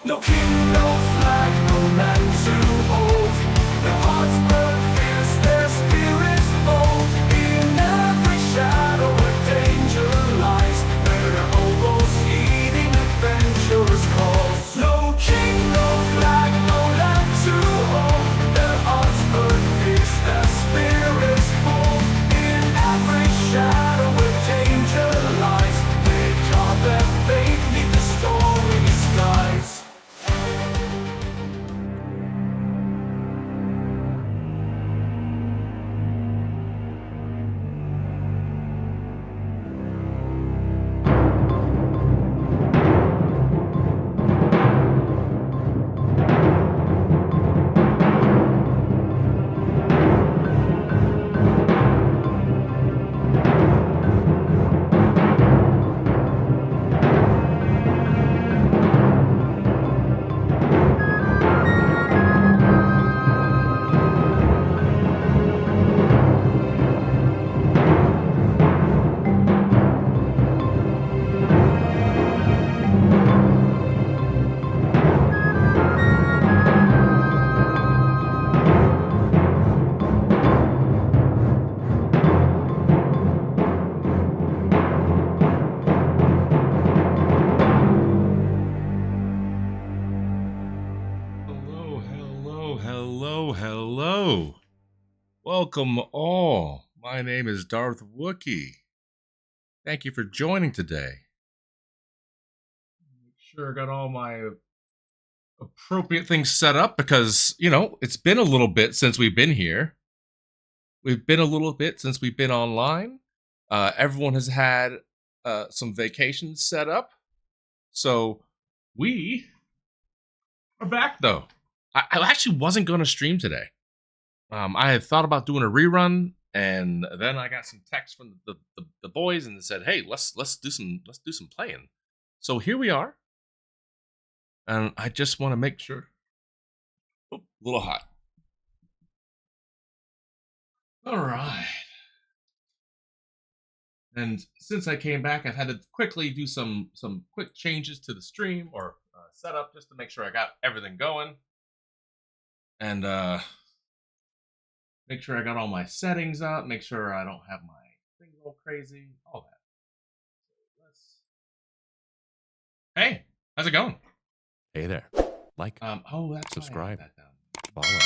No king, no flag, no man too old. Their hearts burn fierce, their spirits bold. In every shadow where danger lies, murder hobos eating adventurers' calls. No king, no flag, no land to hold. Their hearts burn fierce, their spirits bold. In every shadow where danger lies, they carve their fate 'neath the stormy skies. Hello. Welcome all. My name is Darth Wookie. Thank you for joining today. Make sure I got all my appropriate things set up because, it's been a little bit since we've been here. We've been a little bit since we've been online. Everyone has had some vacations set up. So we are back though. I actually wasn't going to stream today. I had thought about doing a rerun, and then I got some text from the boys, and they said, "Hey, let's do some playing." So here we are, and I just want to make sure. Oh, a little hot. All right. And since I came back, I've had to quickly do some quick changes to the stream or setup just to make sure I got everything going. And make sure I got all my settings up, make sure I don't have my thing go crazy, all that. Hey, how's it going? Hey there. Like, that's subscribe, why I had that down. follow.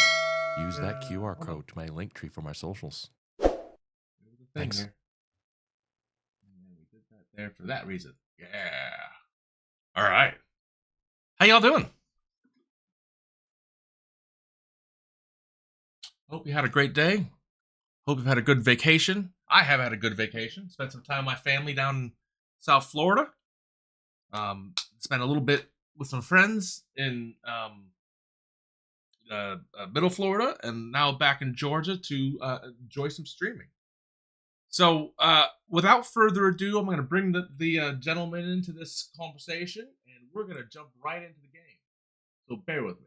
Use that QR code to my link tree for my socials. Thanks. Here. And we did that there for that reason. Yeah. All right. How y'all doing? Hope you had a great day. Hope you've had a good vacation. I have had a good vacation. Spent some time with my family down in South Florida. Spent a little bit with some friends in Middle Florida, and now back in Georgia to enjoy some streaming. So, without further ado, I'm going to bring the gentleman into this conversation, and we're going to jump right into the game. So bear with me.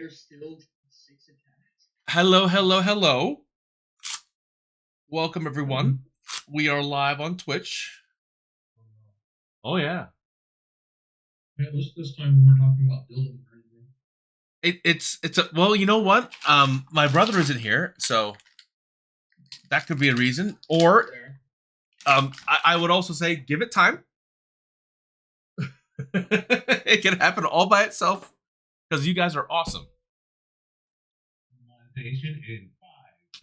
Still 6 attacks. Hello. Welcome, everyone. We are live on Twitch. Oh, yeah. At least this time we weren't talking about building or anything. It's a, well, you know what? My brother isn't here, so that could be a reason. Or, I would also say give it time. It can happen all by itself because you guys are awesome. Monetization in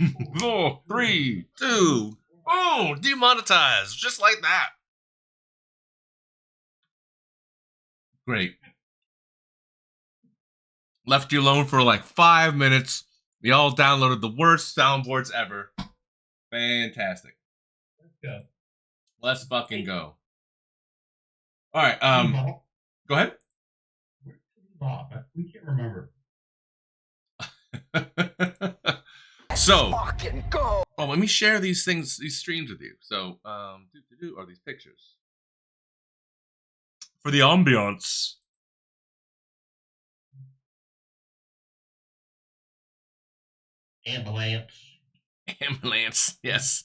5, 4, 3, 2. Oh, demonetized just like that. Great. Left you alone for like 5 minutes. We all downloaded the worst soundboards ever. Fantastic. Let's go. Let's fucking go. All right. Go ahead. We can't remember. So. Fucking go! Oh, let me share these streams with you. So, are these pictures for the ambiance? Ambulance, yes.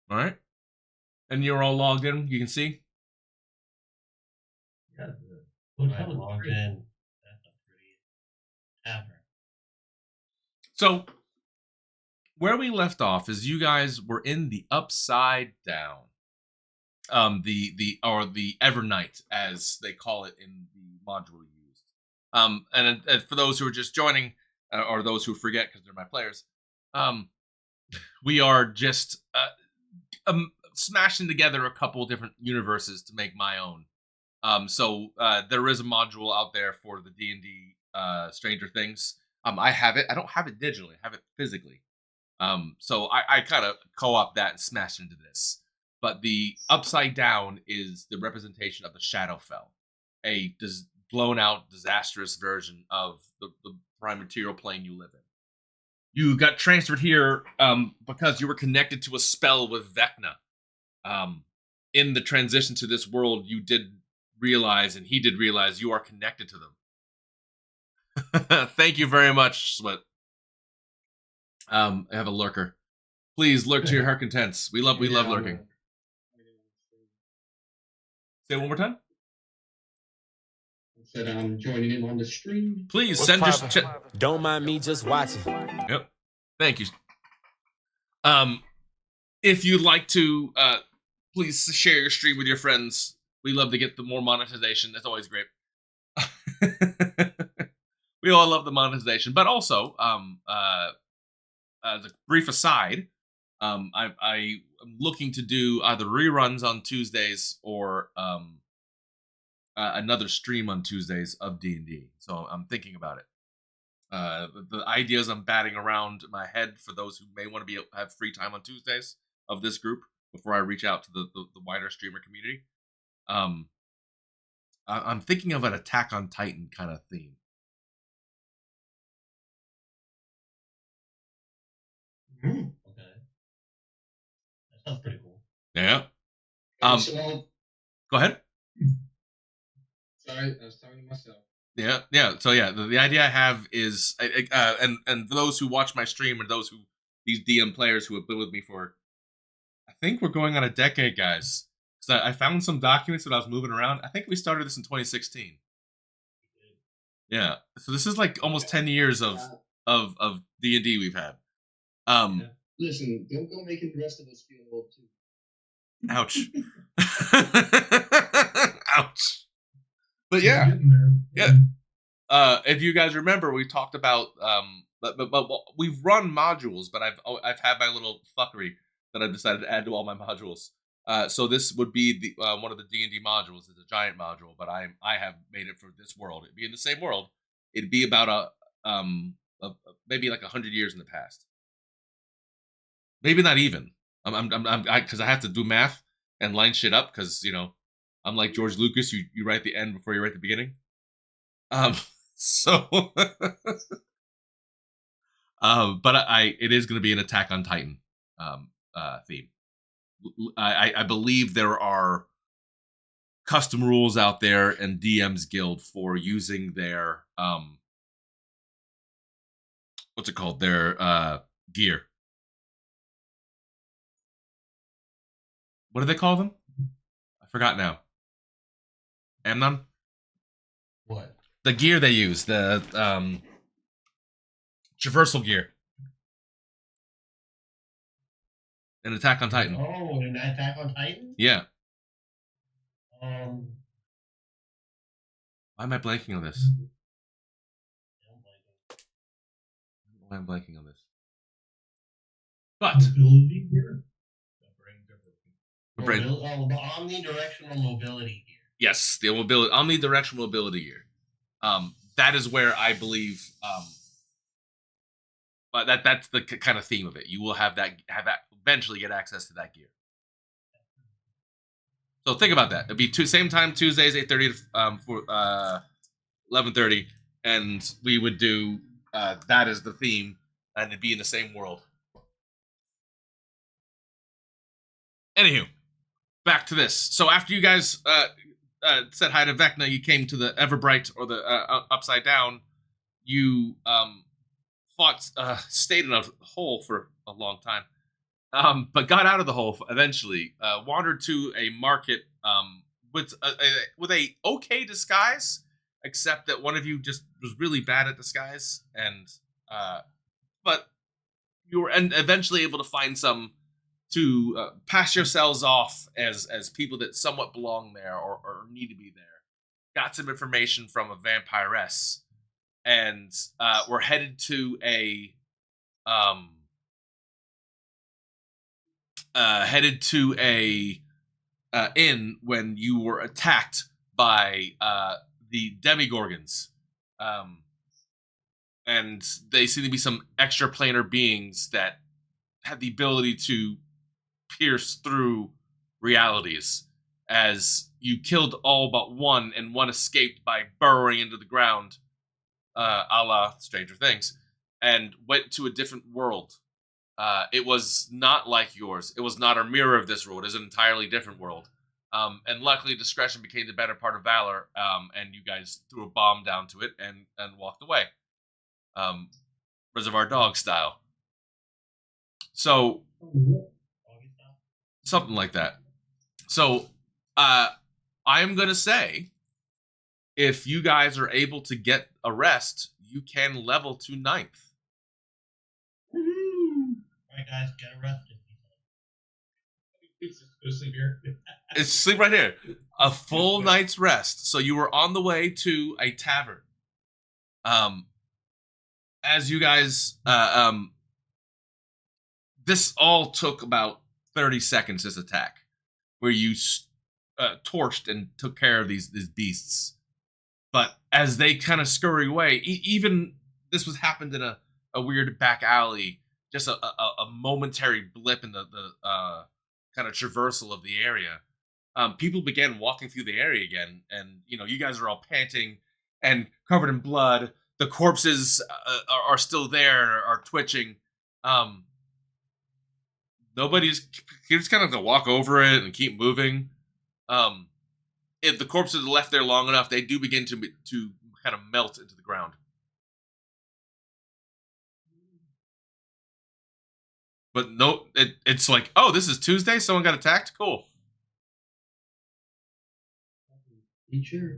All right. And you're all logged in, you can see? Hotel I is logged great. in. That's a pretty tavern. So where we left off is you guys were in the Upside Down. The Evernight, as they call it in the module used. And for those who are just joining, or those who forget because they're my players, we are just smashing together a couple different universes to make my own. So there is a module out there for the D&D Stranger Things. I have it. I don't have it digitally. I have it physically. So I kind of co-op that and smash into this. But the Upside Down is the representation of the Shadowfell, a blown out, disastrous version of the prime material plane you live in. You got transferred here because you were connected to a spell with Vecna. In the transition to this world, you did realize, and he did realize, you are connected to them. Thank you very much, Sweat. I have a lurker. Please lurk to your heart contents. We love lurking. Say it one more time. I said I'm joining in on the stream. Please What's send your poppin'? Don't mind me just watching. Yep. Thank you. If you'd like to, please share your stream with your friends. We love to get the more monetization. That's always great. We all love the monetization, but also, as a brief aside, I'm looking to do either reruns on Tuesdays or another stream on Tuesdays of D&D. So I'm thinking about it. The ideas I'm batting around in my head for those who may want to have free time on Tuesdays of this group before I reach out to the wider streamer community. I'm thinking of an Attack on Titan kind of theme. Okay. That sounds pretty cool. Yeah. So, Go ahead. sorry, I was talking to myself. Yeah. So yeah, the idea I have is, and for those who watch my stream and those these DM players who have been with me for, I think we're going on a decade, guys. So I found some documents that I was moving around. I think we started this in 2016. Yeah. So this is like almost 10 years of D&D we've had. Listen, don't go making the rest of us feel old too. Ouch. Ouch. But yeah. Getting there. Yeah. If you guys remember, we talked about but we've run modules, but I've had my little fuckery that I've decided to add to all my modules. So this would be the one of the D&D modules. It's a giant module, but I have made it for this world. It'd be in the same world. It'd be about maybe like 100 years in the past. Maybe not even. Because I have to do math and line shit up because I'm like George Lucas. You write the end before you write the beginning. So, but it is going to be an Attack on Titan theme. I believe there are custom rules out there and DM's Guild for using their what's it called? Their gear. What do they call them? I forgot now. Amnon? What? The gear they use, the traversal gear. In Attack on Titan. Oh, in Attack on Titan? Yeah. Yeah, Why am I blanking on this? Why am I blanking on this? But Mobility gear? my brain. the omnidirectional mobility gear. Yes, the omnidirectional mobility gear. That is where I believe. But that's the kind of theme of it. You will have that eventually get access to that gear. So think about that. It'd be same time Tuesdays 8:30 for 11:30, and we would do that as the theme, and it'd be in the same world. Anywho, back to this. So after you guys said hi to Vecna, you came to the Everbright or the Upside Down. You stayed in a hole for a long time, but got out of the hole eventually. Wandered to a market with a okay disguise, except that one of you just was really bad at disguise, and but you were eventually able to find some to pass yourselves off as people that somewhat belong there or need to be there. Got some information from a vampiress, and we're headed to a inn when you were attacked by the Demigorgons. And they seem to be some extraplanar beings that have the ability to pierce through realities. As you killed all but one, and one escaped by burrowing into the ground, a la Stranger Things, and went to a different world. It was not like yours. It was not a mirror of this world. It was an entirely different world. And luckily, discretion became the better part of valor, and you guys threw a bomb down to it and walked away. Reservoir Dog style. So, something like that. So, I am going to say, if you guys are able to get a rest, you can level to 9th. Alright, guys, get arrested. Go sleep here. It's sleep right here. A full night's rest. So you were on the way to a tavern. As you guys, this all took about 30 seconds, this attack, where you torched and took care of these beasts. But as they kind of scurry away, even this was happened in a weird back alley, just a momentary blip in the kind of traversal of the area. People began walking through the area again, and you guys are all panting and covered in blood. The corpses are still there, are twitching. Nobody's just kind of to walk over it and keep moving. If the corpses are left there long enough, they do begin to kind of melt into the ground. But no, it's like, oh, this is Tuesday? Someone got attacked? Cool. Sure.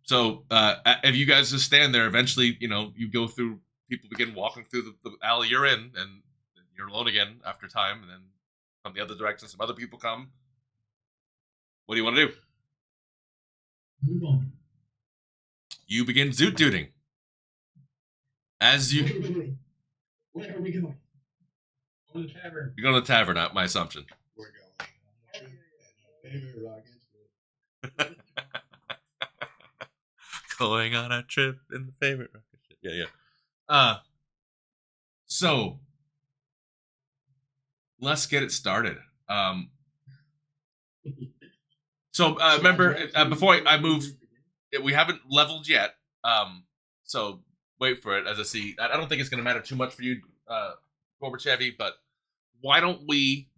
So, if you guys just stand there, eventually, you go through, people begin walking through the alley you're in, and you're alone again after time, and then from the other direction, some other people come. What do you want to do? Move on. You begin zoot dooting. As you... Where are we going? Go to the tavern. You're going to the tavern, my assumption. We're going. Favorite rocket ship. Going on a trip in the favorite rocket ship. Yeah. So, let's get it started. So remember, before I move, we haven't leveled yet. So wait for it. As I see, I don't think it's going to matter too much for you, Gorbachev, but why don't we?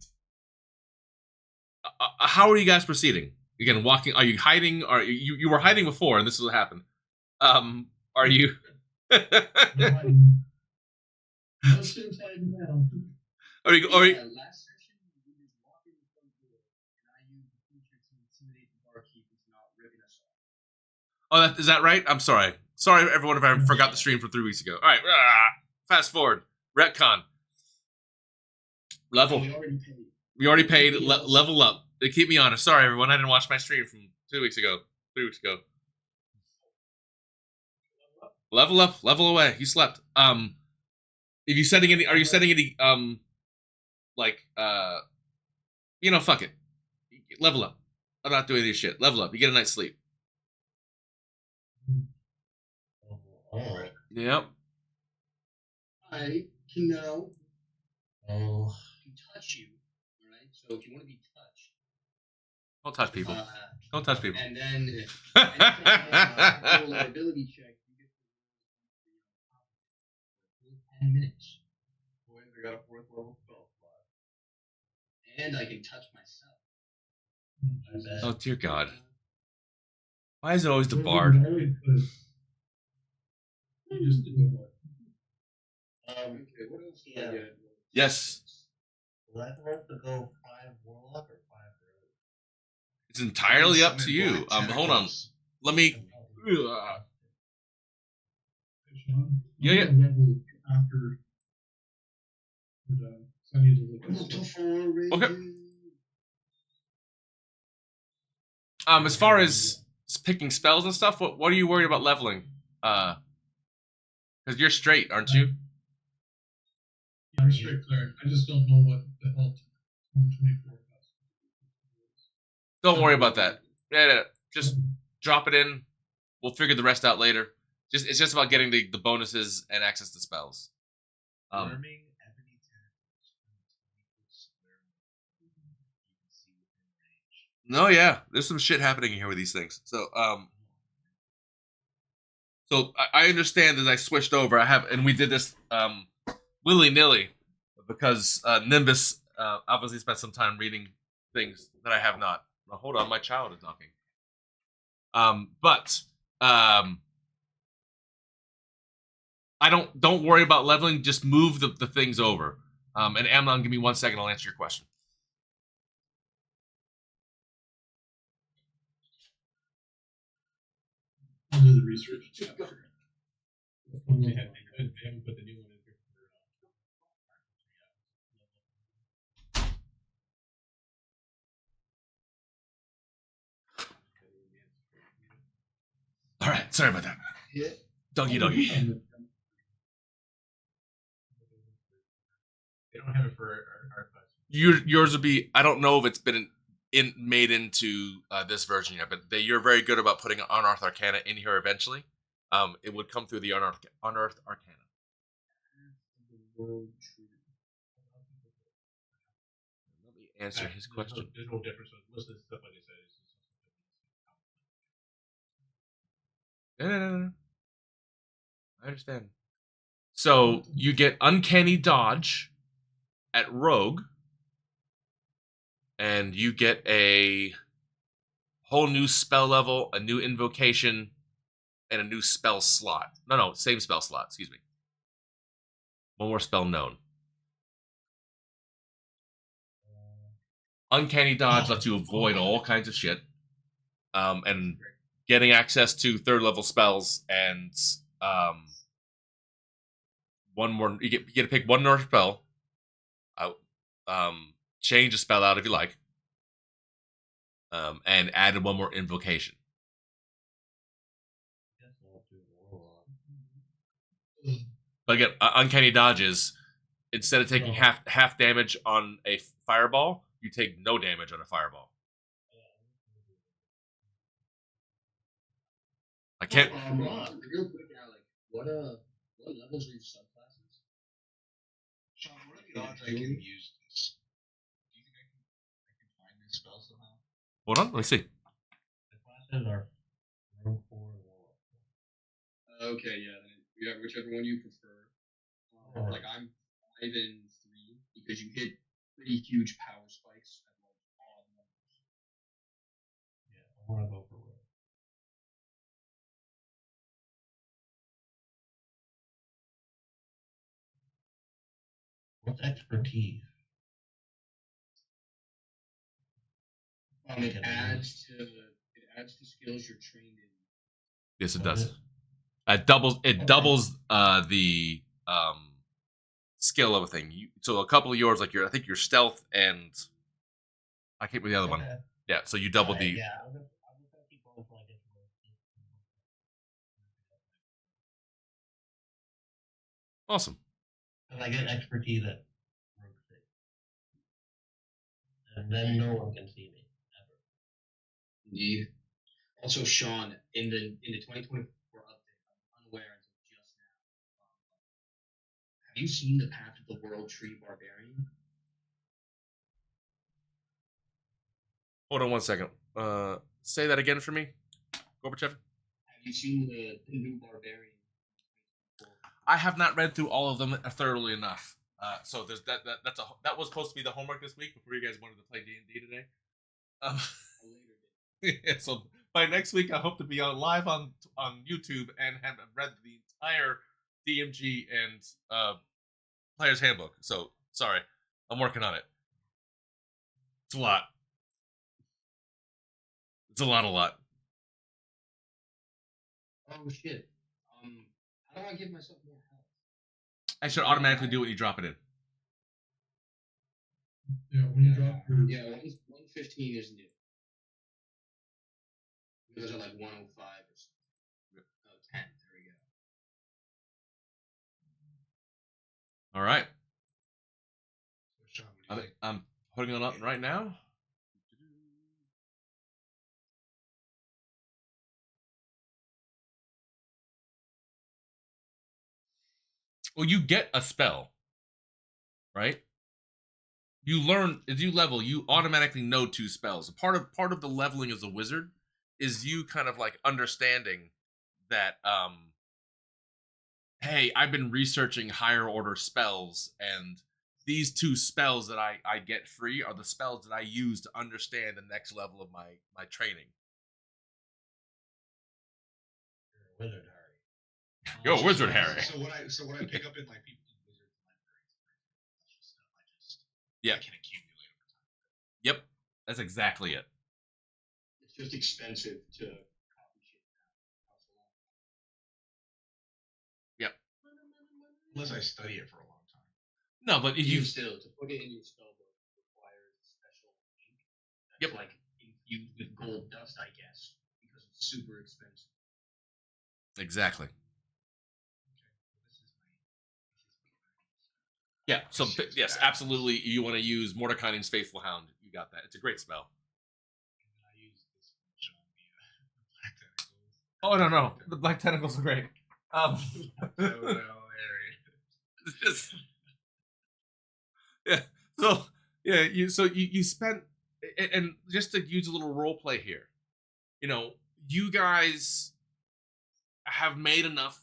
How are you guys proceeding? Again, walking. Are you hiding? Are you were hiding before, and this is what happened. Are you? No sense hiding now. Are you? Last session, we just walked in the front door, and I used the feature to intimidate the barkeep into not ripping us off. Oh, is that right? I'm sorry. Sorry, everyone, if I forgot the stream from 3 weeks ago. All right, fast forward. Retcon. Level. We already paid. Level up. They keep me honest. Sorry, everyone. I didn't watch my stream from 2 weeks ago. 3 weeks ago. Level up. Level away. You slept. If you setting any? Are you setting any? Fuck it. Level up. I'm not doing this shit. Level up. You get a night's sleep. Alright. Yep. I can now Oh. touch you, alright? So if you want to be touched, Don't touch people. Don't touch people. and then roll an ability check, you get to 10 minutes. Boys, I got a 4th level spell slot. And I can touch myself. I bet. Oh dear God. Why is it always the bard? You just did what? Okay, what else do I get? Yes. Will that work to go 5 warlock or 5 rogue? It's entirely up to you. Hold on. Let me. Ugh. Hey, Sean, Yeah, I'm yeah. gonna level after. So I need to look at stuff. Okay. As far as picking spells and stuff, what are you worried about leveling? Because you're straight, aren't you? Yeah, I'm straight cleric. I just don't know what the hell 2024 has. Don't worry about that. Yeah. Just drop it in. We'll figure the rest out later. It's just about getting the bonuses and access to spells. Worming ebony tentacles from a 20-foot square you can see within range. No, yeah, there's some shit happening here with these things. So I understand as I switched over. And we did this willy nilly because Nimbus obviously spent some time reading things that I have not. Now, hold on, my child is knocking. But I don't worry about leveling. Just move the things over. And Amnon, give me 1 second. I'll answer your question. I'll do the research. Only had they haven't put the new one in here. All right, sorry about that. Yeah. Doggy. They don't have it for our class. Yours would be. I don't know if it's been made into this version yet, but you're very good about putting Unearthed Arcana in here eventually. It would come through the Unearthed Arcana. World tree. Let me answer his question. There's no difference. So most of the stuff, like I said, is No. I understand. So you get Uncanny Dodge at Rogue, and you get a whole new spell level, a new invocation, and a new spell slot. No, same spell slot. Excuse me. One more spell known. Uncanny Dodge lets you avoid all kinds of shit, and getting access to third level spells and one more. You get to pick one more spell. Change a spell out if you like, and add one more invocation. But again, Uncanny Dodge is instead of taking half damage on a fireball, you take no damage on a fireball. I can't. real quick now, like what levels are your subclasses? Sean, what are the odds I can use this? Do you think I can find this spell somehow? Hold on, let me see. The classes are room 4 and Warlock. Okay, yeah, then whichever one you prefer. Like I'm 5 and 3 because you hit pretty huge power spikes at like odd numbers. Yeah, I want to go for Rogue. What's expertise? It adds to skills you're trained in. Yes, it does. It doubles the skill of a thing. So a couple of yours, like I think your stealth and I can't remember the other one. Yeah, so you double the. Yeah, I'm gonna keep going until I get to Rogue. Awesome. Because I get expertise at Rogue 6. And then no one can see me, ever. Indeed. Also, Sean, in the 2024 update, I'm unaware until just now. Have you seen the Path of the World Tree Barbarian? Hold on 1 second. Say that again for me, Gorbachev. Have you seen the new Barbarian? I have not read through all of them thoroughly enough. So there's that was supposed to be the homework this week before you guys wanted to play D&D today. Yeah, so by next week, I hope to be live on YouTube and have read the entire DMG and Player's Handbook. So sorry, I'm working on it. It's a lot. It's a lot. Oh shit. How do I give myself more health? I should automatically do it when you drop it in. Yeah, when you drop your 115 is new. You guys are like 105 or something. Oh, 10. There we go. All right. So, Sean, what do you think? I'm putting it up right now. Well, you get a spell, right? You learn as you level, you automatically know 2 spells. Part of the leveling as a wizard is you kind of like understanding that hey, I've been researching higher order spells, and these 2 spells that I get free are the spells that I use to understand the next level of my training. You're a wizard, Harry. You're a wizard, Harry. So what I pick up in like people's wizards libraries, that's just stuff Yeah. I can accumulate over time. Yep. That's exactly it. It's just expensive to copy shit now. Yep. Unless I study it for a long time. No, but if you still to put it in your spellbook requires special ink that's Yep. like infused with gold dust, I guess, because it's super expensive. exactly. This is my Yeah, so yes, absolutely. You want to use Mordekainen's Faithful Hound. You got that. It's a great spell. And then I use this one, Sean, the black tentacles. Oh no, the black tentacles are great. Just- yeah. So yeah, you spent and just to use a little role play here. You know, you guys have made enough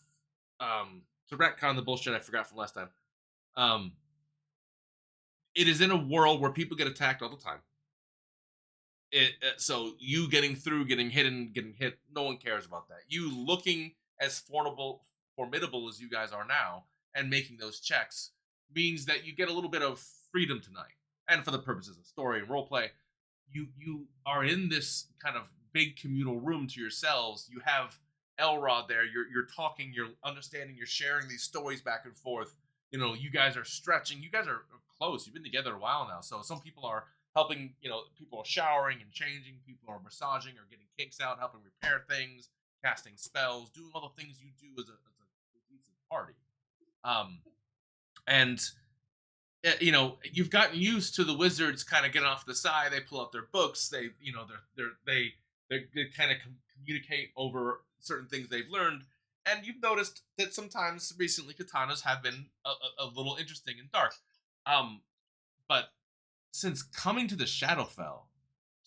to retcon the bullshit I forgot from last time. It is in a world where people get attacked all the time. So you getting through, getting hit, no one cares about that. You looking as formidable as you guys are now, and making those checks means that you get a little bit of freedom tonight. And for the purposes of story and roleplay, you are in this kind of big communal room to yourselves. You have Elrod there. You're talking. You're understanding. You're sharing these stories back and forth. You know, you guys are stretching. You guys are close. You've been together a while now. So some people are helping. You know, people are showering and changing. People are massaging or getting kinks out, helping repair things, casting spells, doing all the things you do as a cohesive party. And you know, you've gotten used to the wizards kind of getting off to the side. They pull out their books. They, you know, they kind of communicate over certain things they've learned. And you've noticed that sometimes recently katanas have been a little interesting and dark. But since coming to the Shadowfell,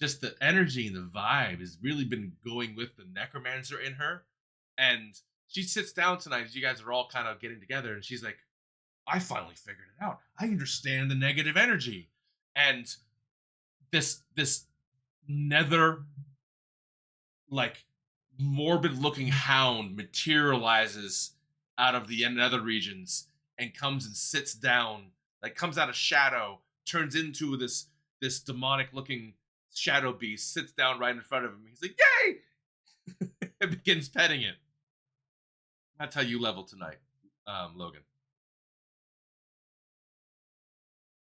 just the energy and the vibe has really been going with the necromancer in her. And she sits down tonight as you guys are all kind of getting together, and she's like, I finally figured it out. I understand the negative energy. And this nether, like, morbid looking hound materializes out of the nether regions and comes and sits down, like comes out of shadow, turns into this demonic looking shadow beast, sits down right in front of him. He's like, yay! And begins petting it. That's how you level tonight, Logan.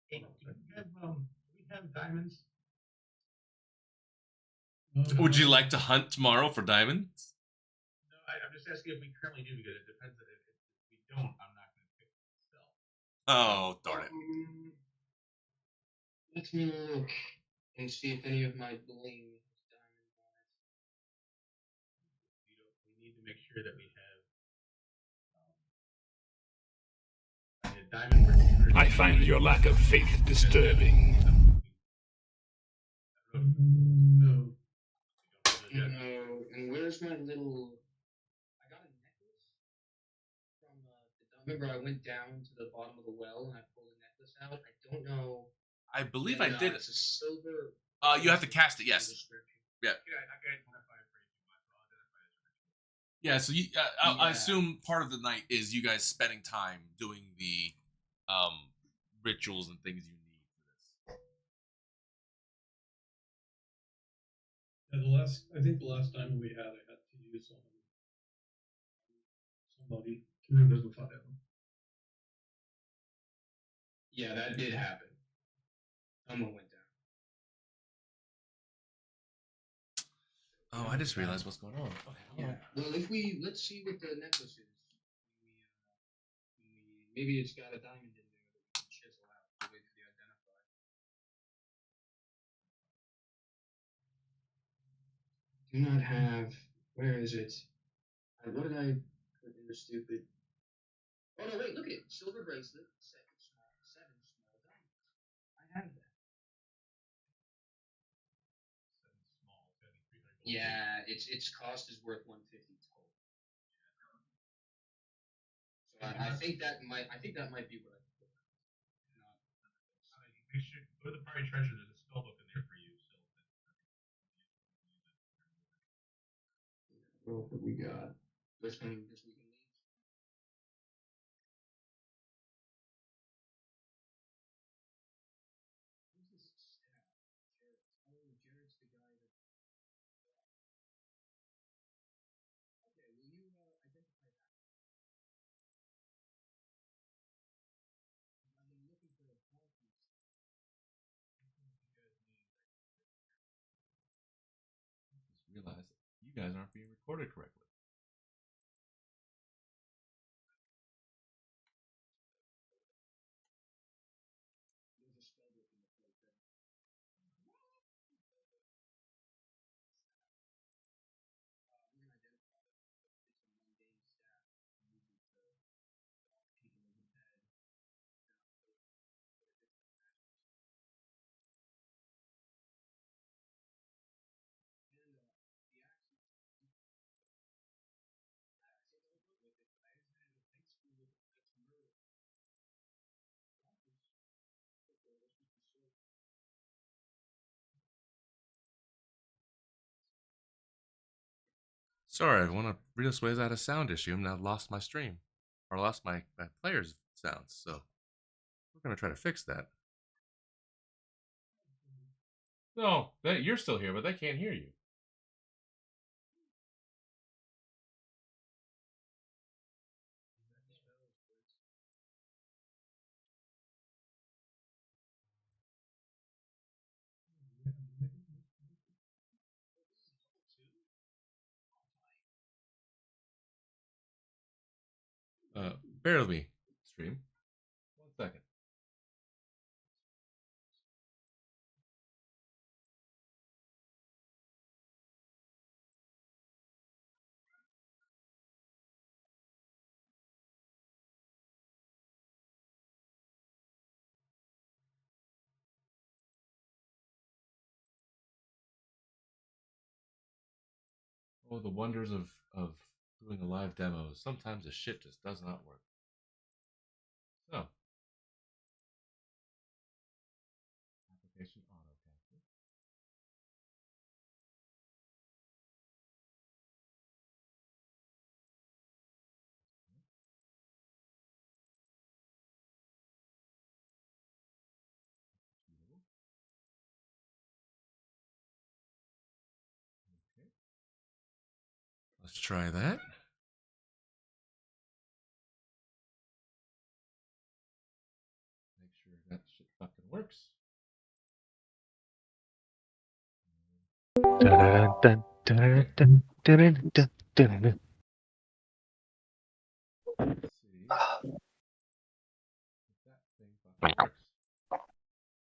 Hey, we have diamonds. Would you like to hunt tomorrow for diamonds? No, I'm just asking if we currently do, because it depends. If we don't, I'm not going to pick the spell. Oh, darn it. Let me look and see if any of my bling has diamonds on it. We need to make sure that we have a diamond for 200. I find your lack of faith disturbing. No. No, and where's my little? I got a necklace from remember I went down to the bottom of the well and I pulled a necklace out. I don't know. I believe I did. It's a silver. You have to cast it. Yes. Yeah. Yeah. So you, I assume part of the night is you guys spending time doing the rituals and things you need for this. Yeah, I think the last time we had, I had to use Bloody to revivify him. Yeah, that did happen. Someone went down. Oh, I just realized what's going on. Okay, hold on. Well, let's see what the necklace is. Maybe it's got a diamond in there that we can chisel out. We'll wait for the identifier. Do not have. Where is it? What did I put in the stupid? Oh no! Wait, look at it. Silver bracelet, seven small diamonds. I have that. Yeah, its cost is worth 150 total. So I think that might be what I put. Make sure go to the party treasure. There's a spell book in there for you. What we got? This one leads. Jared's the guy that. Okay, will you identify that? I've been looking for a bounty. Just realized you guys aren't being recorded correctly. There's a spell book in the plate there. We're gonna identify it. It's a mundane staff. Use it to people in the dead. And the axe. I don't work with it, but I had a high school with it. That's murder. Sorry, everyone. I realized I had a sound issue and I lost my stream. Or lost my player's sounds, so we're gonna try to fix that. No, you're still here, but they can't hear you. Bear with me, stream. 1 second. Oh, the wonders of doing a live demo. Sometimes the shit just does not work. So, application auto capture. Okay. Let's try that. Make sure that shit fucking works. Let's see if that thing fucking works.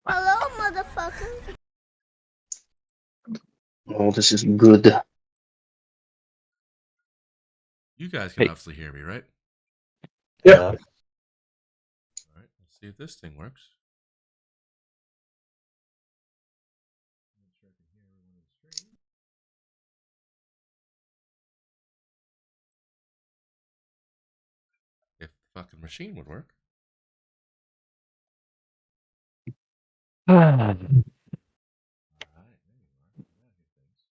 Hello, motherfucker. Oh, this is good. You guys can obviously hear me, right? Yeah. All right, let's see if this thing works. Make sure I can hear everyone in the stream. If the fucking machine would work. All right, there you are. Now hear things.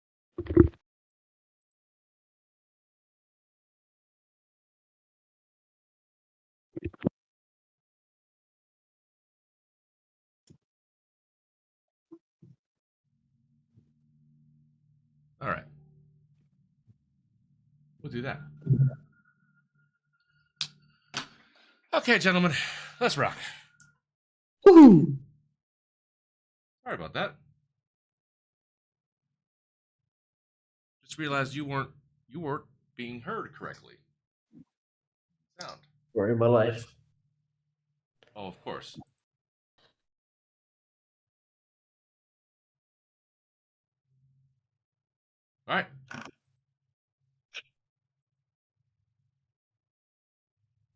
All right. We'll do that. Okay, gentlemen, let's rock. Woohoo! Sorry about that. Just realized you weren't being heard correctly. Sound. Story of my life. Oh, of course. All right.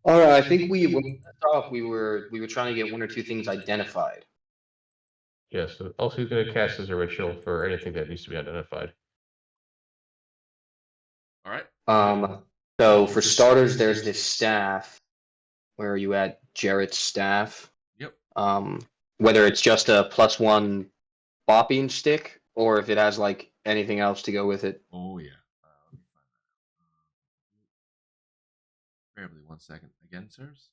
All right, I think when we left off, we were trying to get one or two things identified. Yes. So also, he's going to cast his original for anything that needs to be identified. All right. So for starters, there's this staff. Where are you at? Jarrett's staff. Yep. Whether it's just a +1 bopping stick or if it has like anything else to go with it. Oh yeah. Let me find that out. Bear with me 1 second. Again, sirs.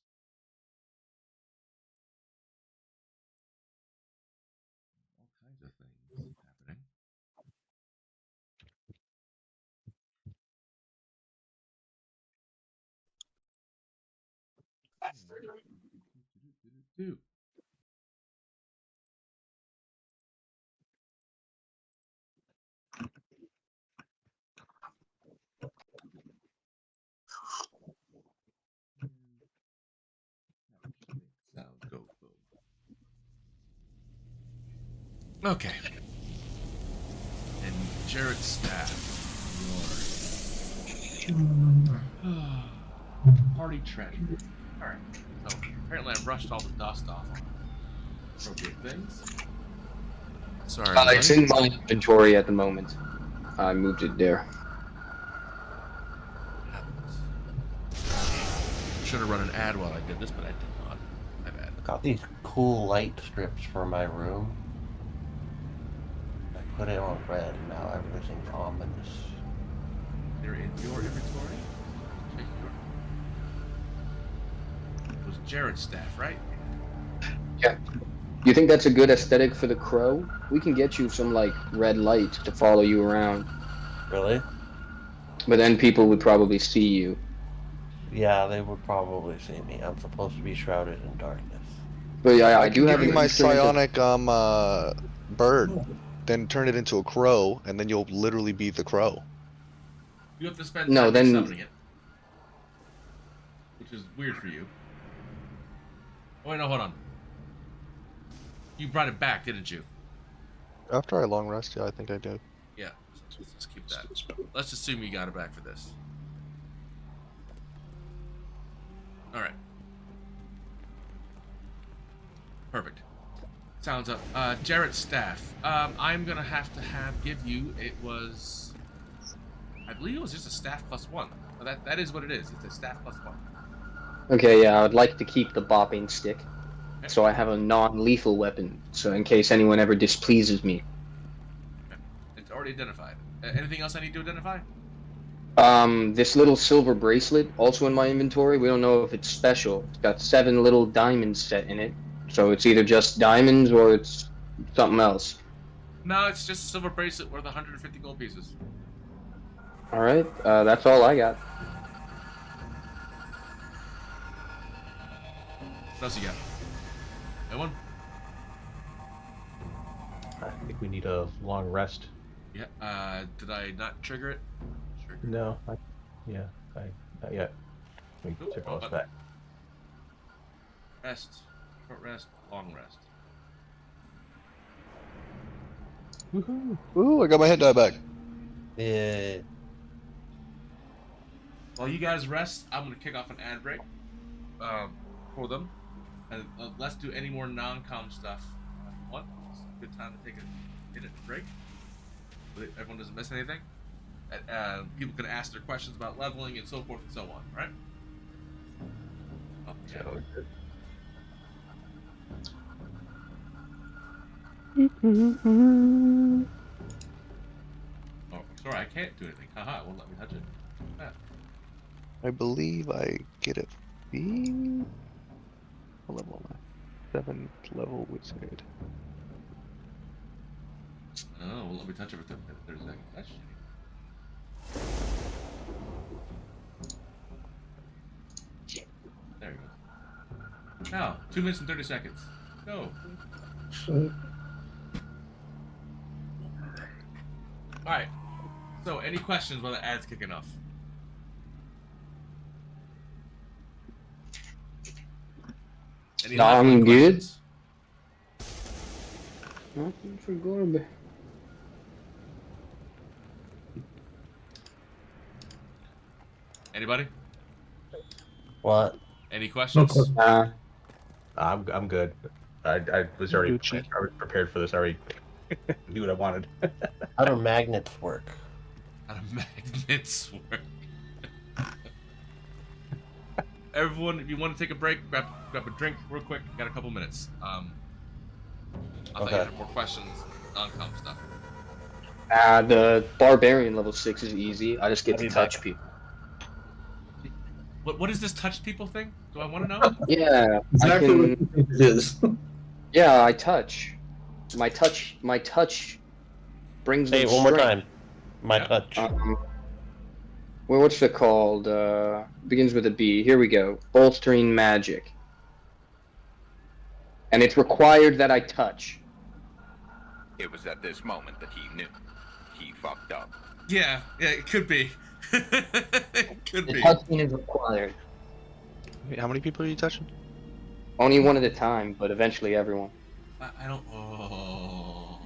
All kinds of things happening. Sound go boom. Okay. And Jarrett's staff. Party treasure. Alright. So apparently I brushed all the dust off on appropriate things. Sorry. It's in my inventory at the moment. I moved it there. Should have run an ad while I did this, but I did not. My bad. Got these cool light strips for my room. I put it on red, and now everything's ominous. They're in your inventory? Check your... It was Jarrett's staff, right? Yeah. You think that's a good aesthetic for the crow? We can get you some like red light to follow you around. Really? But then people would probably see you. Yeah, they would probably see me. I'm supposed to be shrouded in darkness. But yeah, I do have my psionic bird, then turn it into a crow, and then you'll literally be the crow. You have to spend time summoning it. Which is weird for you. Oh wait, no, hold on. You brought it back, didn't you? After I long rest, yeah, I think I did. Yeah, let's just keep that. Let's assume you got it back for this. Alright. Perfect. Sounds up. Jarrett's staff. I'm gonna have to give you, it was... I believe it was just a staff +1. That is what it is. It's a staff +1. Okay, yeah, I would like to keep the bopping stick. Okay. So I have a non-lethal weapon, so in case anyone ever displeases me. Okay. It's already identified. Anything else I need to identify? This little silver bracelet, also in my inventory. We don't know if it's special. It's got 7 little diamonds set in it. So it's either just diamonds or it's something else. No, it's just a silver bracelet worth 150 gold pieces. Alright, that's all I got. What else you got? Anyone? I think we need a long rest. Yeah, did I not trigger it? No, not yet. We took all this back. Rest, short rest, long rest. Woohoo! Ooh, I got my head dye back. Yeah. While you guys rest, I'm gonna kick off an ad break for them, and let's do any more non-com stuff. What? It's a good time to take a break. Everyone doesn't miss anything. People can ask their questions about leveling and so forth and so on, right? Oh, yeah. Oh, sorry, I can't do anything. Haha, it won't let me touch it. I believe I get it. What level am I? 7th level wizard. Oh, well, let me touch it for 30 seconds. That's shitty. There you go. Now, 2 minutes and 30 seconds. Go. Alright. So, any questions while the ad's kicking off? Any last I'm good. questions? Nothing for Gorb. Anybody? What? Any questions? I'm good. I was already prepared for this. I already knew what I wanted. How do magnets work? How do magnets work? Everyone, if you want to take a break, grab a drink real quick. Got a couple minutes. I thought you had more questions on comp stuff. The barbarian level 6 is easy. I just get to touch people. What is this touch people thing? Do I want to know? Yeah, Exactly I what can. it is. Yeah, I touch. My touch brings Hey, them one more strength. time. My touch. Well, what's it called? Begins with a B. Here we go. Bolstering magic. And it's required that I touch. It was at this moment that he knew. He fucked up. Yeah, it could be. It could The be. touching is required. Wait, how many people are you touching? Only one at a time, but eventually everyone. I don't. Oh.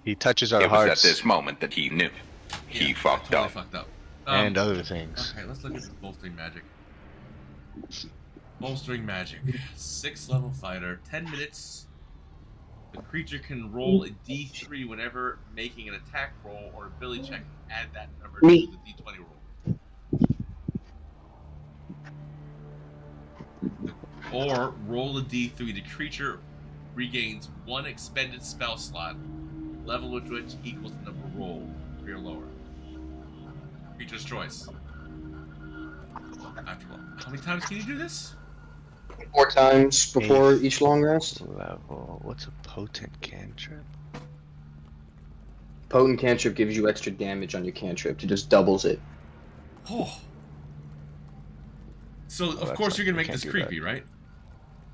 He touches our It was hearts at this moment that he knew. He fucked Totally up. fucked up. and other things. Okay, let's look at this bolstering magic. Bolstering magic. 6th level fighter. 10 minutes. The creature can roll a d3 whenever making an attack roll or ability check. Add that number to the d20 roll. Or roll a d3. The creature regains 1 expended spell slot, level of which equals the number rolled, 3 or lower. Creature's choice. After how many times can you do this? 4 times before each long rest. Level. What's a potent cantrip? Potent cantrip gives you extra damage on your cantrip. It just doubles it. Oh. So of that's course not- you're gonna I make can't this do creepy, right?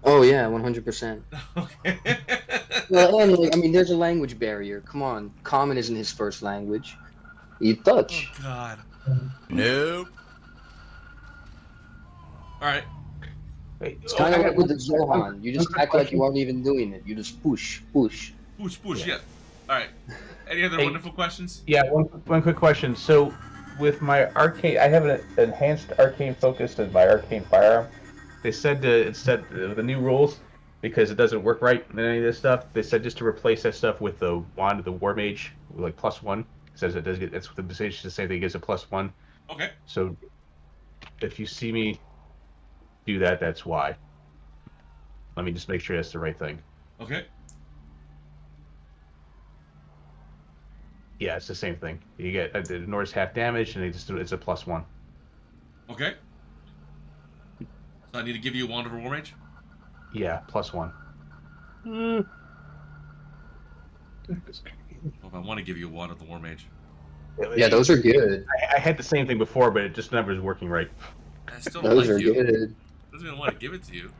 Oh yeah, 100%. Okay. Well, and, like, I mean, there's a language barrier. Come on, Common isn't his first language. You touch. Oh God. Nope. All right. It's kind of like with the Zohan. You just act like you aren't even doing it. You just push, push. Push, yeah. All right. Any other wonderful questions? Yeah, one quick question. So, with my arcane, I have an enhanced arcane focus as my arcane firearm. They said the new rules, because it doesn't work right in any of this stuff. They said just to replace that stuff with the wand of the war mage, with like +1. It says it does get. That's what the decision to say that it gives a +1. Okay. So, if you see me do that, that's why. Let me just make sure that's the right thing. Okay. Yeah, it's the same thing. You get it ignores half damage, and it's a +1. Okay. So I need to give you a wand of a war mage? Yeah, +1. Well, if I want to give you a wand of the war mage. Yeah, those are good. I had the same thing before, but it just never is working right. I still don't Those like are you. good. Doesn't even want to give it to you.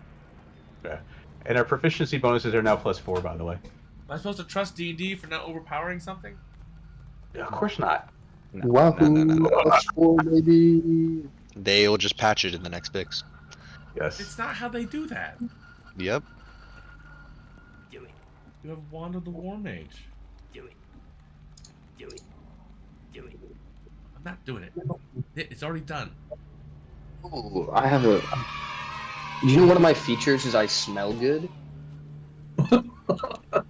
Yeah. And our proficiency bonuses are now +4, by the way. Am I supposed to trust D&D for not overpowering something? Yeah, of course not. Wahoo! +4, baby. They'll just patch it in the next fix. Yes. It's not how they do that. Yep. You have wand of the war mage. I'm not doing it. It's already done. Ooh, I have a. You know, one of my features is I smell good.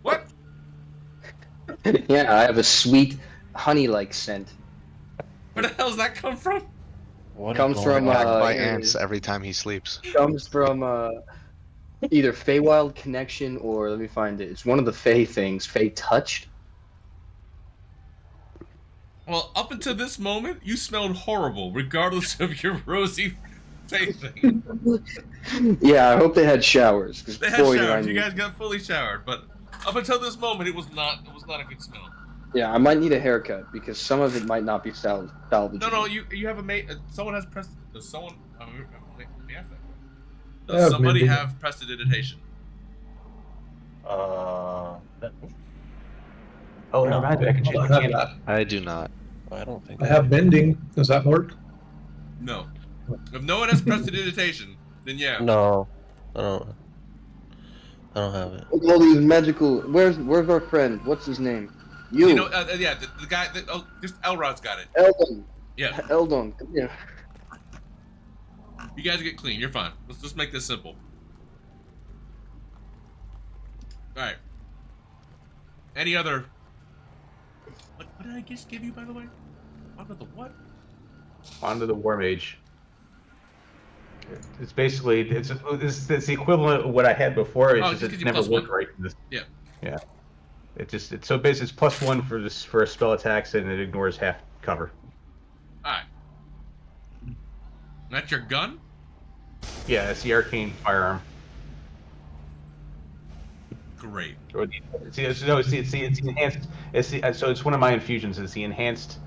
What? Yeah, I have a sweet honey-like scent. Where the hell does that come from? What Comes from Attacked by ants every time he sleeps. Comes from either Feywild Connection or let me find it. It's one of the Fey things. Fey Touched. Well, up until this moment, you smelled horrible, regardless of your rosy face thing. Yeah, I hope they had showers. 'Cause They had boy, did I showers. You need- guys got fully showered, but up until this moment, it was not a good smell. Yeah, I might need a haircut because some of it might not be salvageable. No, you have a mate. Someone has pressed. Someone. Let me ask that. Does somebody have prestidigitation? Oh, never mind. I can change my channel. I do not. I don't think I have bending. Does that work? No. If no one has prestidigitation, then yeah. No, I don't have it. Look at all these magical. Where's our friend? What's his name? You know, yeah, the guy. Just Elrod's got it. Eldon. Yeah. Eldon, come here. You guys get clean. You're fine. Let's just make this simple. All right. Any other? What did I just give you, by the way? Onto the what? Onto the War Mage. It's basically it's the equivalent of what I had before. It's just it never worked right. Yeah. Yeah. It's so basically it's +1 for spell attacks and it ignores half cover. All right. That's your gun? Yeah, it's the arcane firearm. Great. It's the enhanced. So it's one of my infusions. It's the enhanced.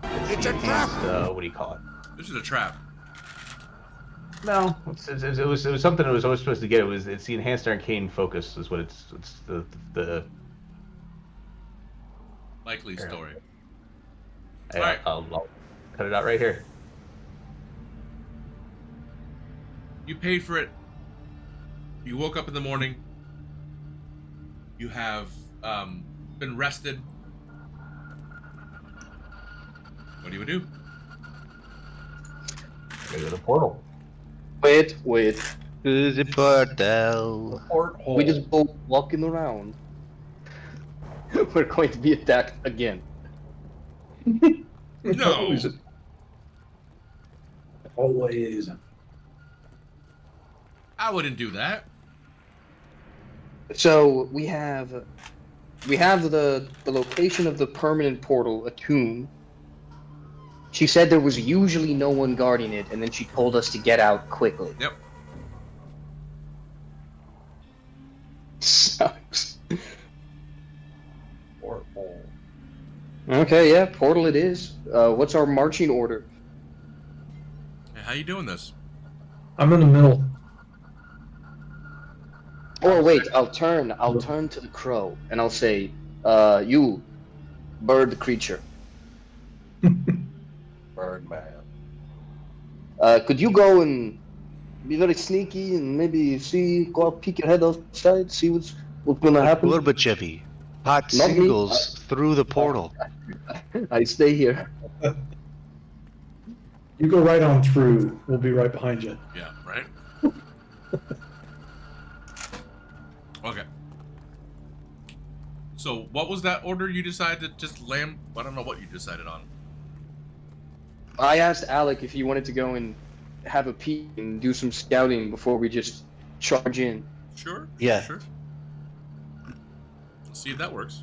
It's a trap. What do you call it? This is a trap. No, it was something I was always supposed to get. It's the enhanced arcane focus is what it's the likely story. I'll cut it out right here. You paid for it. You woke up in the morning. You have been rested. What do you do? Go to the portal. Wait. To the portal. We just both walking around. We're going to be attacked again. No. Always. I wouldn't do that. So we have the location of the permanent portal, a tomb. She said there was usually no one guarding it, and then she told us to get out quickly. Yep. Sucks. Portal. Okay, yeah, portal it is. What's our marching order? Hey, how you doing this? I'm in the middle. Or wait, I'll turn to the crow, and I'll say, you, bird creature. Birdman. Could you go and be very sneaky and maybe go out, peek your head outside, see what's gonna happen? Gorbachev. Hot Not me. singles through the portal. I stay here. You go right on through. We'll be right behind you. Yeah, right? Okay. So, what was that order you decided to just land? I don't know what you decided on. I asked Alec if he wanted to go and have a peek and do some scouting before we just charge in. Sure. Yeah. Sure. Let's see if that works.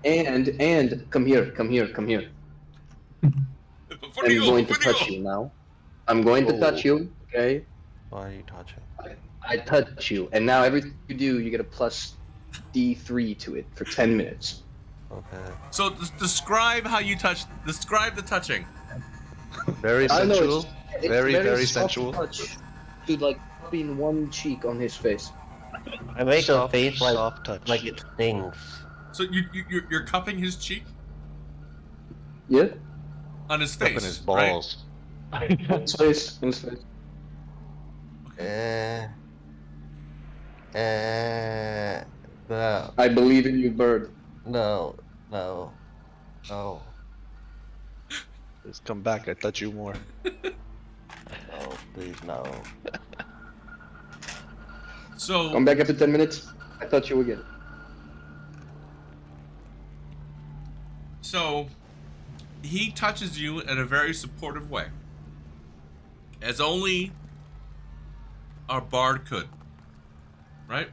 And come here. I'm going to touch you now. I'm going to touch you, okay? Why are you touching? I touch you, and now everything you do, you get a plus D3 to it for 10 minutes. Okay. So describe how you touch. Describe the touching. Very I know, sensual. it's Very soft sensual. touch. Dude, like rubbing one cheek on his face. I make Soft- a face soft touch. like it stings. So you're cupping his cheek Yeah? on his face, Up in his right? balls. His face. No, I believe in you, bird. no. Just come back. I touch you more. No, please, no. So Come back after 10 minutes. I touch you again. So he touches you in a very supportive way, as only our bard could, right?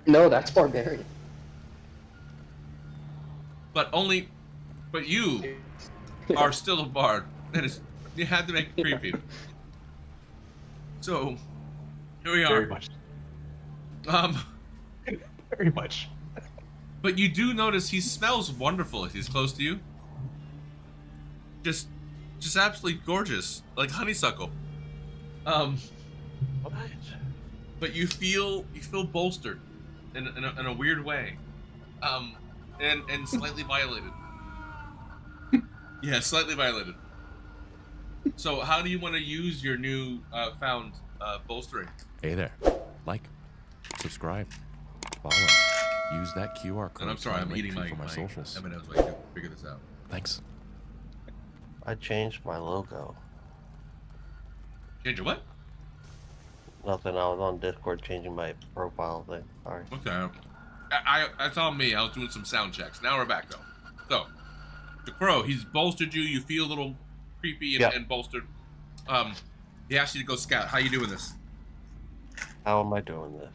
No, that's barbarian. But you are still a bard. That is, you had to make it creepy. So here we are. Very much. Very much. But you do notice he smells wonderful if he's close to you. Just just absolutely gorgeous, like honeysuckle. What? But you feel bolstered in a weird way, and slightly violated. Yeah, slightly violated. So how do you want to use your new found bolstering? Hey there. Like, subscribe, follow, use that QR code. And I'm sorry, to I'm link eating tree my for my socials. M&M's so I can figure this out. Thanks. I changed my logo. Change your what? Nothing. I was on Discord changing my profile thing. Sorry. Okay. That's on me. I was doing some sound checks. Now we're back though. So, the crow, he's bolstered you. You feel a little creepy and bolstered. He asked you to go scout. How you doing this? How am I doing this?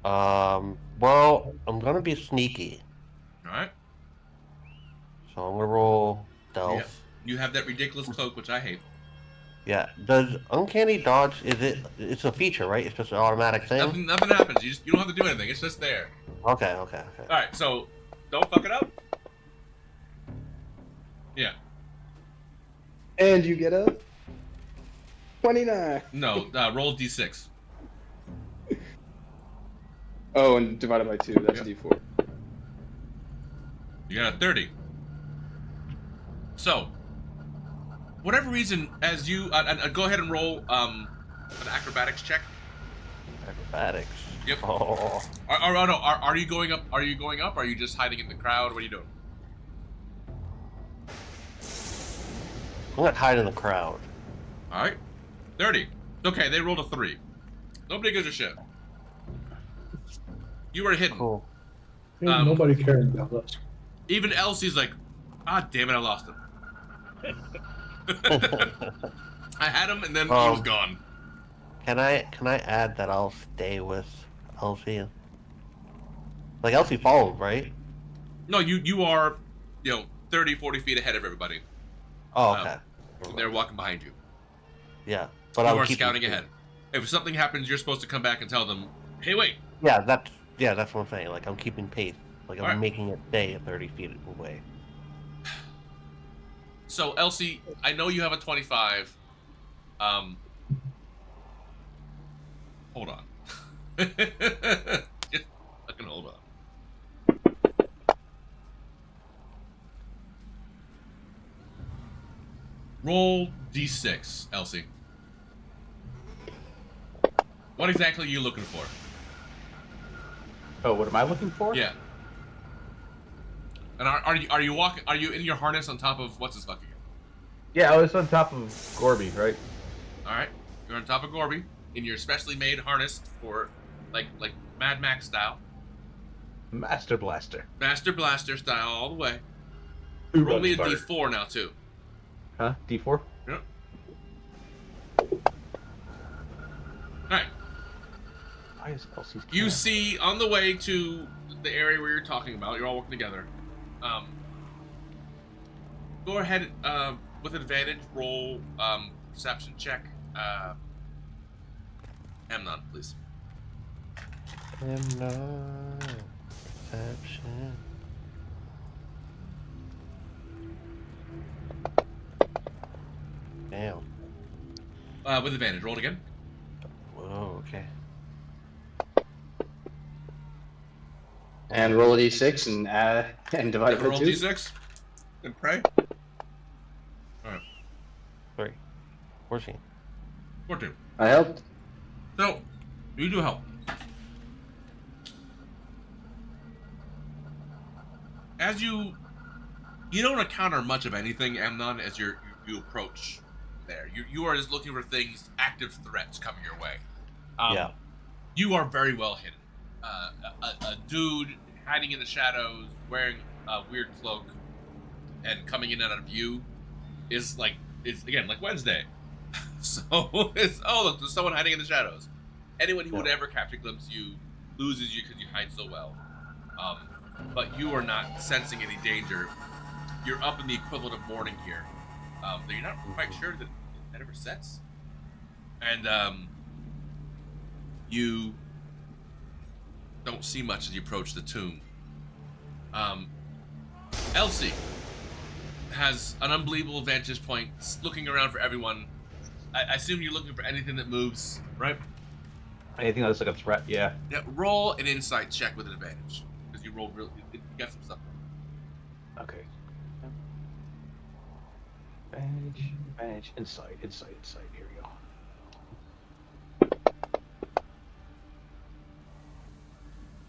Well, I'm gonna be sneaky. All right. So I'm gonna roll stealth. Yeah. You have that ridiculous cloak, which I hate. Yeah. Does uncanny dodge? It's a feature, right? It's just an automatic thing. Nothing happens. You don't have to do anything. It's just there. Okay. All right. So don't fuck it up. Yeah. And you get a 29. No. Roll d6. Oh, and divided by 2. That's d4. You got a 30. So, whatever reason, as you go ahead and roll an acrobatics check. Acrobatics. Yep. Oh. Are you going up? Are you going up? Are you just hiding in the crowd? What are you doing? I'm gonna hide in the crowd. All right. 30. Okay, they rolled a 3. Nobody gives a shit. You were hidden. Cool. Nobody cares about us. Even Elsie's like, ah, damn it, I lost him. I had him, and then he was gone. Can I add that I'll stay with Elsie? Like Elsie followed, right? No, you are, 30, 40 feet ahead of everybody. Oh, okay. They're walking behind you. Yeah, but you are scouting ahead. If something happens, you're supposed to come back and tell them, hey, wait. Yeah, that's what I'm saying. Like I'm keeping pace. Like I'm All right. making it stay 30 feet away. So, Elsie, I know you have a 25. Hold on. Just fucking hold on. Roll d6, Elsie. What exactly are you looking for? Oh, what am I looking for? Yeah. And are you walking? Are you in your harness on top of what's his fucking? Yeah, I was on top of Gorby, right? All right, you're on top of Gorby in your specially made harness for, like Mad Max style. Master Blaster. Master Blaster style all the way. Who Roll me a runs d4 now too. Huh? D4? Yep. Alright. Why is Elsie's You see on the way to the area where you're talking about, you're all working together. Go ahead with advantage, roll perception check. Amnon, please. Amnon. Perception. Damn. With advantage, roll it again. Whoa, okay. And roll a d6 and divide it by roll 2. d6 and pray. Alright. 3. 14. 14. I helped. So, you do help. As you don't encounter much of anything, Amnon, as you approach there. You are just looking for things, active threats coming your way. Yeah. You are very well hidden. A dude hiding in the shadows, wearing a weird cloak, and coming in out of view is again like Wednesday. So it's look, there's someone hiding in the shadows. Anyone who would ever catch a glimpse of you loses you because you hide so well. But you are not sensing any danger. You're up in the equivalent of morning here. Though you're not quite sure that it ever sets. And you don't see much as you approach the tomb. Elsie, has an unbelievable vantage point, looking around for everyone. I assume you're looking for anything that moves, right? Anything that's like a threat, yeah. Yeah. Roll an insight check with an advantage because you rolled really. You got some stuff. Okay. Advantage, insight. Here we go.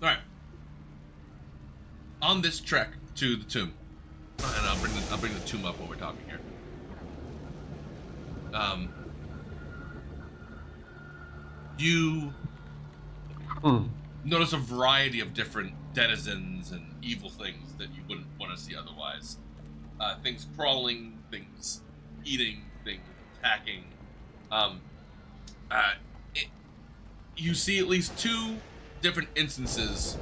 All right. On this trek to the tomb, and I'll bring the tomb up while we're talking here. You notice a variety of different denizens and evil things that you wouldn't want to see otherwise. Things crawling, things eating, things attacking. You see at least 2 different instances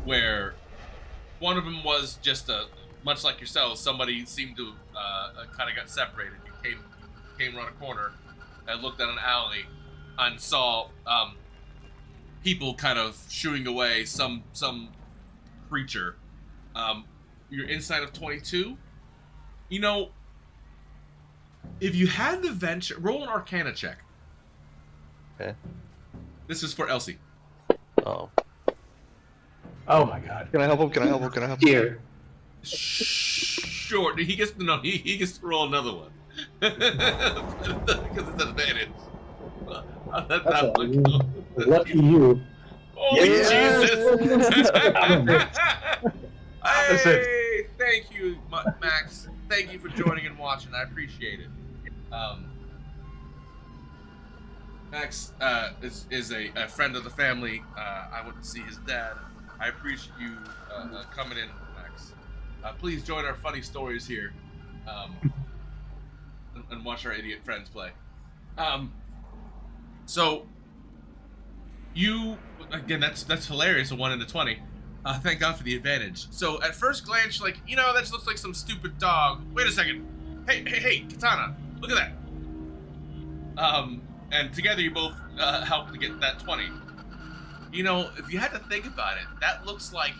where one of them was just much like yourselves, somebody seemed to kind of got separated. You came around a corner and looked at an alley and saw people kind of shooing away some creature. You're inside of 22. You know, if you had the venture, roll an Arcana check. Okay. This is for Elsie. Oh. Oh my God. Can I help him? Here. Sure. He gets to roll another one because it's an advantage. I'll let that one go. Lucky you. Oh Jesus! Hey, thank you, Max. Thank you for joining and watching. I appreciate it. Max is a friend of the family. I went to see his dad. I appreciate you coming in, Max. Please join our funny stories here, and watch our idiot friends play. So you again, that's hilarious. A 1 in 20. Thank God for the advantage. So at first glance, you're like, that just looks like some stupid dog. Wait a second. Hey, Katana, look at that. And together you both helped to get that 20. If you had to think about it, that looks like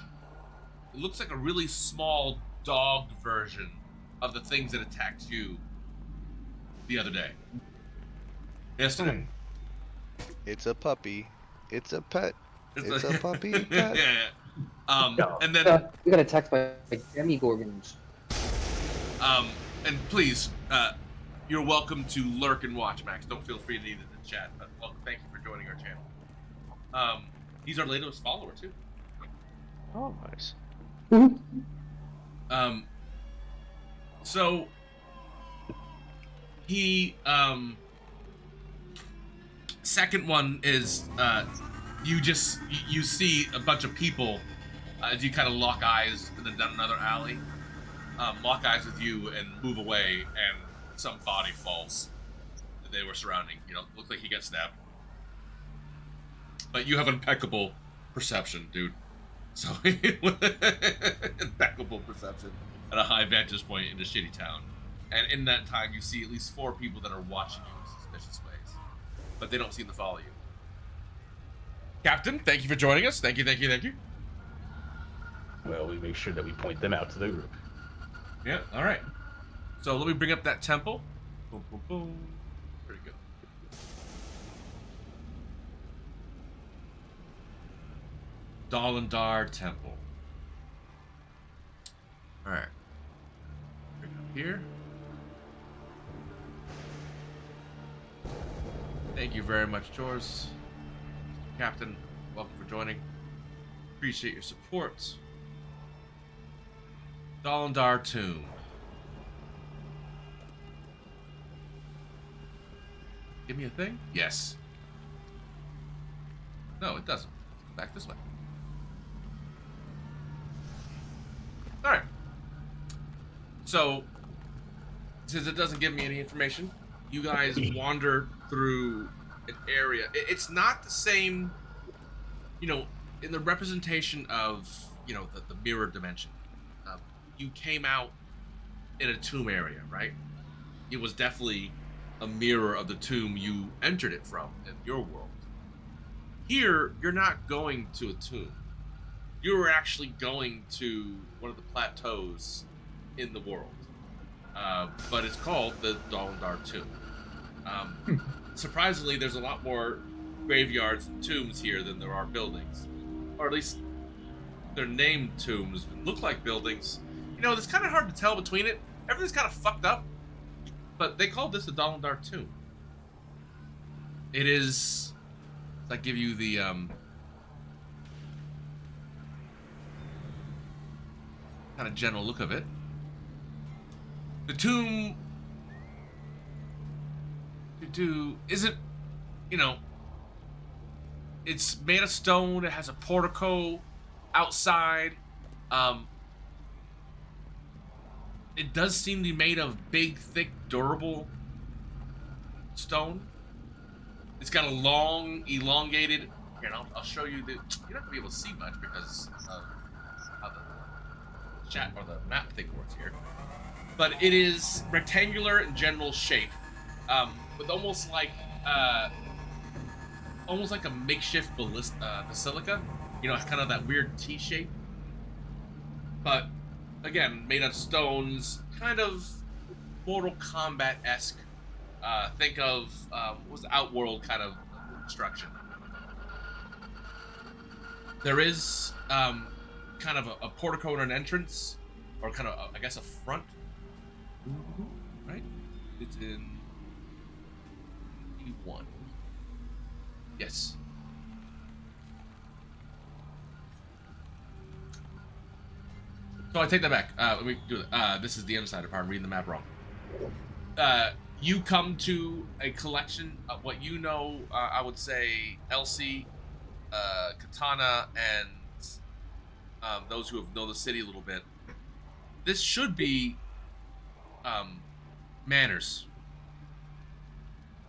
a really small dog version of the things that attacked you the other day. Yes, sir. It's a puppy. It's a pet. It's a puppy pet. Yeah. And then we got attacked by Demigorgons. And please, you're welcome to lurk and watch, Max. Don't feel free to leave it in the chat. But thank you for joining our channel. He's our latest follower too. Oh, nice. So he second one is you see a bunch of people as you kind of lock eyes in another alley, lock eyes with you and move away, and some body falls that they were surrounding. Looks like he got stabbed. But you have impeccable perception, dude. So impeccable perception at a high vantage point in a shitty town. And in that time, you see at least 4 people that are watching you in suspicious ways, but they don't seem to follow you. Captain, thank you for joining us. Thank you. Well, we make sure that we point them out to the group. Yeah, all right. So let me bring up that temple. Boom, boom, boom. Pretty good. Dolindar Temple. All right. Bring it up here. Thank you very much, Jors. Captain, welcome for joining. Appreciate your support. Dolindar Tomb. Give me a thing? Yes. No, it doesn't. Back this way. Alright. So, since it doesn't give me any information, you guys wander through an area. It's not the same, in the representation of, the mirror dimension. You came out in a tomb area, right? It was definitely a mirror of the tomb you entered it from in your world. Here, you're not going to a tomb. You were actually going to one of the plateaus in the world. but it's called the Dolindar Tomb. Surprisingly, there's a lot more graveyards and tombs here than there are buildings, or at least they're named tombs, but look like buildings. You know, it's kind of hard to tell between it. Everything's kind of fucked up, but they called this the Dolindar Tomb. It is. I give you the kind of general look of it. The tomb isn't, you know, it's made of stone. It has a portico outside. It does seem to be made of big, thick, durable stone. It's got a long, elongated. Here, I'll show you the. You're not gonna be able to see much because of how the chat or the map thing works here. But it is rectangular in general shape, with almost like a makeshift basilica. You know, kind of that weird T shape. But again, made of stones, kind of Mortal Kombat-esque. Think of what was the Outworld kind of construction. There is kind of a portico and an entrance, or kind of I guess a front. Right? It's in E1. Yes. So I take that back. Let me do it. This is the insider part. I'm reading the map wrong. You come to a collection of what you know, I would say, Elsie, Katana, and those who know the city a little bit. This should be manors.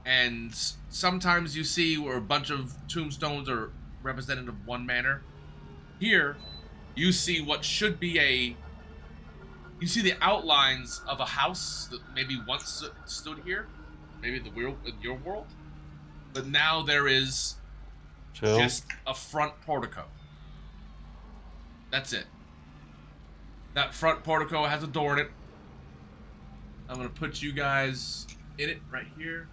And sometimes you see where a bunch of tombstones are representative of one manor. Here, you see what should be you see the outlines of a house that maybe once stood here, maybe in your world, but now there is just a front portico. That's it. That front portico has a door in it. I'm gonna put you guys in it right here.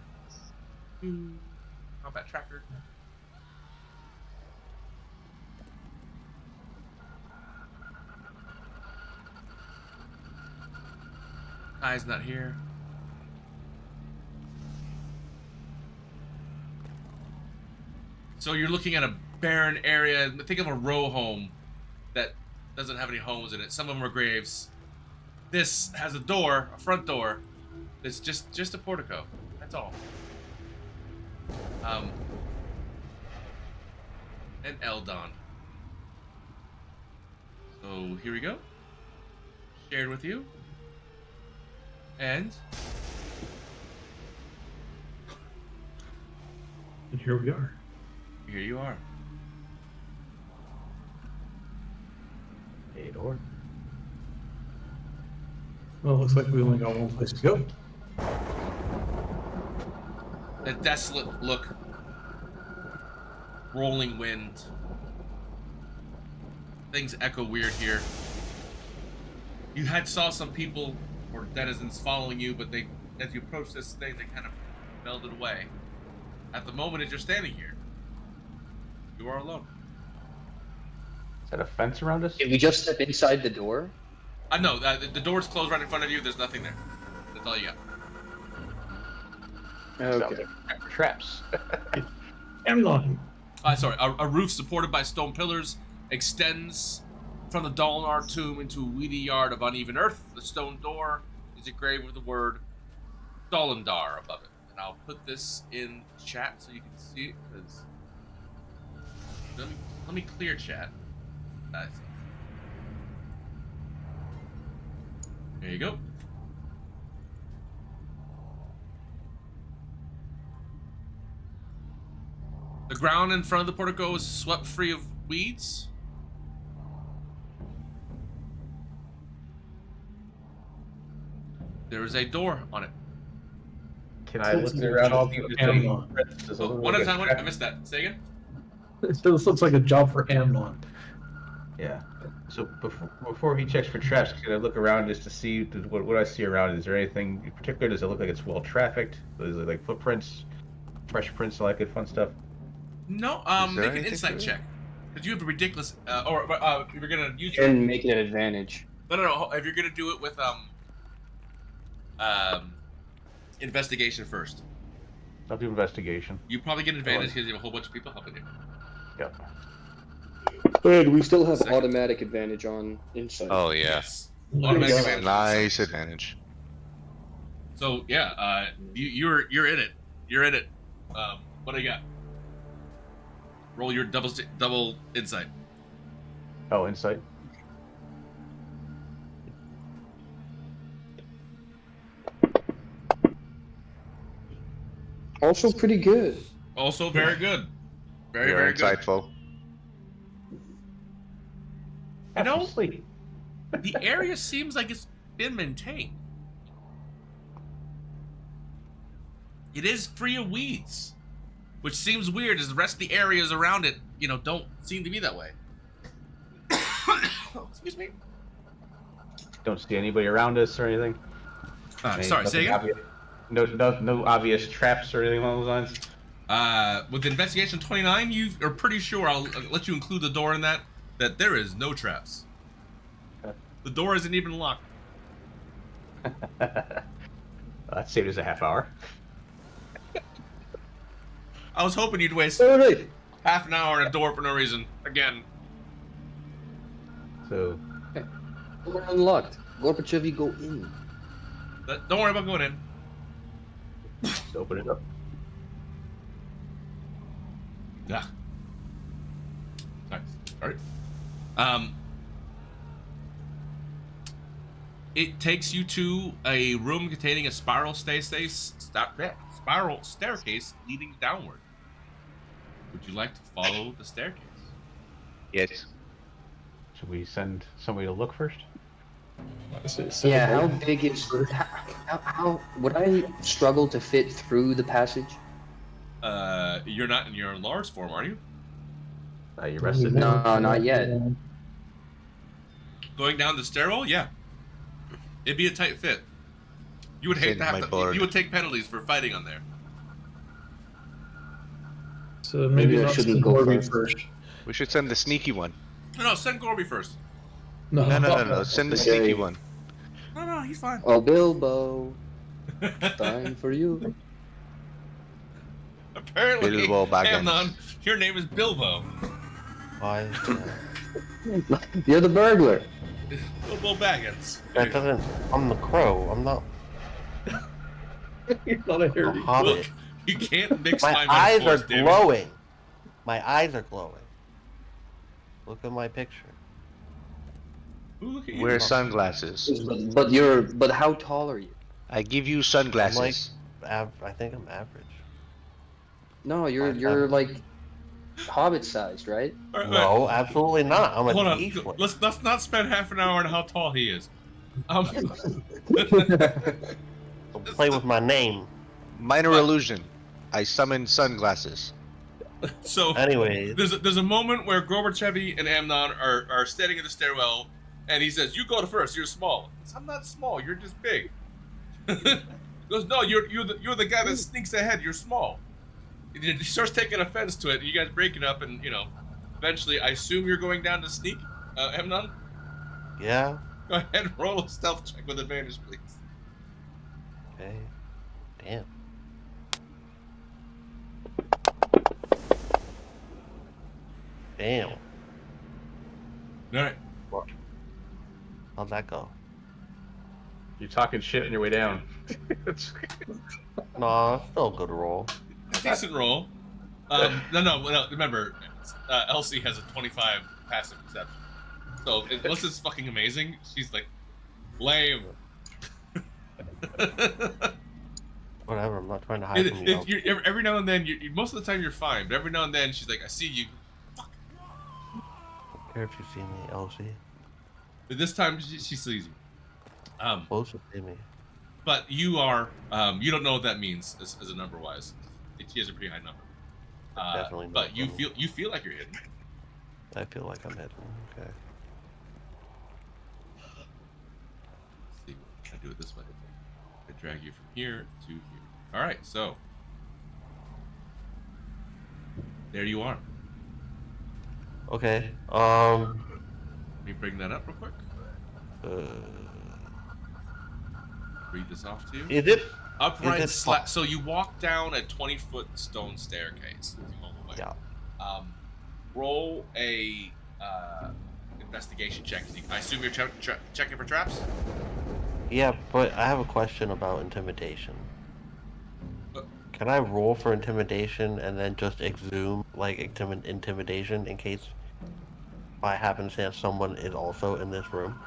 Combat tracker. Kai's not here. So you're looking at a barren area. Think of a row home that doesn't have any homes in it. Some of them are graves. This has a door, a front door. It's just a portico. That's all. And Eldon. So here we go. Shared with you. And here we are. Here you are. Hey, door. Well, it looks like we only got one place to go. The desolate look. Rolling wind. Things echo weird here. You saw some people or denizens following you, but they, as you approach this thing, they kind of melted away. At the moment as you're standing here, you are alone. Is that a fence around us? Did we just step inside the door? No, the door's closed right in front of you. There's nothing there. That's all you got. Okay. Traps. Amnon. Sorry, a roof supported by stone pillars extends from the Dolindar Tomb into a weedy yard of uneven earth. The stone door is engraved with the word Dolindar above it. And I'll put this in chat so you can see it, because let me clear chat. There you go. The ground in front of the portico is swept free of weeds. There is a door on it. Can I look around all the One at a time. I missed that. Say again. So this looks like a job for Amnon. Yeah. So before he checks for traps, can I look around just to see what I see around? Is there anything in particular? Does it look like it's well trafficked? Is it like footprints, fresh prints, all that good fun stuff? No, make an insight check. Because you have a ridiculous, if you're gonna use your... And make it an advantage. No, if you're gonna do it with, investigation first. I'll do investigation. You probably get an advantage because you have a whole bunch of people helping you. Yep. And we still have automatic advantage on insight. Oh yeah. Yes. Automatic advantage. Nice advantage. So yeah, you're in it. You're in it. What do you got? Roll your double insight. Oh, insight. Also pretty good. Also very good. Very good. Insightful. You know, the area seems like it's been maintained. It is free of weeds, which seems weird as the rest of the areas around it, you know, don't seem to be that way. Excuse me. Don't see anybody around us or anything. Sorry, say again? Obvious, no obvious traps or anything along those lines? With investigation 29, you are pretty sure, I'll let you include the door in that there is no traps. The door isn't even locked. That saved us a half hour. I was hoping you'd waste half an hour in a door for no reason. Again. So... Okay. Door unlocked. Gorbachev, go in. Don't worry about going in. Just open it up. Yeah. Sorry. It takes you to a room containing a spiral staircase leading downward. Would you like to follow the staircase? Yes. Should we send somebody to look first? Yeah, how big is... How would I struggle to fit through the passage? You're not in your large form, are you? You rested? No, not yet. Going down the stairwell? Yeah. It'd be a tight fit. You would hate to have to... You would take penalties for fighting on there. So maybe I shouldn't go first. We should send the sneaky one. No, send Gorby first. No. Send the sneaky one. No, he's fine. Oh, Bilbo. Time for you. Apparently, Bilbo Baggins. Amnon, your name is Bilbo. Why? You're the burglar. Bilbo Baggins. That doesn't. I'm the crow. I'm not. You're not a hairy. Hobbit. Look, you can't mix My my eyes are metaphors, David. glowing. My eyes are glowing. Look at my picture. Ooh, look at you. Wear sunglasses. But how tall are you? I give you sunglasses. I think I'm average. No, you're like hobbit sized, right? All right, No, absolutely not. I'm a hold on. tiefling. Let's not spend half an hour on how tall he is. Don't play with my name. Minor illusion. I summon sunglasses. So Anyway, there's a moment where Gorbachev and Amnon are standing in the stairwell, and he says, "You go first. You're small." Says, I'm not small. You're just big. He goes, "No, you're the guy that sneaks ahead. You're small." He starts taking offense to it. And you guys break it up, and eventually, I assume you're going down to sneak, Amnon. yeah. Go ahead and roll a stealth check with advantage, please. Okay. Damn. Damn. All right. How'd that go? You're talking shit on your way down. No, still a good roll. Decent roll. No. Remember, Elsie has a 25 passive perception. So unless it's fucking amazing, she's like lame. Whatever. I'm not trying to hide from you. Every now and then, most of the time you're fine, but every now and then she's like, "I see you." I don't care if you see me, Elsie. But this time she sees you. Close to see me. But you are, you don't know what that means as a number wise. She has a pretty high number. Definitely. But you feel like you're hidden. I feel like I'm hidden. Okay. Let's see, I do it this way. I drag you from here to here. All right, so there you are. Okay. Let me bring that up real quick. Read this off to you. Is it upright? Is it So you walk down a 20-foot stone staircase all the way. Yeah. Roll a investigation check. I assume you're checking for traps. Yeah, but I have a question about intimidation. Can I roll for intimidation and then just exhume like intimidation in case by happenstance someone is also in this room?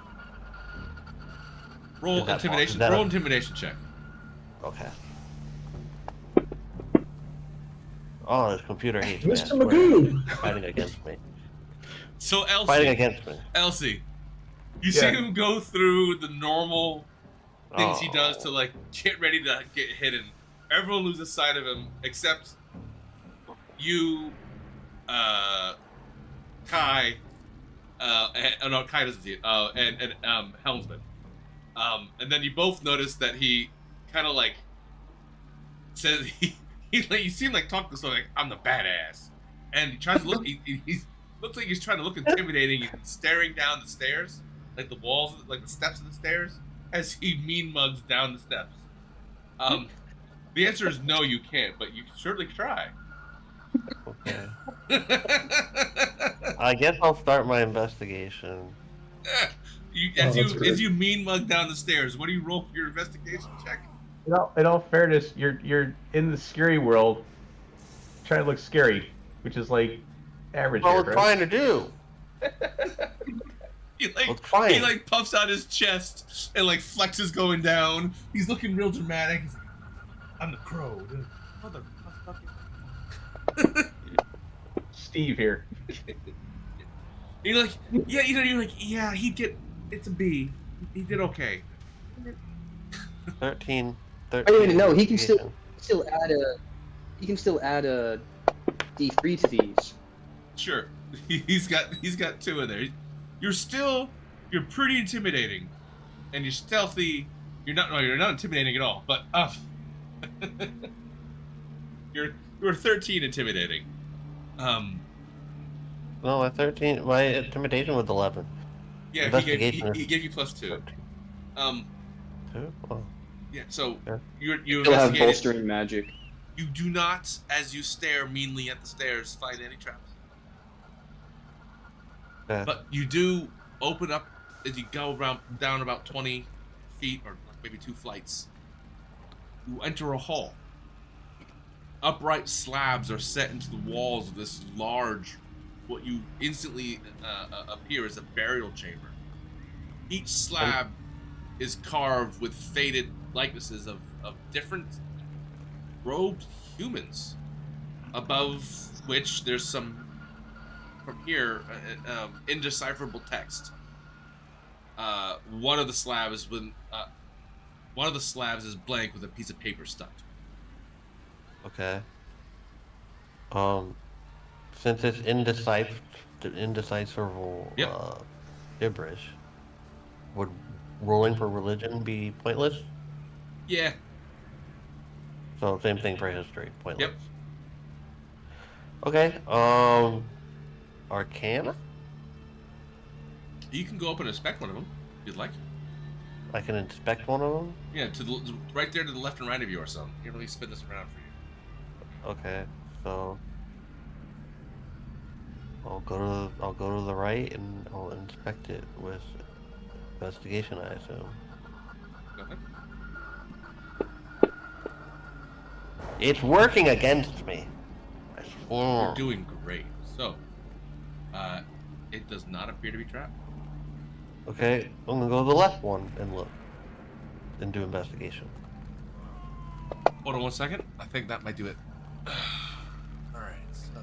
Roll intimidation. Roll intimidation check. Okay. Oh, this computer hates me. Mr. Magoo! Fighting against me. So Elsie, Fighting against me. Elsie, you see him go through the normal things he does to like get ready to get hidden. Everyone loses sight of him except you, Kai. No, Kai doesn't see it. And Helmsman. And then you both notice that he kind of like says he like, you see him like talk to someone like, I'm the badass, and he tries to look. He looks like he's trying to look intimidating and staring down the stairs, like the walls, like the steps of the stairs, as he mean mugs down the steps. The answer is no, you can't, but you can certainly try. Okay. I guess I'll start my investigation. As you mean mug down the stairs, what do you roll for your investigation check? In all fairness, you're in the scary world, trying to look scary, which is like average. What here, we're right? trying to do. He like puffs out his chest and like flexes going down. He's looking real dramatic. He's like, I'm the crow, dude. Motherfucker. Steve here. You're like, yeah, you're like, yeah, it's a B. He did okay. 13. Wait a minute, no, he can still add a D3 to these. Sure, he's got 2 in there. You're pretty intimidating, and you're stealthy. You're not intimidating at all. But you're 13 intimidating. No, my 13. My intimidation was 11. Yeah, he gave you +2. 2? Oh. Yeah, so Yeah. you Still have investigated. bolstering magic. You do not, as you stare meanly at the stairs, find any traps. Okay. But you do open up as you go down about 20 feet, or maybe 2 flights. You enter a hall. Upright slabs are set into the walls of this large, what you instantly appear as a burial chamber. Each slab is carved with faded likenesses of different robed humans, above which there's some, from here, indecipherable text. One of the slabs is blank with a piece of paper stuck to it. Okay. Since it's indecipherable gibberish, would rolling for religion be pointless? Yeah. So same thing for history, pointless. Yep. Okay. Arcana? You can go up and inspect one of them if you'd like. I can inspect one of them? Yeah, right there to the left and right of you or something. Here, let me spin this around for you. Okay, so I'll go to the right and I'll inspect it with investigation, I assume. Go ahead. It's working against me. I swear. You're doing great. So, it does not appear to be trapped. Okay, I'm gonna go to the left one and look. And do investigation. Hold on 1 second. I think that might do it. Alright, so.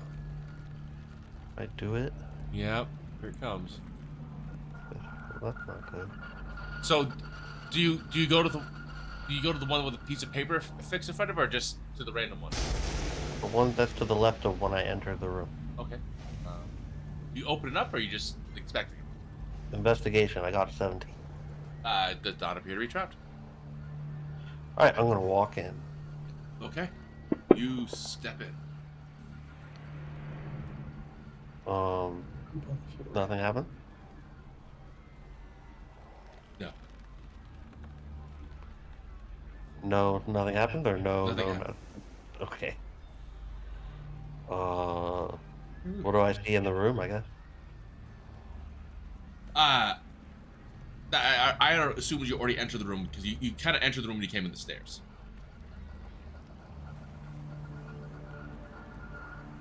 Might do it? Yep, here it comes. Well, that's not good. So, do you go to the one with a piece of paper fixed in front of it, or just to the random one? The one that's to the left of when I enter the room. Okay. You open it up, or are you just expecting it? Investigation. I got a 17. Does not appear to be trapped. All right, I'm gonna walk in. Okay. You step in. Nothing happened? No. No, nothing happened, or no, Nothing no, happened. no. Okay. What do I see in the room, I guess? I assumed you already entered the room because you kind of entered the room when you came in the stairs.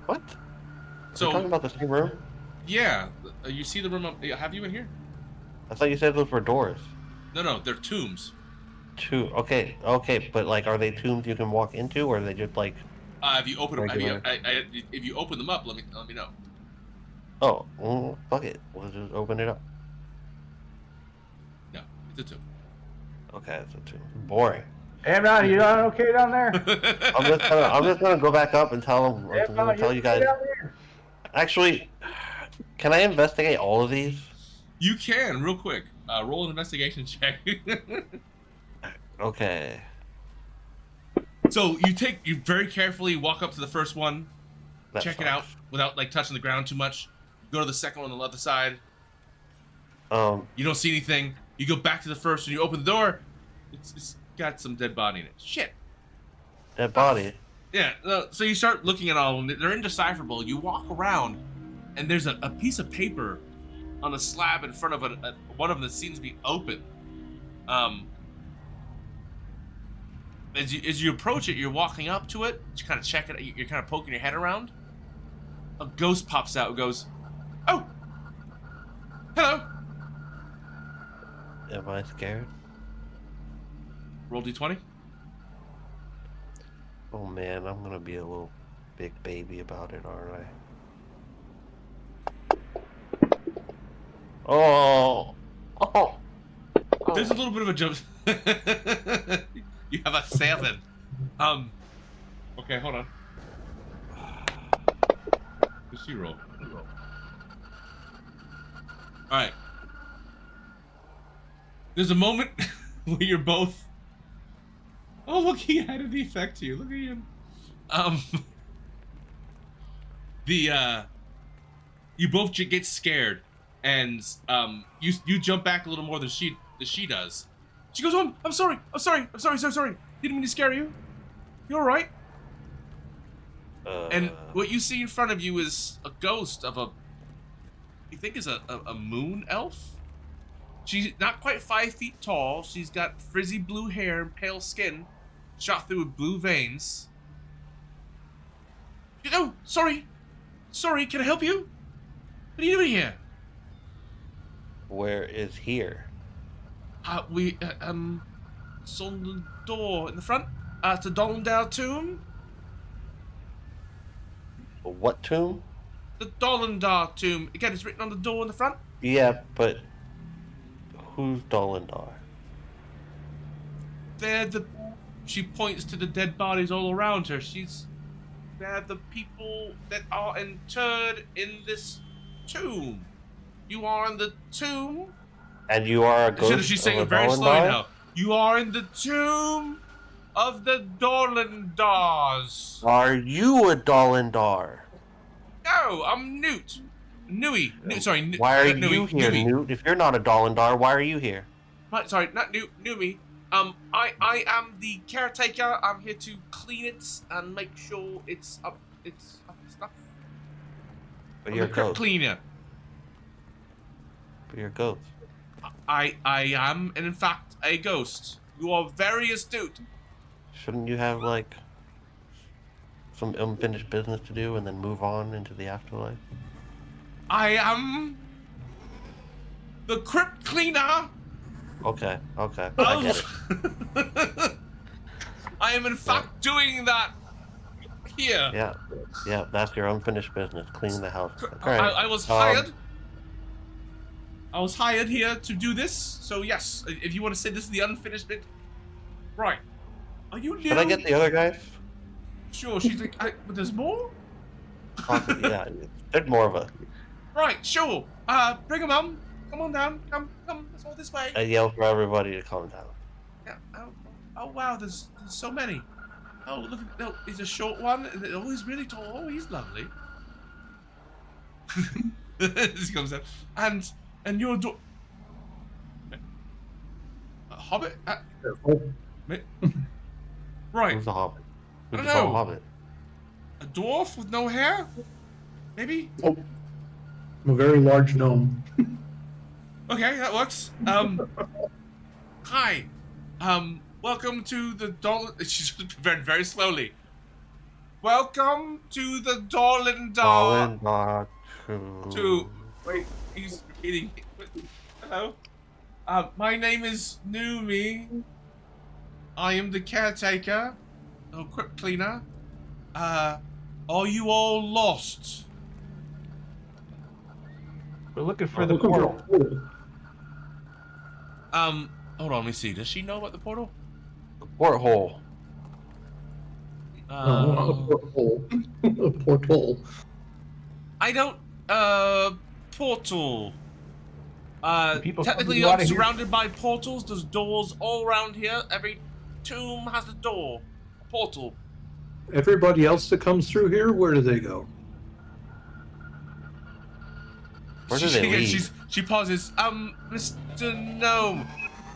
What? So We're talking about the same room? Yeah, you see the room. Have you in here? I thought you said those were doors. No, they're tombs. Okay, but like, are they tombs you can walk into, or are they just like? If you open them, regular? if you open them up, let me know. Oh, well, fuck it. We'll just open it up. No, it's a tomb. Okay, it's a tomb. Boring. Amnon, you doing okay down there? I'm just gonna go back up and tell them. Tell you guys. Actually, can I investigate all of these? You can, real quick. Roll an investigation check. Okay. So you very carefully walk up to the first one, check it out without like touching the ground too much. You go to the second one on the other side. You don't see anything. You go back to the first one. You open the door. It's got some dead body in it. Shit. Dead body. Yeah. So you start looking at all of them. They're indecipherable. You walk around, and there's a piece of paper on a slab in front of one of them that seems to be open. As you approach it, you're walking up to it. You kind of check it. You're kind of poking your head around. A ghost pops out and goes, "Oh, hello." Am I scared? Roll d20. Oh man, I'm gonna be a little big baby about it, aren't I? Oh. There's a little bit of a jump. You have a 7. Okay, hold on. Just you roll. Alright. There's a moment where you're both... Oh, look, he added the effect to you. Look at him. You both get scared, and you jump back a little more than she does. She goes, "Oh, I'm sorry. Didn't mean to scare you. You all right?" And what you see in front of you is a ghost of you think is a moon elf. She's not quite 5 feet tall. She's got frizzy blue hair and pale skin, shot through with blue veins. Oh, sorry. Can I help you? What are you doing here? Where is here? We it's on the door in the front. It's the Dolindar Tomb. What tomb? The Dolindar Tomb. Again, it's written on the door in the front. Yeah, but who's Dolindar? She points to the dead bodies all around her. They're the people that are interred in this tomb. You are in the tomb. And you are a ghost. She's saying it very slowly now. You are in the tomb of the Dolindars. Are you a Dolindar? No, I'm Newt. Newt. Why are you here, Newt? If you're not a Dolindar, why are you here? Sorry, not Newt. Newmy. I am the caretaker. I'm here to clean it and make sure it's up. It's up and stuff. But you're a ghost. Cleaner. But you're a ghost. I am, and in fact, a ghost. You are very astute. Shouldn't you have, like, some unfinished business to do and then move on into the afterlife? I am the crypt cleaner. Okay, I get it. I am, in fact, doing that here. Yeah, that's your unfinished business, cleaning the house. Right. I was hired. I was hired here to do this, so yes, if you want to say this is the unfinished bit. Right. Are you new? Should I get the other guys? Sure, she's like, but there's more? Yeah, there's more of a... Right, sure. Bring him on. Come on down. Come. Let's all this way. I yell for everybody to calm down. Yeah. Oh wow. There's so many. Oh look. No, he's a short one. Oh, he's really tall. Oh, he's lovely. This comes out. And your a hobbit. Right. Who's the hobbit? Who's I the don't know. hobbit? A dwarf with no hair? Maybe? Oh, I'm a very large gnome. Okay, that works. Hi. Welcome to the She's very, very slowly. Welcome to the Dolindar Tomb. Wait, he's repeating. Hello? My name is Numi. I am the caretaker. Oh, crypt cleaner. Are you all lost? We're looking for the portal. Hold on, let me see. Does she know about the portal? The porthole. No, not a porthole. A porthole. I don't, portal. Technically you out I'm of here? surrounded by portals. There's doors all around here. Every tomb has a door. A portal. Everybody else that comes through here, where do they go? Where do they lead? She pauses. Mr. Gnome,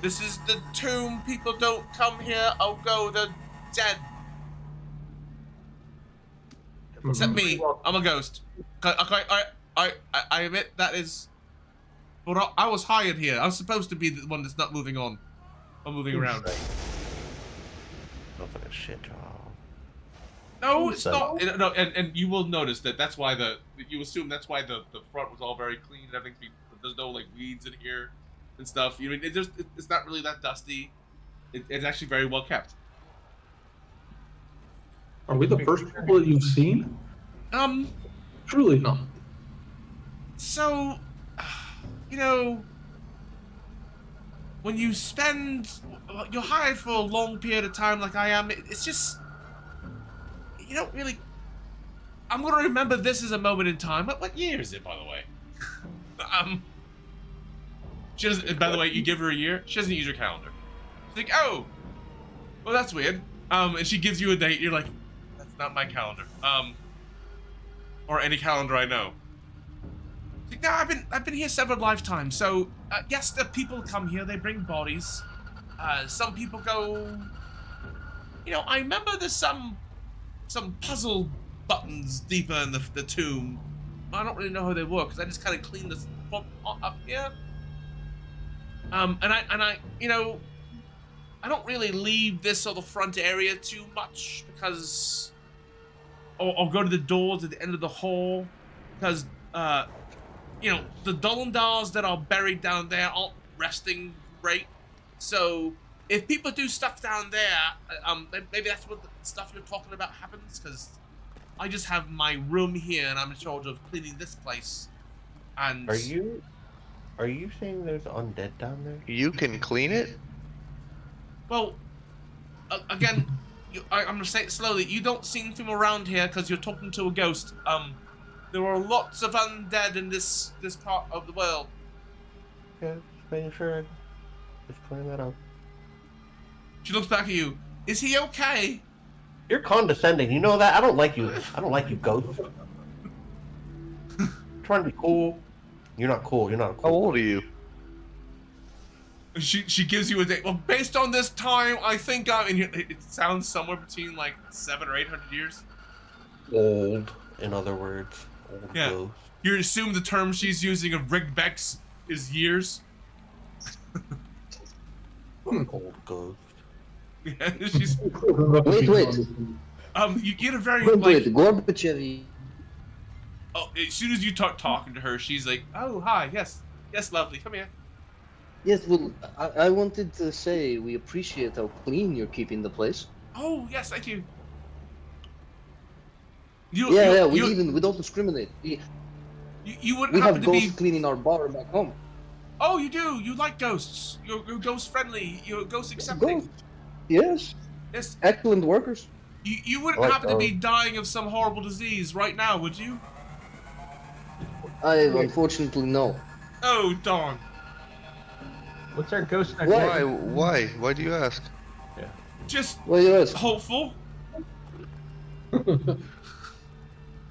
this is the tomb. People don't come here or go. They're dead. Except me. I'm a ghost. Okay, I admit that is. But I was hired here. I'm supposed to be the one that's not moving on. I'm moving around. Looks like a shit job. No, it's not. No, and you will notice that that's why you assume that's why the front was all very clean and everything. There's no like weeds in here and stuff. You know, it's not really that dusty. It's actually very well kept. Are we the first people that you've seen? Truly not. So, you know, when you you're hired for a long period of time like I am, it's just, you don't really, I'm gonna remember this as a moment in time. What year is it, by the way? She doesn't, by the way, you give her a year, she doesn't use her calendar. She's like, oh, well that's weird. And she gives you a date, you're like, that's not my calendar. Or any calendar I know. She's like, no, I've been here several lifetimes, so, yes, the people come here, they bring bodies. Some people go, you know, I remember there's some puzzle buttons deeper in the tomb. I don't really know how they work, because I just kind of cleaned this up here. And I, you know, I don't really leave this or the front area too much, because, or go to the doors at the end of the hall, because, you know, the Dolindars that are buried down there aren't resting great. So if people do stuff down there, maybe that's what the stuff you're talking about happens, because I just have my room here and I'm in charge of cleaning this place. And Are you saying there's undead down there? You can clean it? Well, again, I'm gonna say it slowly. You don't see anything around here because you're talking to a ghost. There are lots of undead in this part of the world. Yeah, just making sure. Just clean that up. She looks back at you. Is he okay? You're condescending. You know that? I don't like you. I don't like you, ghost. Trying to be cool. You're not cool. You're not cool. How old are you? She gives you a date. Well, based on this time, I think I'm in here. It sounds somewhere between like 700 or 800 years. Old, in other words. Old yeah. Ghost. You assume the term she's using of Rigbex is years. Old ghost. Yeah, she's. Wait. You get a very Wait, Gorbachev. Oh, as soon as you start talking to her, she's like, "Oh, hi, yes, lovely, come here." Yes, well, I wanted to say we appreciate how clean you're keeping the place. Oh, yes, thank you. We don't discriminate. You wouldn't we happen have to be ghosts cleaning our bar back home. Oh, you do. You like ghosts. You're ghost friendly. You're ghost accepting. Ghosts. Yes. Yes. Excellent workers. You wouldn't happen to be dying of some horrible disease right now, would you? I unfortunately no. Oh, darn. What's our ghost next? Why? Why? Why do you ask? Yeah. Just What do you ask? hopeful.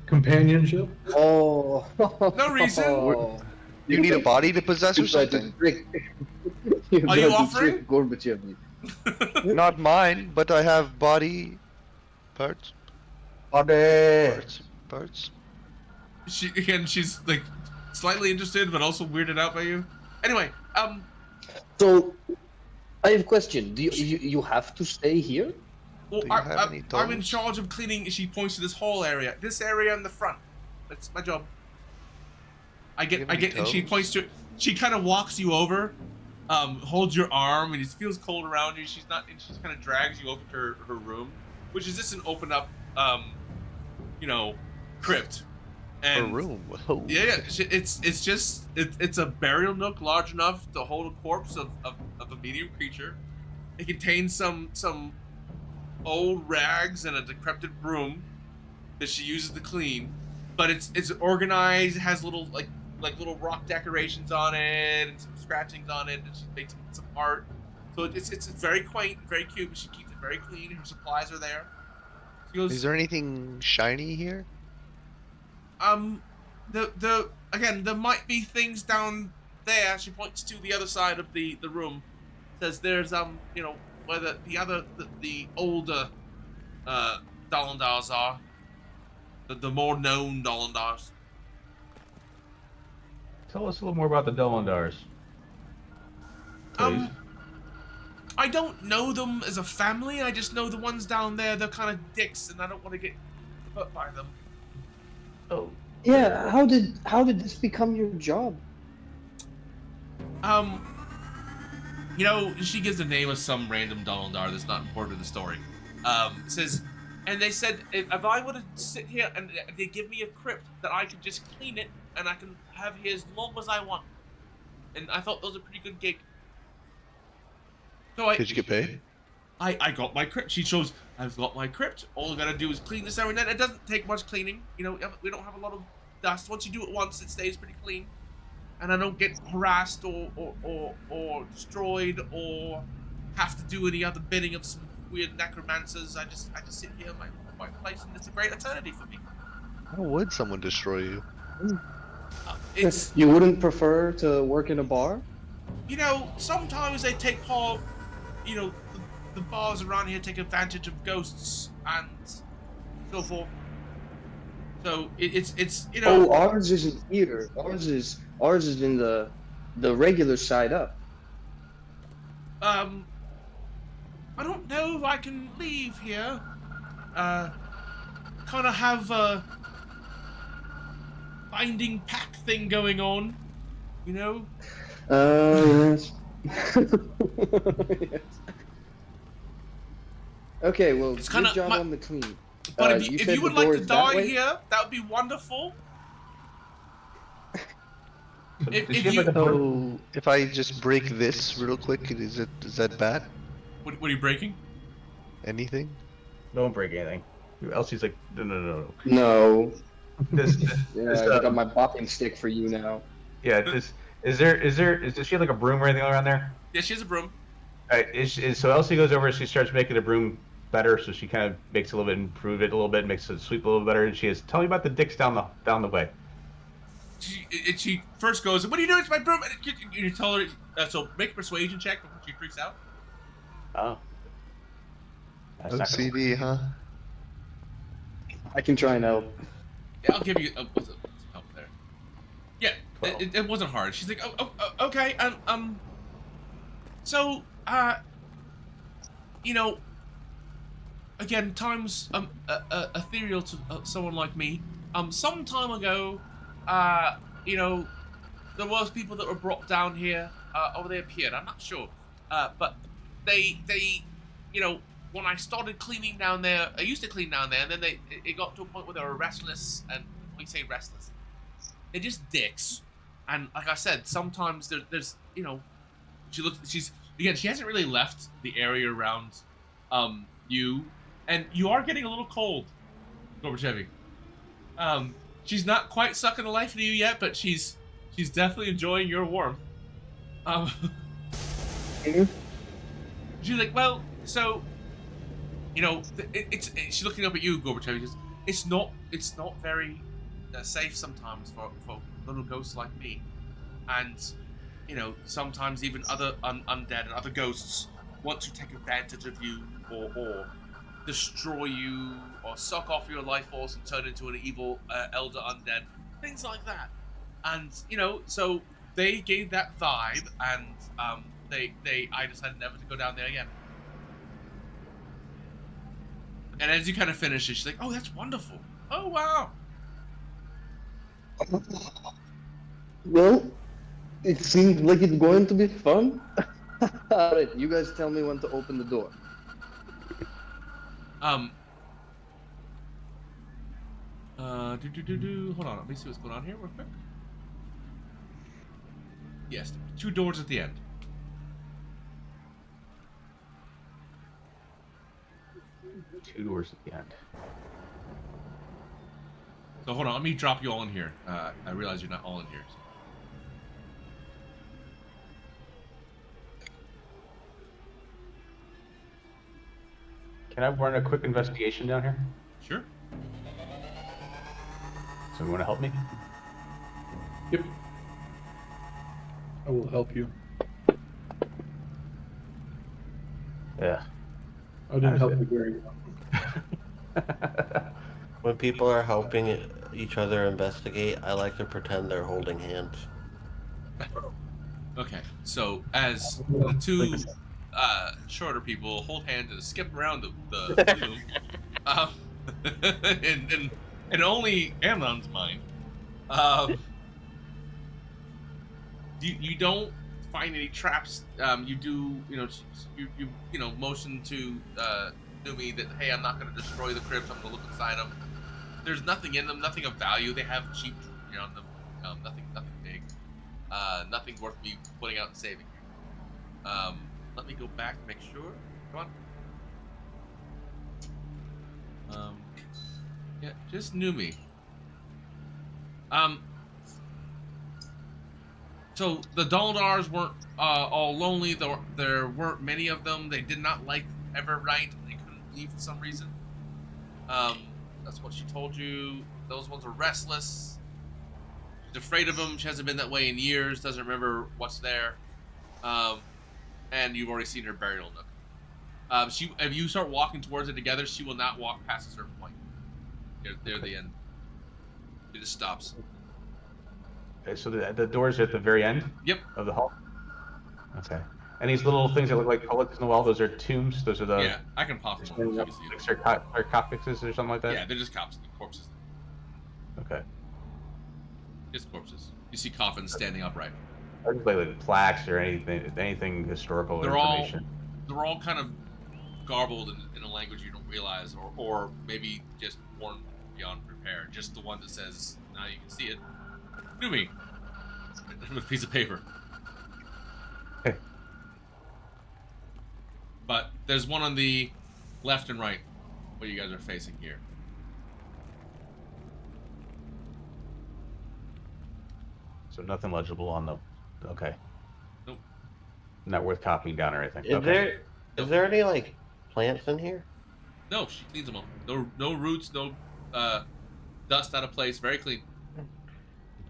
Companionship? Oh. No reason. You need a body to possess or something? Are you offering? Gorbachev. Not mine, but I have body parts. Body. Parts. She's like slightly interested, but also weirded out by you. Anyway, So, I have a question. Do you have to stay here? Well, Do you have any I'm in dolls? charge of cleaning. She points to this whole area. This area in the front. That's my job. I get, and she points to. She kind of walks you over, holds your arm, and it feels cold around you. She's not, and she just kind of drags you over to her room, which is just an open up, crypt. And A room. Oh. yeah, it's a burial nook large enough to hold a corpse of a medium creature. It contains some old rags and a decrepit broom that she uses to clean, but it's organized. It has little like little rock decorations on it and some scratchings on it, and she makes some art. So it's very quaint, very cute, but she keeps it very clean. Her supplies are there. She goes, Is there anything shiny here? There might be things down there. She points to the other side of the room. Says there's where the older Dolindars are, the more known Dolindars. Tell us a little more about the Dolindars. Please. I don't know them as a family. I just know the ones down there. They're kind of dicks, and I don't want to get hurt by them. Oh. Yeah. How did this become your job? She gives the name of some random Dolindar that's not important to the story. Says, and they said if I were to sit here and they give me a crypt that I could just clean it and I can have here as long as I want. And I thought that was a pretty good gig. So Did you get paid? I got my crypt. She shows, I've got my crypt. All I gotta do is clean this every night. It doesn't take much cleaning. We don't have a lot of dust. Once you do it once, it stays pretty clean. And I don't get harassed or destroyed or have to do any other bidding of some weird necromancers. I just sit here in my place, and it's a great eternity for me. How would someone destroy you? You wouldn't prefer to work in a bar? Sometimes they take part. The bars around here take advantage of ghosts and so forth. So it's. Oh, ours isn't here. Ours is in the regular side up. I don't know if I can leave here. Kind of have a binding pack thing going on, Yes. Yes. Okay, well, It's good kinda job my- on the clean. But you if said you would the like door to is that die way? here, that would be wonderful. So if I just break this real quick, is that bad? What are you breaking? Anything? Don't break anything. Elsie's like, no. No. This, I got my bopping stick for you now. Yeah. Does she have like a broom or anything around there? Yeah, she has a broom. So Elsie goes over and she starts making the broom better. So she kind of makes it a little bit, improve it a little bit, makes it sweep a little bit better. And she has, tell me about the dicks down the way. She first goes, what are you doing to my broom? And you tell her, so make a persuasion check before she freaks out. Oh. OCD, huh? I can try and help. Yeah, I'll give you some help there. Yeah, it wasn't hard. She's like, oh, okay, so, again, time's ethereal to someone like me. Some time ago, there was people that were brought down here, or they appeared, I'm not sure. But they, when I started cleaning down there, I used to clean down there, and then it got to a point where they were restless, and when we say restless, they're just dicks. And like I said, sometimes there's, she hasn't really left the area around, you, and you are getting a little cold, Gorbachev. she's not quite sucking the life into you yet, but she's definitely enjoying your warmth. She's like, well, so, you know, she's looking up at you, Gorbachev, because it's not very safe sometimes for little ghosts like me, and you know, sometimes even other undead and other ghosts want to take advantage of you or destroy you or suck off your life force and turn into an evil elder undead, things like that. And you know, so they gave that vibe, and I decided never to go down there again. And as you kind of finish it, she's like, "Oh, that's wonderful. Oh, wow." Well, it seems like it's going to be fun. Alright, you guys tell me when to open the door. Hold on, let me see what's going on here real quick. Yes, 2 doors at the end. Two doors at the end. So hold on, let me drop you all in here. I realize you're not all in here. So. Can I run a quick investigation down here? Sure. So you want to help me? Yep. I will help you. Yeah. I didn't help you very well. When people are helping each other investigate, I like to pretend they're holding hands. Okay, so as the 2 shorter people hold hands and skip around the room, in only Amnon's mind, you don't find any traps. You do, you know, motion to Numi that, hey, I'm not going to destroy the crypts. I'm going to look inside them. There's nothing in them, nothing of value. They have cheap jewelry on them. Nothing big. Nothing worth me putting out and saving. Let me go back and make sure. Come on. Yeah, just Numi. So the Dolindars weren't all lonely. There weren't many of them. They did not like Everright. They couldn't leave for some reason. That's what she told you. Those ones are restless. She's afraid of them. She hasn't been that way in years. Doesn't remember what's there. And you've already seen her burial nook. If you start walking towards it together, she will not walk past a certain point. They're the end. She just stops. Okay, so the doors are at the very end? Yep. Of the hall? Okay. And these little things that look like bullets in the wall, those are tombs? Those are the... Yeah, I can pop them. Like sarcophaguses or something like that? Yeah, they're just corpses. Okay. Just corpses. You see coffins standing upright. Or just like plaques or anything historical or information. They're all kind of garbled in a language you don't realize, or maybe just worn beyond repair. Just the one that says, now you can see it. Numi! With a piece of paper. Okay. But there's one on the left and right, where you guys are facing here. So nothing legible on the... Okay. Nope. Not worth copying down or anything. Is there any, like, plants in here? No, she cleans them up. No roots, no dust out of place. Very clean.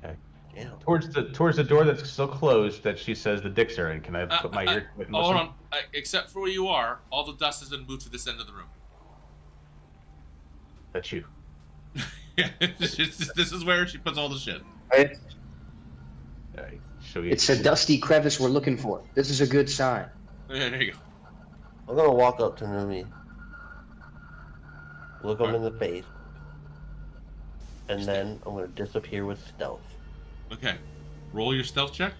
Okay. Yeah. Towards the door that's still closed that she says the dicks are in. Can I put my ear to it and hold listen? on. Except for where you are, all the dust has been moved to this end of the room. That's you. Yeah, this is where she puts all the shit. Right. Alright, show you. It's a dusty crevice we're looking for. This is a good sign. Yeah, there you go. I'm gonna walk up to Numi, look him in the face, and then I'm gonna disappear with stealth. Okay. Roll your stealth check.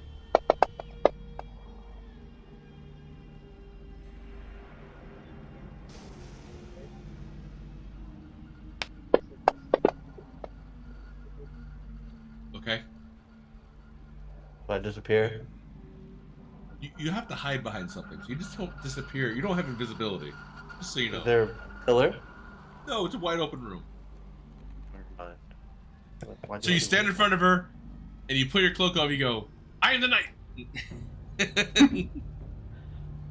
Okay. If I disappear? You have to hide behind something. So you just don't disappear. You don't have invisibility. Just so you know. Is there a pillar? No, it's a wide open room. Never mind. So you stand in front of her, and you put your cloak over. You go, "I am the knight."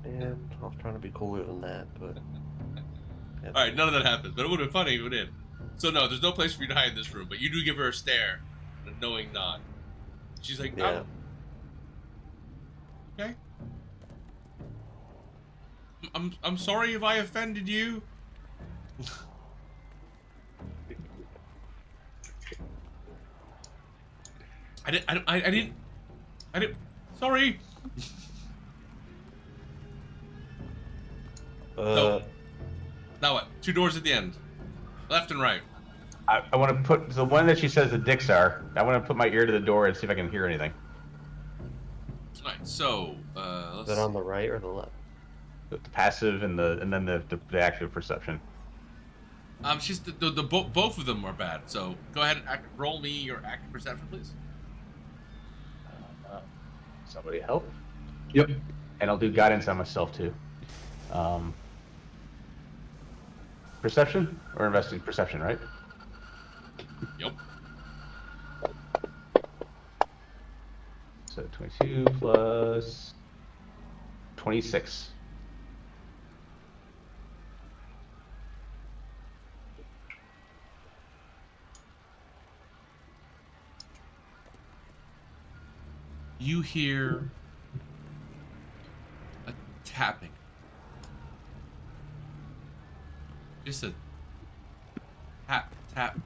And I was trying to be cooler than that, but. All right, none of that happens, but it would have been funny if it did. So no, there's no place for you to hide in this room, but you do give her a stare, a knowing nod. She's like, Yeah. "Oh, okay. I'm sorry if I offended you." I didn't. Sorry. No. Now what? 2 doors at the end, left and right. I want to put the one that she says the dicks are. I want to put my ear to the door and see if I can hear anything. All right. So Is that on the right or the left? The passive and then the active perception. She's both of them are bad. So go ahead and roll me your active perception, please. Somebody help. Yep. And I'll do guidance on myself too. Perception or investing perception, right? Yep. So 22 plus 26. You hear a tapping. Just a tap, tap,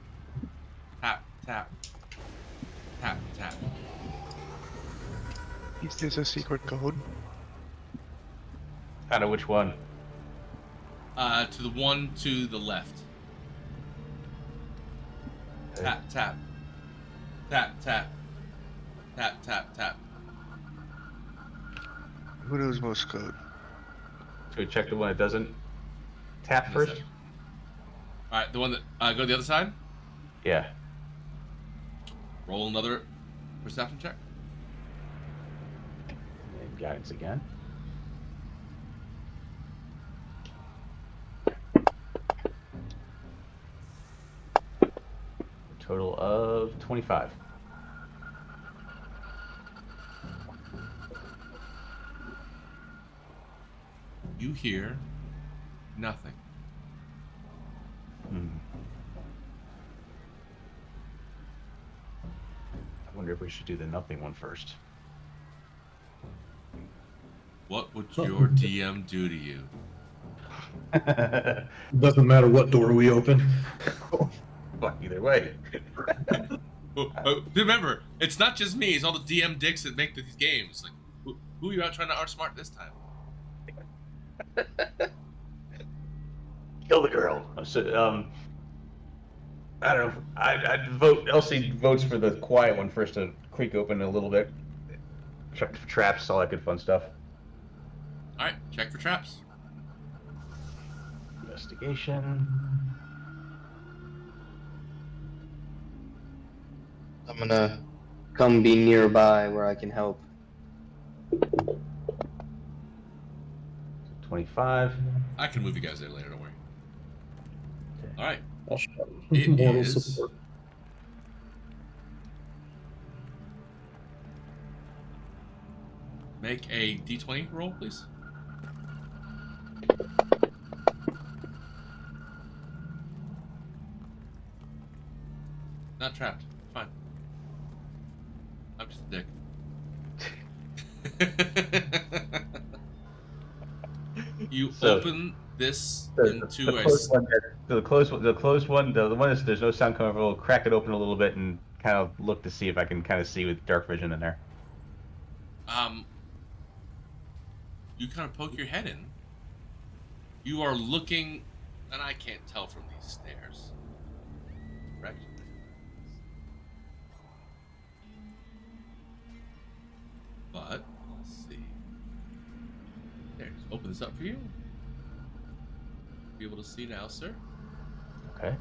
tap, tap, tap, tap. Is this a secret code? Kind of which one? To the one to the left. Tap, tap, tap, tap, tap, tap, tap. Who knows Morse code? Should we check the one that doesn't tap first? All right, the one that go to the other side. Yeah. Roll another perception check. And guidance again. A total of 25. You hear nothing. I wonder if we should do the nothing one first. What would your DM do to you? Doesn't matter what door we open. Fuck either way. Remember, it's not just me. It's all the DM dicks that make these games. Like, who are you out trying to outsmart this time? Kill the girl. So, I don't know. I'd vote. Elsie votes for the quiet one first to creak open a little bit. Check for traps, all that good fun stuff. All right, check for traps. Investigation. I'm gonna come be nearby where I can help. 25. I can move you guys there later. Don't worry. All right. It Moral is support. Make a d20 roll, please. Not trapped. Fine. I'm just a dick. You open this into the closed one. The closed one. The one that's there's no sound coming from. We'll crack it open a little bit and kind of look to see if I can kind of see with dark vision in there. You kind of poke your head in. You are looking, and I can't tell from these stairs. Right? But let's see. There, just open this up for you. Be able to see now, sir. Okay.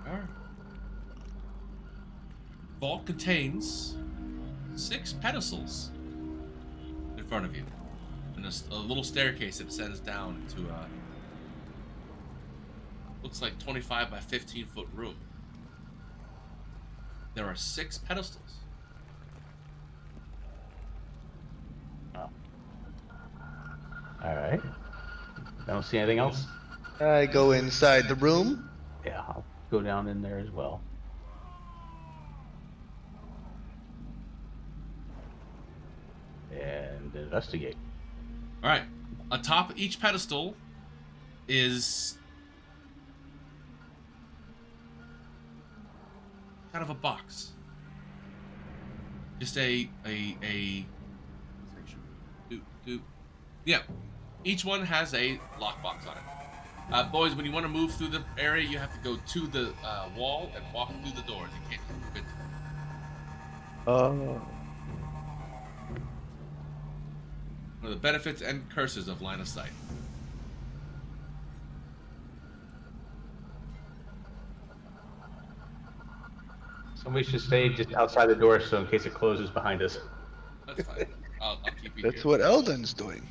All right. Vault contains 6 pedestals in front of you, and a little staircase that descends down into looks like 25 by 15 foot room. There are 6 pedestals. Oh. All right. Don't see anything else? I go inside the room. Yeah, I'll go down in there as well. And investigate. All right. Atop each pedestal is kind of a box. Just a yeah. Each one has a lockbox on it. Boys, when you want to move through the area, you have to go to the wall and walk through the doors. You can't just move into them. Oh. One of the benefits and curses of line of sight. Somebody should stay just outside the door, so in case it closes behind us. That's fine. I'll keep you That's here. what Eldon's doing.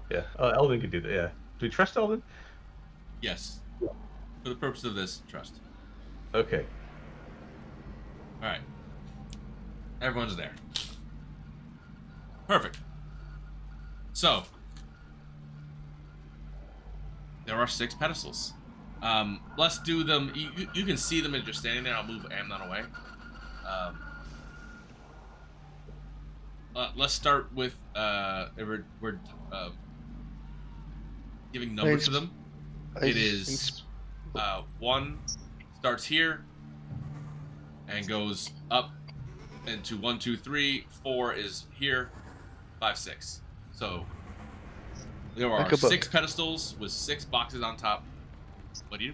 Yeah. Oh, Eldon could do that. Yeah. Do we trust Eldon? Yes. For the purpose of this, trust. Okay. All right. Everyone's there. Perfect. So, there are 6 pedestals. Let's do them. You can see them as you're standing there. I'll move Amnon away. Let's start with we're giving numbers to them. It is 1 starts here and goes up into 1, 2, 3. 4 is here. 5, 6. So there are Like a 6 book. pedestals with 6 boxes on top. What do you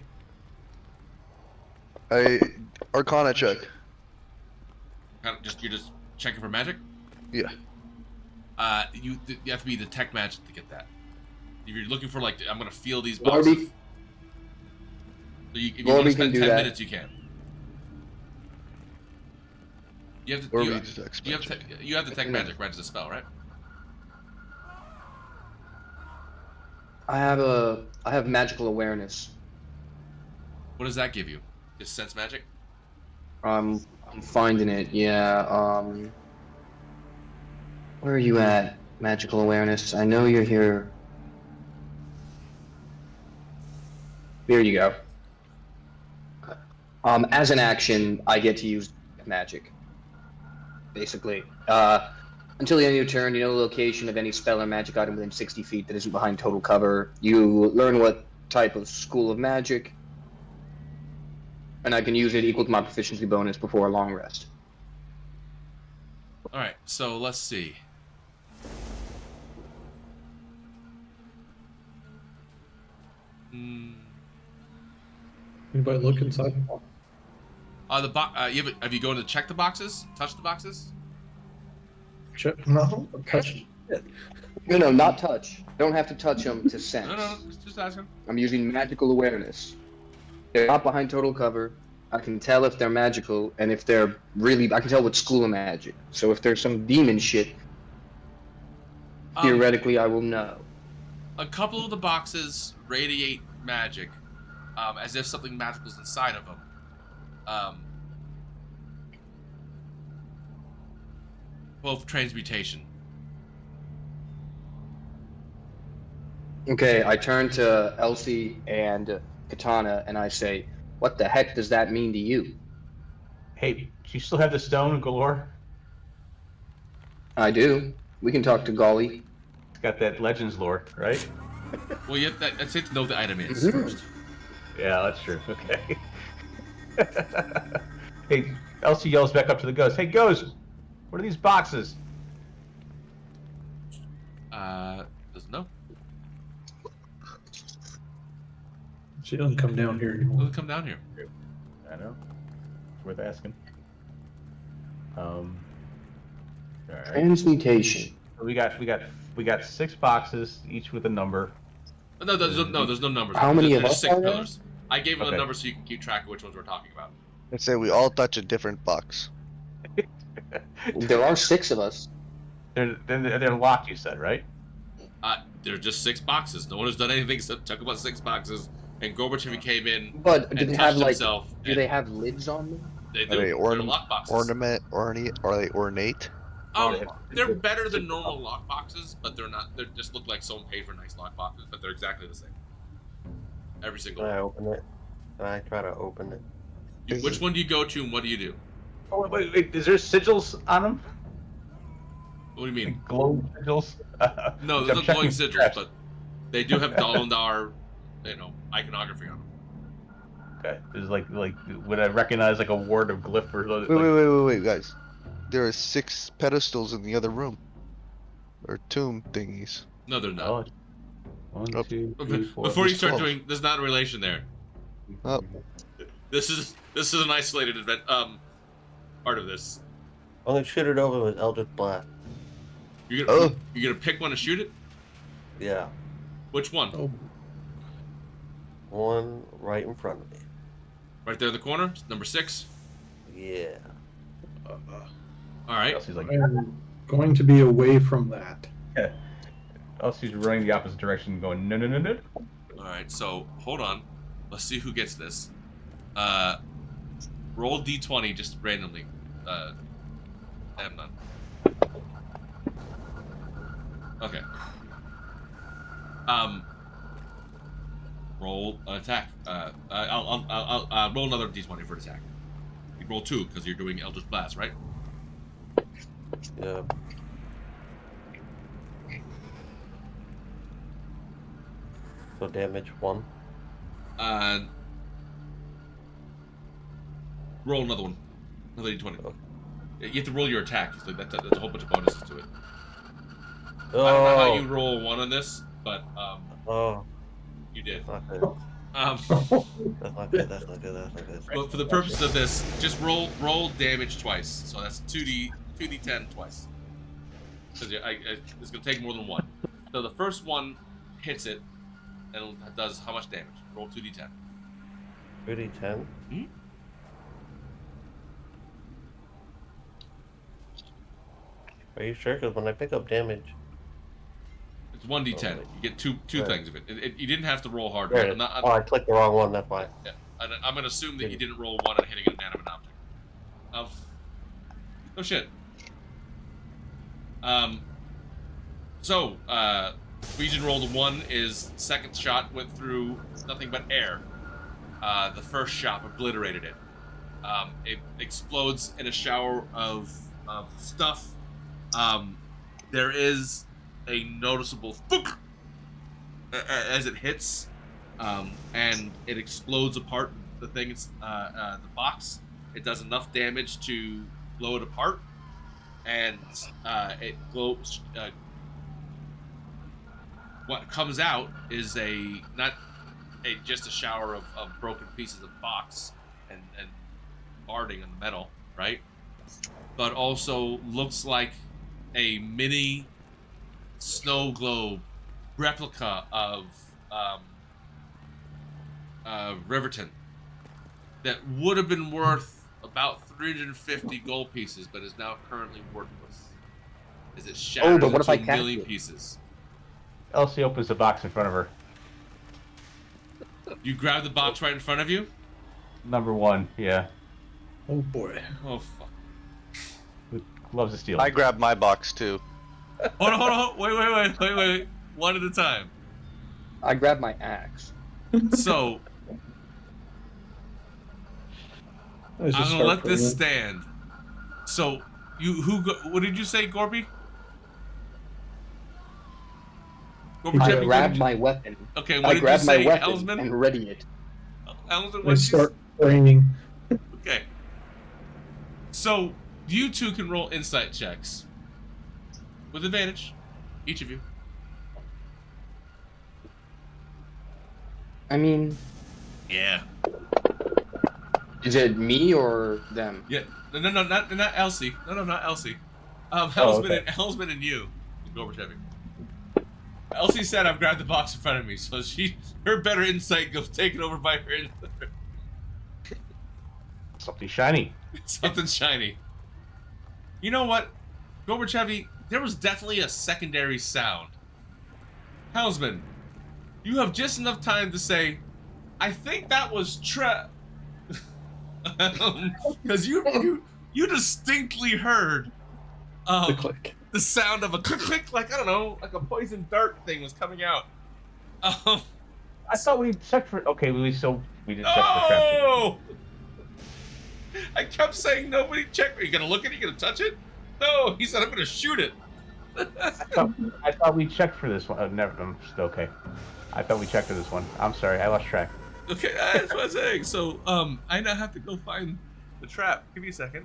do? Arcana check. You're just checking for magic. Yeah. You have to be the tech magic to get that. If you're looking for I'm gonna feel these boxes. Gorby, So if you Gorby want to can spend do 10 that. minutes, you can. You have to. Or You, read the text you have magic. you have the tech No. magic, right? As a spell, right? I have magical awareness. What does that give you? Just sense magic? I'm finding it. Yeah. Where are you at? Magical awareness. I know you're here. Here you go. As an action, I get to use magic. Basically, until the end of your turn, you know the location of any spell or magic item within 60 feet that isn't behind total cover. You learn what type of school of magic, and I can use it equal to my proficiency bonus before a long rest. All right. So let's see. Anybody look inside? Have you gone to check the boxes? Touch the boxes? Check. No, touch it. No, not touch. Don't have to touch them to sense. No. Just asking. I'm using magical awareness. They're not behind total cover. I can tell if they're magical, and if they're really, I can tell what school of magic. So if there's some demon shit, theoretically I will know. A couple of the boxes radiate magic, as if something magical is inside of them. Both transmutation. Okay, I turn to Elsie and Katana, and I say, "What the heck does that mean to you?" Hey, do you still have the stone galore? I do. We can talk to Golly. It's got that Legends lore, right? Well, that's it to know what the item is Mhm. first. Yeah, that's true. Okay. Hey, Elsie yells back up to the ghost. Hey, ghost! What are these boxes? Doesn't know. She doesn't come down here anymore. Doesn't come down here. I know. It's worth asking. All right. Transmutation. So we got 6 boxes, each with a number. No, there's no numbers. How many There's of us 6 are there? pillars. I gave them Okay. the numbers so you can keep track of which ones we're talking about. Let's say we all touch a different box. There are 6 of us. They're locked, you said, right? They're just 6 boxes. No one has done anything except talk about 6 boxes and Gorbachev came in But do and they touched have like? himself. Do they have lids on them? They Are do. they They're lockboxes. Are they ornate? They're better than normal lockboxes, but they're not. They just look like someone paid for nice lockboxes, but they're exactly the same. Every single Can one. I open it? Can I try to open it? Which one do you go to, and what do you do? Oh, wait. Is there sigils on them? What do you mean? Glowing sigils? No, there's no glowing sigils, but they do have Dolindar, iconography on them. Okay. Is like would I recognize like a ward of glyph or like, Wait, guys. There are 6 pedestals in the other room. Or tomb thingies. No, they're not. Oh, 1, 2, 3, 4. Before you start 12. doing, there's not a relation there. Oh. This is an isolated event. Part of this. I'm gonna shoot it over with Eldritch Blast. You're gonna pick one to shoot it? Yeah. Which one? Oh. One right in front of me. Right there in the corner, number 6. Yeah. All right. Elsie's like, I'm going to be away from that. yeah. Elsie's running the opposite direction, going no. All right. So hold on. Let's see who gets this. Roll d20 just randomly. I have none. Okay. Roll an attack. I'll roll another d20 for an attack. You roll 2 because you're doing Eldritch Blast, right? Yeah. So damage 1. Roll another one. Another d20. Okay. You have to roll your attack. So that's a whole bunch of bonuses to it. Oh. I don't know how you roll 1 on this, but you did. That's not good. That's not good. But for the purpose of this, just roll damage twice. So that's 2d10 twice. Because it's gonna take more than 1. So the first one hits it, and it does how much damage? Roll 2d10. 2d10. Hmm? Are you sure? Because when I pick up damage, it's 1d10. You get two things of it. You didn't have to roll hard. Right. I clicked the wrong one. That's why. Yeah. I'm gonna assume that you didn't roll 1 on hitting an inanimate object. Oh shit. Region rolled a 1. His second shot went through nothing but air. The first shot obliterated it. It explodes in a shower of stuff. There is a noticeable thunk as it hits, and it explodes apart. The thing's the box. It does enough damage to blow it apart, and it blows. What comes out is just a shower of broken pieces of box and farting on the metal, right? But also looks like a mini snow globe replica of Riverton that would have been worth about 350 gold pieces, but is now currently worthless. As it shatters but what if I into a catch million it? pieces. Elsie opens the box in front of her. You grab the box right in front of you? Number 1, yeah. Oh boy. Oh fuck. Loves to steal. I grabbed my box too. Hold on. Wait. One at a time. I grabbed my axe. So I'm gonna let this stand. So what did you say, Gorby? I grabbed my weapon. Okay, I grabbed my weapon Elsman? and ready it. Elsman, I start raining. Okay. So you two can roll insight checks with advantage, each of you. I mean, Yeah. is it me or them? Yeah. No, not Elsie. No, not Elsie. Hellsman and you. Gorbachev. Elsie said, "I've grabbed the box in front of me," so her better insight goes taken over by her. Something shiny. Something shiny. You know what, Gorbachev? There was definitely a secondary sound. Hellsman, you have just enough time to say, I think that was because you distinctly heard The click. the sound of a click, like I don't know, like a poison dart thing was coming out. I thought we checked for. Okay, we didn't check for traps. Oh! I kept saying nobody check. Are you gonna look at it? You gonna touch it? No, he said I'm gonna shoot it. I thought we checked for this one. Never. I'm still okay. I thought we checked for this one. I'm sorry, I lost track. Okay, that's what I'm saying. So, I now have to go find the trap. Give me a second.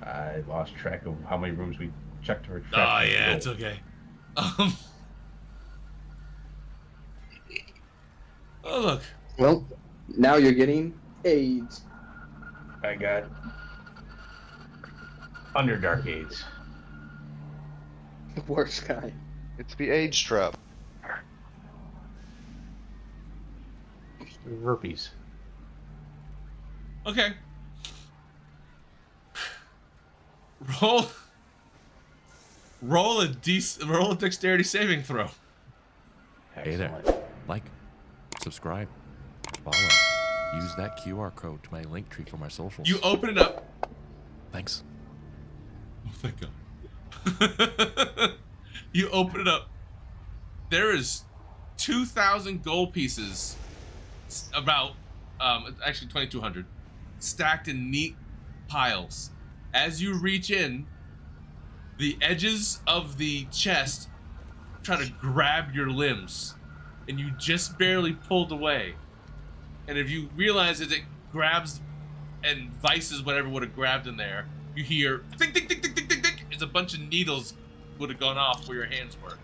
I lost track of how many rooms we checked for traps. Oh yeah, it's okay. Oh look. Well, now you're getting AIDS. I got Underdark AIDS. The worst kind. It's the age trap. Herpes. Okay. Roll a dexterity saving throw. Hey there. Like, subscribe, follow. Use that QR code to my link tree for my socials. You open it up. Thanks. Oh, thank God. You open it up. There is 2,000 gold pieces, about actually 2,200, stacked in neat piles. As you reach in, the edges of the chest try to grab your limbs, and you just barely pulled away. And if you realize that it grabs and vices whatever would have grabbed in there, you hear ding ding ding ding ding ding ding. It's a bunch of needles would have gone off where your hands were.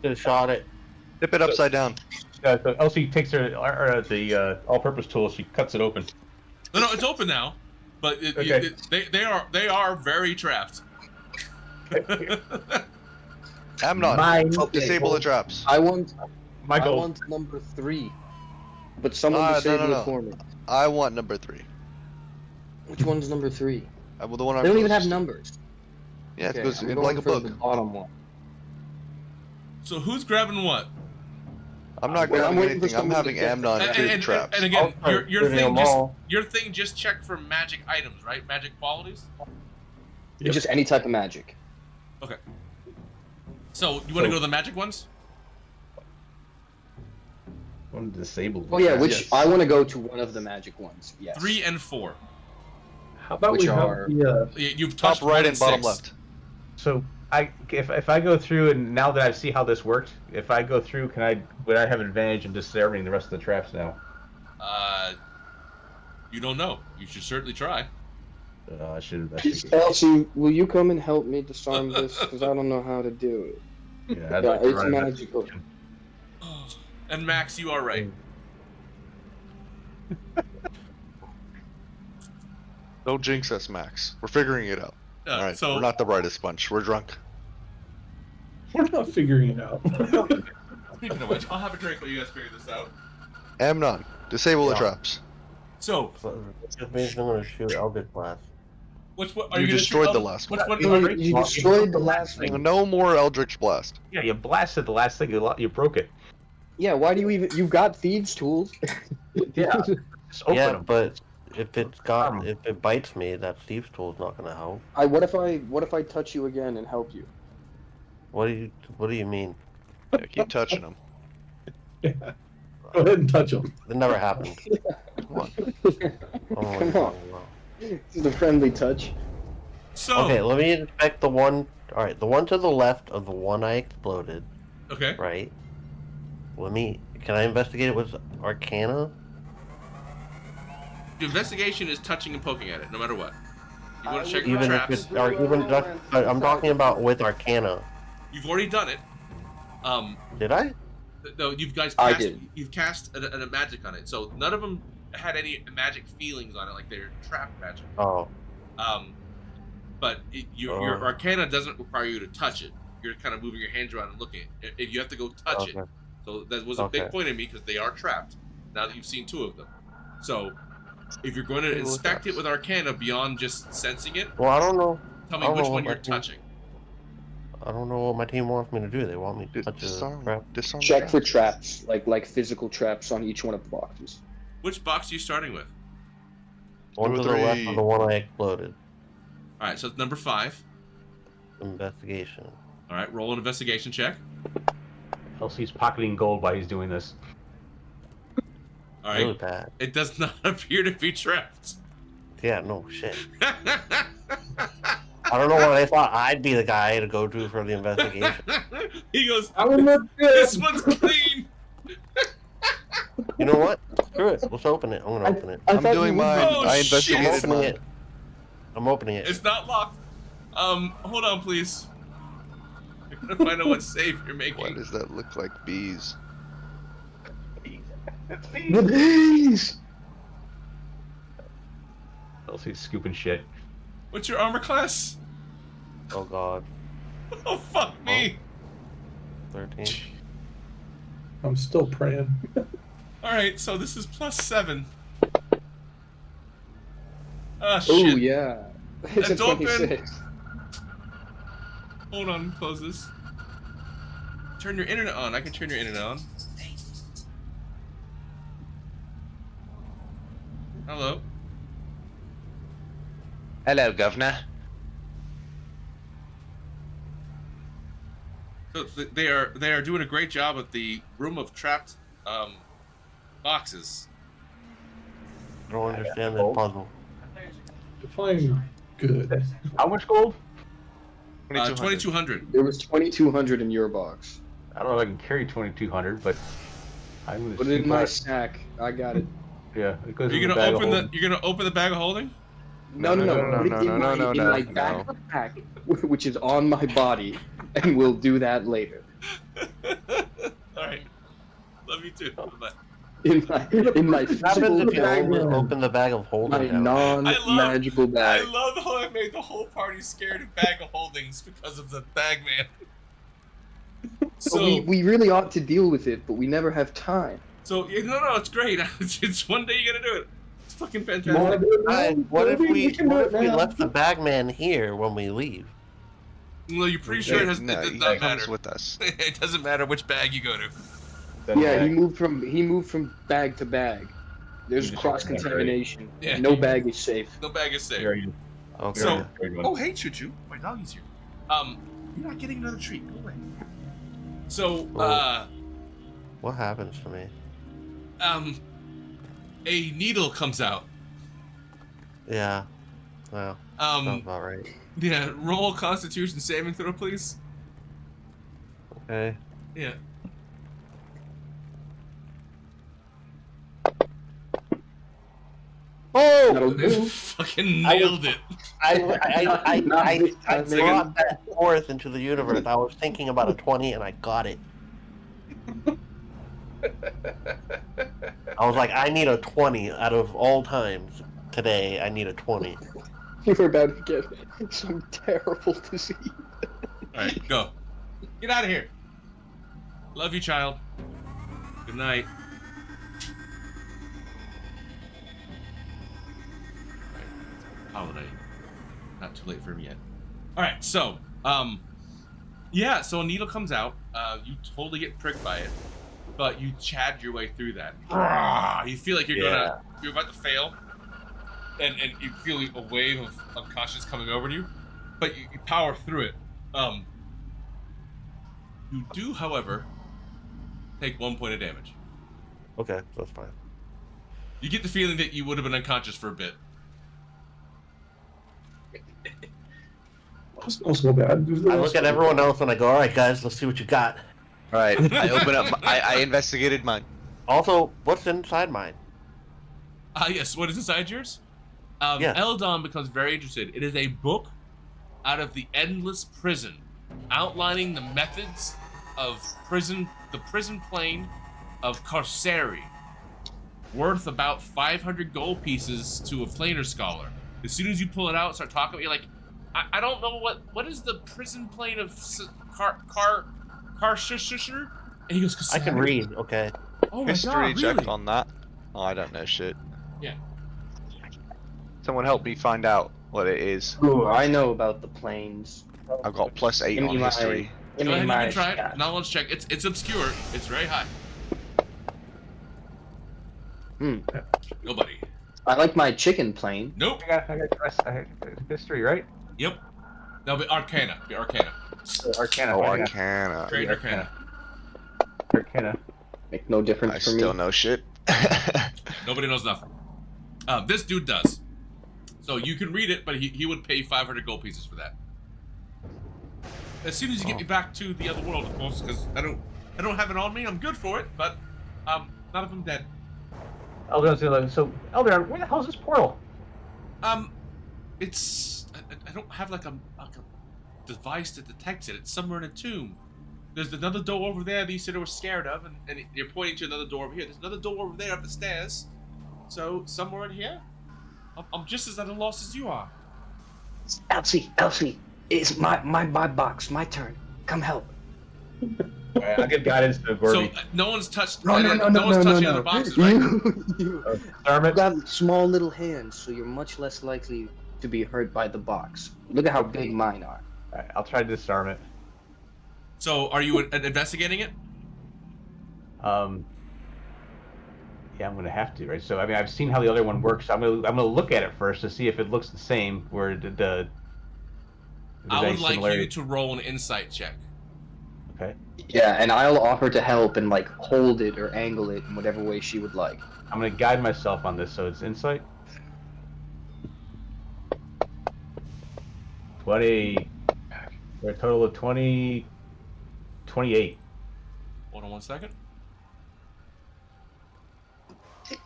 Should have shot it. Tip it upside down. So Elsie takes the all-purpose tool. She cuts it open. No, it's open now, but Okay. they are very trapped. Amnon, disable the traps. I want My goal. I want number 3. But someone disable it for me. I want number 3. Which one's number 3? Well, the one They don't even have numbers. Yeah, Okay, it goes I'm in going like a for book. the bottom one. So who's grabbing what? I'm not Well, I'm grabbing waiting for anything. I'm someone to having get Amnon the- do the traps. And again, I'll your thing just checked for magic items, right? Magic qualities. It's just any type of magic. Okay. So you want to go to the magic ones? I want to disable. Oh yeah, the which traps. I want to go to one of the magic ones. Yes. 3 and 4. How about Which we have are- the You've Top touched right 1 and bottom 6. left. So if I go through and now that I see how this worked, if I go through, would I have an advantage in disarming the rest of the traps now? You don't know. You should certainly try. I should investigate. Elsie, will you come and help me disarm this? Because I don't know how to do it. Yeah, I'd Yeah, like to it's run an magical. investigation. And Max, you are right. Don't jinx us, Max. We're figuring it out. All right, so we're not the brightest bunch. We're drunk. We're not figuring it out. Speaking of which, I'll have a drink while you guys figure this out. Amnon, disable the traps. So, It just means I'm gonna shoot Eldritch Blast. which one? You gonna destroyed shoot the other- last which one. one? You destroyed the last one. No more Eldritch Blast. Yeah, you blasted the last thing. You broke it. Yeah, why do you even? You got thieves' tools. Yeah. Just open Yeah, them. but if it bites me, that Steve's tool is not gonna help. What if I touch you again and help you? What do you mean? Yeah, keep touching them. Go ahead and touch them. It never happened. Come on. Oh, Come on. This is a friendly touch. So Okay, let me inspect the one. All right, the one to the left of the one I exploded. Okay. Right. Can I investigate it with Arcana? The investigation is touching and poking at it, no matter what. You want to check for Even if traps? it's, or even just, but I'm talking about with Arcana. You've already done it. Did I? No, you guys. I Cast, did. You've cast a magic on it, so none of them had any magic feelings on it, like they're trap magic. Oh. But your Arcana doesn't require you to touch it. You're kind of moving your hands around and looking. If you have to go touch it, so that was a big point of me because they are trapped. Now that you've seen 2 of them, so if you're going to inspect it with Arcana beyond just sensing it, Well, I don't know. tell me which one you're touching. I don't know what my team wants me to do. They want me to touch Disarm. crap. Disarm. Check for traps, like physical traps on each one of the boxes. Which box are you starting with? One to the left of the one I exploded. All right, so it's number 5. Investigation. All right, roll an investigation check. Elsie's pocketing gold while he's doing this. All right. Really bad. It does not appear to be trapped. Yeah, no shit. I don't know why they thought I'd be the guy to go to for the investigation. He goes, not this one's clean. You know what? Screw it. Let's open it. I'm gonna open it. I'm doing mine. Oh, I shit. investigated mine. I'm opening it. It's not locked. Hold on, please. I'm gonna find out what save you're making. Why does that look like bees? The bees! Elsie's scooping shit. What's your armor class? Oh god. Oh fuck me. 13. I'm still praying. Alright, so this is +7. Ah, Oh shit. yeah. It's a That's open. 26. Hold on, close this. Turn your internet on. I can turn your internet on. Hello. Hello, Governor. So they are doing a great job at the room of trapped boxes. I don't understand that puzzle. Define good. How much gold? 2200. There was 2,200 in your box. I don't know if I can carry 2,200, but I'm gonna Put it in scoop my out- sack. I got it. Yeah, it goes Are you in the gonna bag of open holding. You're gonna open the bag of holding? No. Put it in my backpack, which is on my body, and we'll do that later. Alright. Love you too. Bye. In my What happens physical if you bag, open the bag of holding my now? non-magical I bag. love how I made the whole party scared of bag of holdings because of the bag man. So we really ought to deal with it, but we never have time. no, it's great. It's one day you gotta do it. It's fucking fantastic. What if we left the bagman here when we leave? Well, you're pretty sure it doesn't he matter. comes with us. It doesn't matter which bag you go to. Yeah, he moved from bag to bag. There's cross contamination. Yeah. No bag is safe. No bag is safe. Okay. So, oh hey, Choo-Choo, my doggy's here. You're not getting another treat. Go away. So, what happens to me? a needle comes out. Yeah. Well, sounds about right. Yeah, roll Constitution saving throw, please. Okay. Yeah. Oh! Fucking nailed it. I brought that forth into the universe. I was thinking about a 20 and I got it. I was like, I need a 20 out of all times. Today, I need a 20. You were about to get some terrible disease. Alright, go. Get out of here. Love you, child. Good night. Holiday. Not too late for him yet. Alright, so, yeah, so a needle comes out. You totally get pricked by it, but you chad your way through that. You feel like you're about to fail, and you feel a wave of unconscious coming over you, but you power through it. You do, however, take 1 point of damage. Okay, that's fine. You get the feeling that you would have been unconscious for a bit. That's not so bad. I look at everyone else and I go, alright guys, let's see what you got. Alright, I open up, I investigated mine. Also, what's inside mine? Yes, what is inside yours? Yeah. Eldon becomes very interested. It is a book out of the Endless Prison, outlining the methods of the prison plane of Carceri, worth about 500 gold pieces to a planar scholar. As soon as you pull it out, start talking, you're like, I don't know what is the prison plane of Carceri? And he goes, I can read, okay. Oh my History god, check really? on that. Oh, I don't know shit. Yeah. Someone help me find out what it is. Ooh, I know about the planes. I've got +8 Give on me my- history. give Go me ahead, you my can try it. stat. Knowledge check. It's obscure. It's very high. Nobody. I like my chicken plain. Nope. I got history, right? Yep. That'll be Arcana. Be Arcana. Arcana. Oh, I got- Arcana. Great Arcana. Arcana. Make no difference I for me. still know shit. Nobody knows nothing. This dude does. So you can read it, but he would pay 500 gold pieces for that. As soon as you get me back to the other world, of course, because I don't have it on me. I'm good for it, but none of them dead. Elder, so Elder, where the hell is this portal? It's I don't have like a device that detects it. It's somewhere in a tomb. There's another door over there that you said I was scared of, and you're pointing to another door over here. There's another door over there up the stairs. So somewhere in here, I'm just as at a loss as you are. Elsie, it's my box, my turn. Come help. Alright, I'll give guidance to Gorby. So no one's touched. No, one's touching other boxes, right? You've got small little hands, so you're much less likely to be hurt by the box. Look at how big mine are. Alright, I'll try to disarm it. So are you investigating it? Yeah, I'm gonna have to, right? So I mean, I've seen how the other one works. I'm gonna look at it first to see if it looks the same. Where the I would like you to roll an insight check. Okay. Yeah, and I'll offer to help and like hold it or angle it in whatever way she would like. I'm gonna guide myself on this, so it's insight. 20. For a total of 28. Hold on 1 second.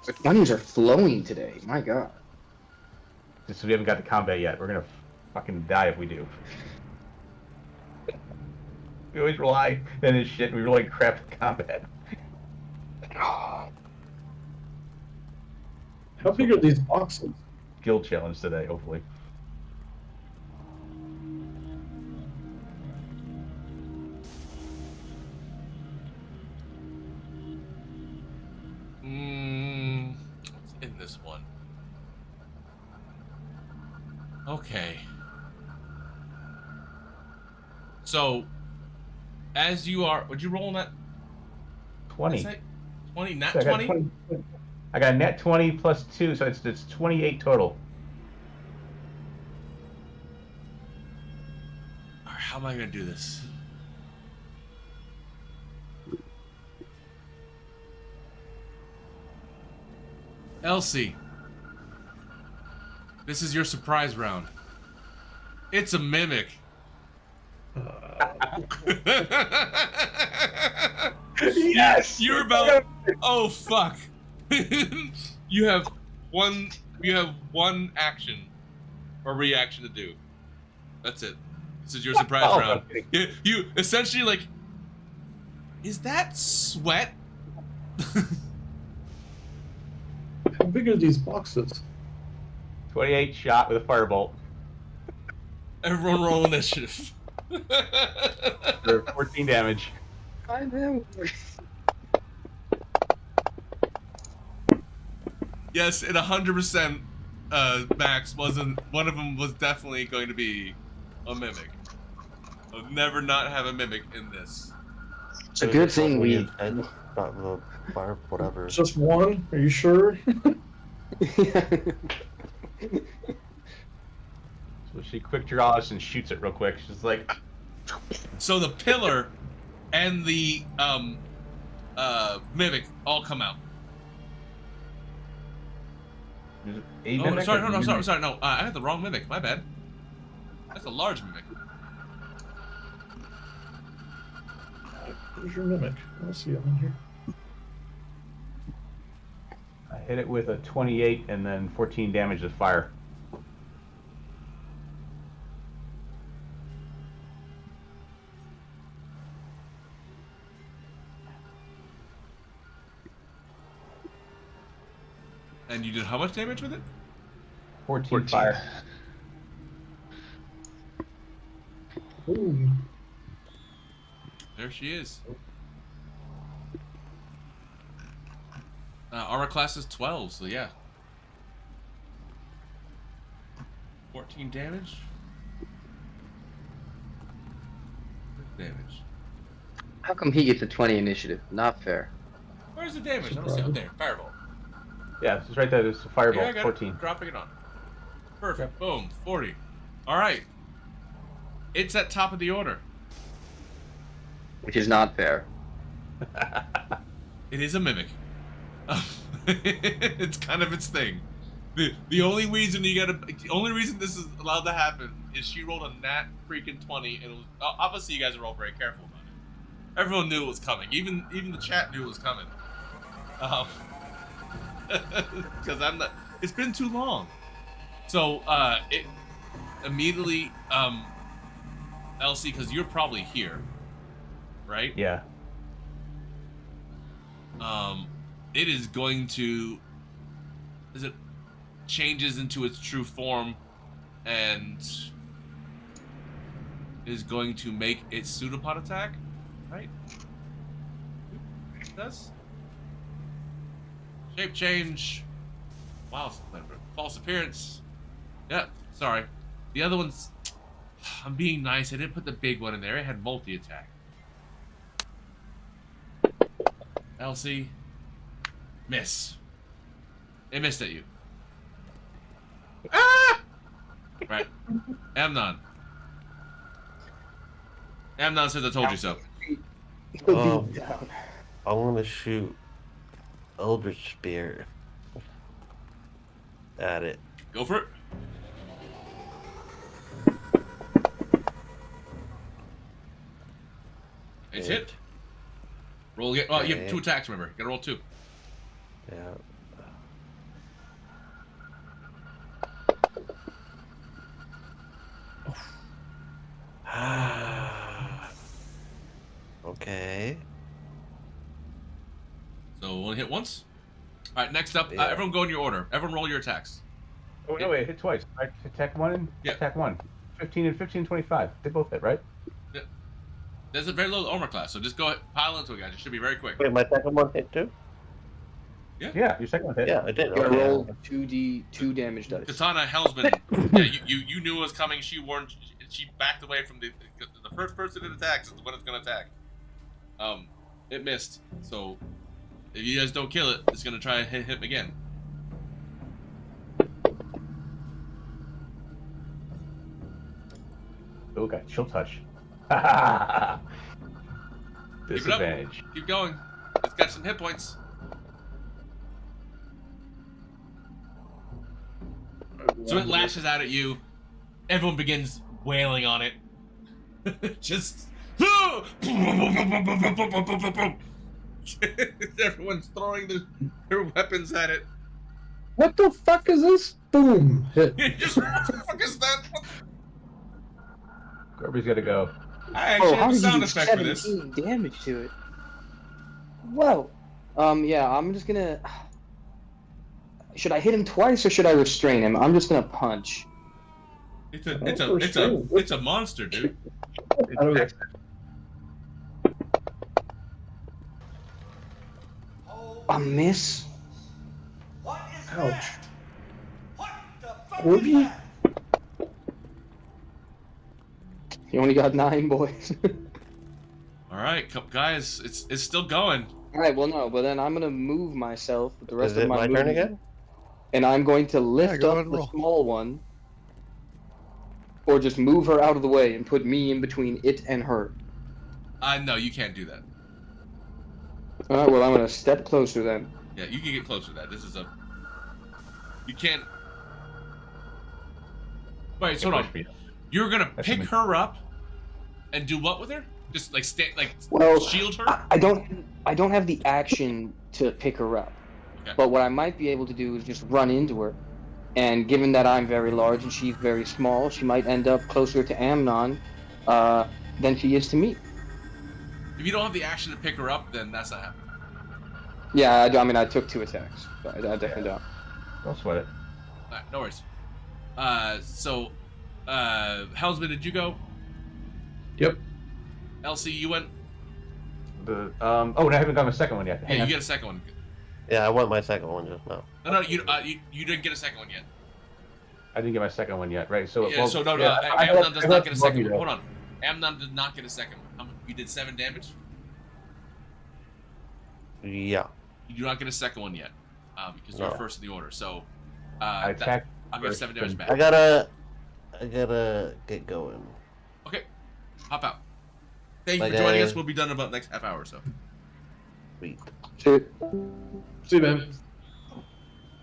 The 20s are flowing today. My God. Just so we haven't got to combat yet. We're gonna fucking die if we do. We always rely on this shit. We really crap at combat. How big are these boxes? Guild challenge today, hopefully. What's in this one? Okay. So, as you are, would you roll on that? 20. 20, not So I got 20? I got a net 20 plus 2, so it's 28 total. Alright, how am I gonna do this? Elsie, this is your surprise round. It's a mimic. Yes! You're about. Oh fuck! You have one action or reaction to do. That's it. This is your surprise round. You essentially like. Is that sweat? How big are these boxes? 28 shot with a firebolt. Everyone roll initiative. For 14 damage. I know. Yes, and 100%. Max wasn't. One of them was definitely going to be a mimic. I'll never not have a mimic in this. It's a good thing we. Not the fire, whatever. Just one? Are you sure? So she quick draws and shoots it real quick. She's like. So the pillar and the mimic all come out. A Oh, mimic sorry, or no, mimic? sorry, no. I had the wrong mimic. My bad. That's a large mimic. Where's your mimic? I'll see it on here. I hit it with a 28 and then 14 damage with fire. And you did how much damage with it? 14 fire. Ooh. There she is. Armor class is 12, so yeah. 14 damage. damage. How come he gets a 20 initiative? Not fair. Where's the damage? I don't see it. There. Fireball. Yeah, it's right there. There's a fireball. Here, I got 14. It. Dropping it on. Perfect. Boom. 40. All right. It's at top of the order. Which is not fair. It is a mimic. It's kind of its thing. The only reason the only reason this is allowed to happen is she rolled a nat freaking 20, and it was, obviously you guys are all very careful about it. Everyone knew it was coming. Even the chat knew it was coming. Because I'm not. It's been too long. So it immediately Elsie, because you're probably here, right? Yeah. It is going to. Is it changes into its true form, and is going to make its pseudopod attack, right? It does. Shape change. Wow, false appearance. Yeah, sorry. The other one's. I'm being nice. I didn't put the big one in there. It had multi-attack. Elsie. Miss. It missed at you. Ah! Right. Amnon. Amnon says I told you so. I want to shoot Eldritch Spear at it. Go for it. It's hit. Roll again. Oh, you have 2 attacks, remember. You gotta roll 2. Yeah. Okay. So only hit once. All right. Next up, everyone go in your order. Everyone roll your attacks. Oh no, wait, hit twice. I attack 1 and attack 1. 15 and 25. They both hit, right? Yeah. There's a very low armor class, so just go ahead, pile into it, guys. It should be very quick. Wait, my second one hit too? Yeah. Yeah, your second one hit. Yeah, I did. You gotta roll 2 damage dice. Katana Hellsman. Yeah, you knew it was coming. She warned. She backed away from the first person it attacks is the one it's gonna attack. It missed. So if you guys don't kill it, it's gonna try and hit him again. Oh, got chill touch. Disadvantage. Keep it up. Keep going. It's got some hit points. So it lashes out at you. Everyone begins wailing on it. Just. Everyone's throwing their weapons at it. What the fuck is this? Boom! Hit. Just, what the fuck is that? Corby's gotta go. I actually have a sound effect for this. 17 damage to it. Whoa. Yeah, I'm just gonna. Should I hit him twice or should I restrain him? I'm just gonna punch. It's a monster, dude. A miss? Ouch. Corby? You only got 9, boys. All right, guys, it's still going. All right, well no, but then I'm gonna move myself with the rest Is of it my my turn again? And I'm going to lift go up and the roll. small one, or just move her out of the way and put me in between it and her. No, you can't do that. All right, well I'm gonna step closer then. Yeah, you can get closer to that. This is a. You can't. Wait, hold on. You're gonna pick her up, and do what with her? Just like shield her? I don't have the action to pick her up. Okay. But what I might be able to do is just run into her. And given that I'm very large and she's very small, she might end up closer to Amnon than she is to me. If you don't have the action to pick her up, then that's not happening. Yeah, I mean, I took 2 attacks. So I definitely don't. Don't sweat it. Alright, no worries. Hellsman, did you go? Yep. Elsie, you went? Oh, and I haven't got my second one yet. Yeah, you get a second one. Yeah, I want my second one just now. No, you didn't get a second one yet. I didn't get my second one yet, right? So Yeah, well, so no, yeah, Amnon does not get a second one. you, Hold on. Amnon did not get a second one. You did 7 damage. Yeah. You do not get a second one yet, because you're first in the order. So, I attack. I'll give 7 damage back. I gotta get going. Okay, hop out. Thank you for joining us. We'll be done in about the next half hour or so. Sweet. See you, man.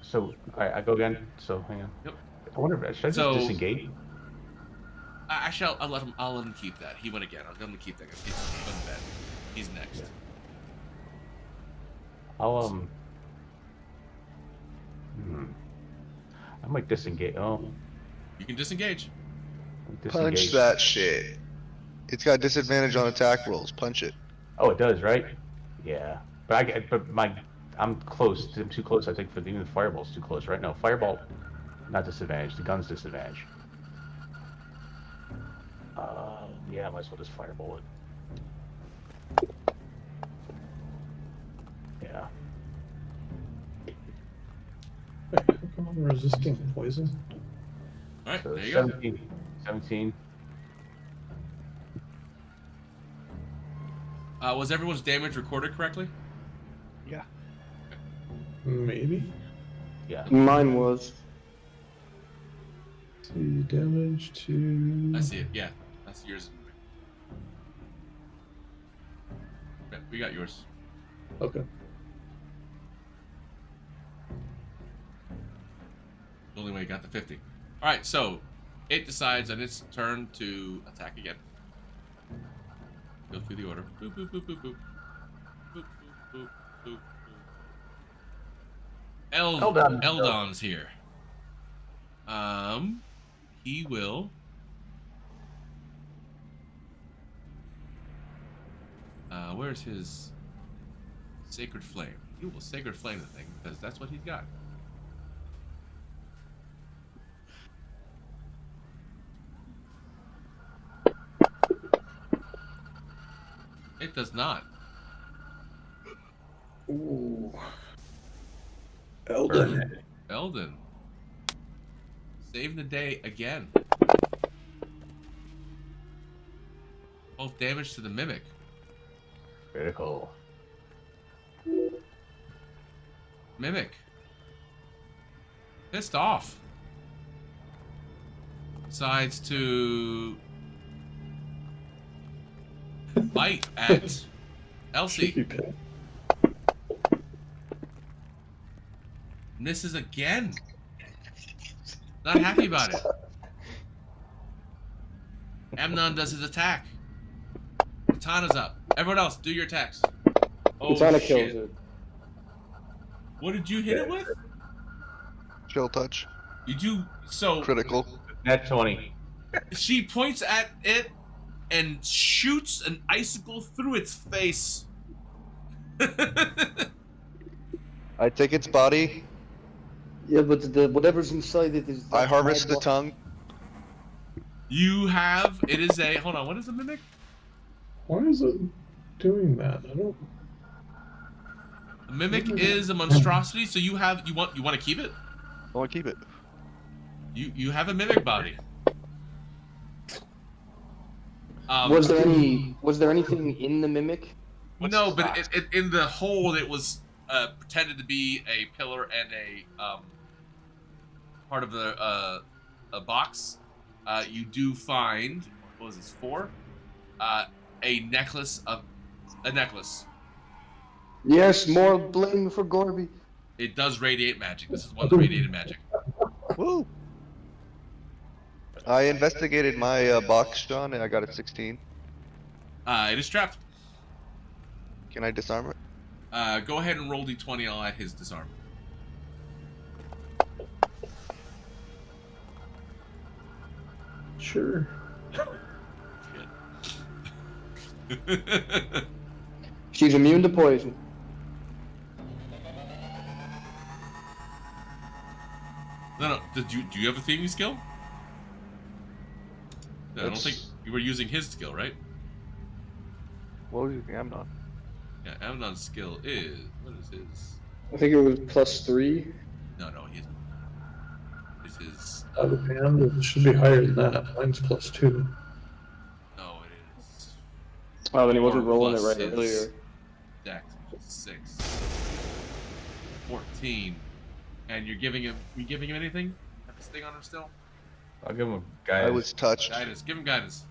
So I go again. So hang on. Yep. I wonder if should I just disengage? Actually, I'll let him keep that. He went again. I'll let him keep that. He's undead. He's next. Yeah. I'll I might disengage. Oh. You can disengage. Punch that shit. It's got disadvantage on attack rolls. Punch it. Oh, it does, right? Yeah. But I'm close. I'm too close. I think for even the fireball's too close, right? No, fireball, not disadvantage. The gun's disadvantage. Yeah, I might as well just fireball it. Yeah. How come I'm resisting poison? Alright, So there you 17, go. 17. Was everyone's damage recorded correctly? Yeah. Maybe. Yeah. Mine was. See damage to. I see it. Yeah, that's yours. Yeah, we got yours. Okay. The only way you got the 50. All right, so it decides on its turn to attack again. Go through the order. Boop, boop, boop, boop, boop. Boop, boop, boop, boop. Eldon's here. He will. Where's his sacred flame? He will sacred flame the thing because that's what he's got. It does not. Ooh. Eldon. Eldon. Saving the day again. Both damage to the mimic. Critical. Mimic. Pissed off. Decides to bite at Elsie. Misses again. Not happy about it. Amnon does his attack. Katana's up. Everyone else, do your attacks. Oh, Katana shit. kills it. What did you hit it with? Chill touch. Did you so critical? Net 20. She points at it and shoots an icicle through its face. I take its body. Yeah, but the whatever's inside it is. I harvest the tongue. You have. It is a. Hold on. What is a mimic? Why is it doing that? I don't. A mimic is a monstrosity. So you have. You want to keep it? I want to keep it. You have a mimic body. Was there anything in the mimic? No, but in the hole it was pretended to be a pillar and a part of the a box. You do find, what was this, 4? A necklace of a necklace. Yes, more bling for Gorby. It does radiate magic. This is one that radiated magic. Woo! I investigated my box, John, and I got a 16. It is trapped. Can I disarm it? Go ahead and roll d20. I'll add his disarm. Sure. She's immune to poison. No. Do you have a thieving skill? No, I don't think you were using his skill, right? What was using Amnon? Yeah, Amnon's skill is, what is his? I think it was +3. No, he isn't. This is. Out of hand, it should be higher than that. Mine's +2. No, it is. Oh, then he wasn't Or rolling it plus right his earlier. Dex, which is 6. 14. And you're giving him anything? Have this thing on him still? I'll give him guidance. I was touched. Guidance. Give him guidance.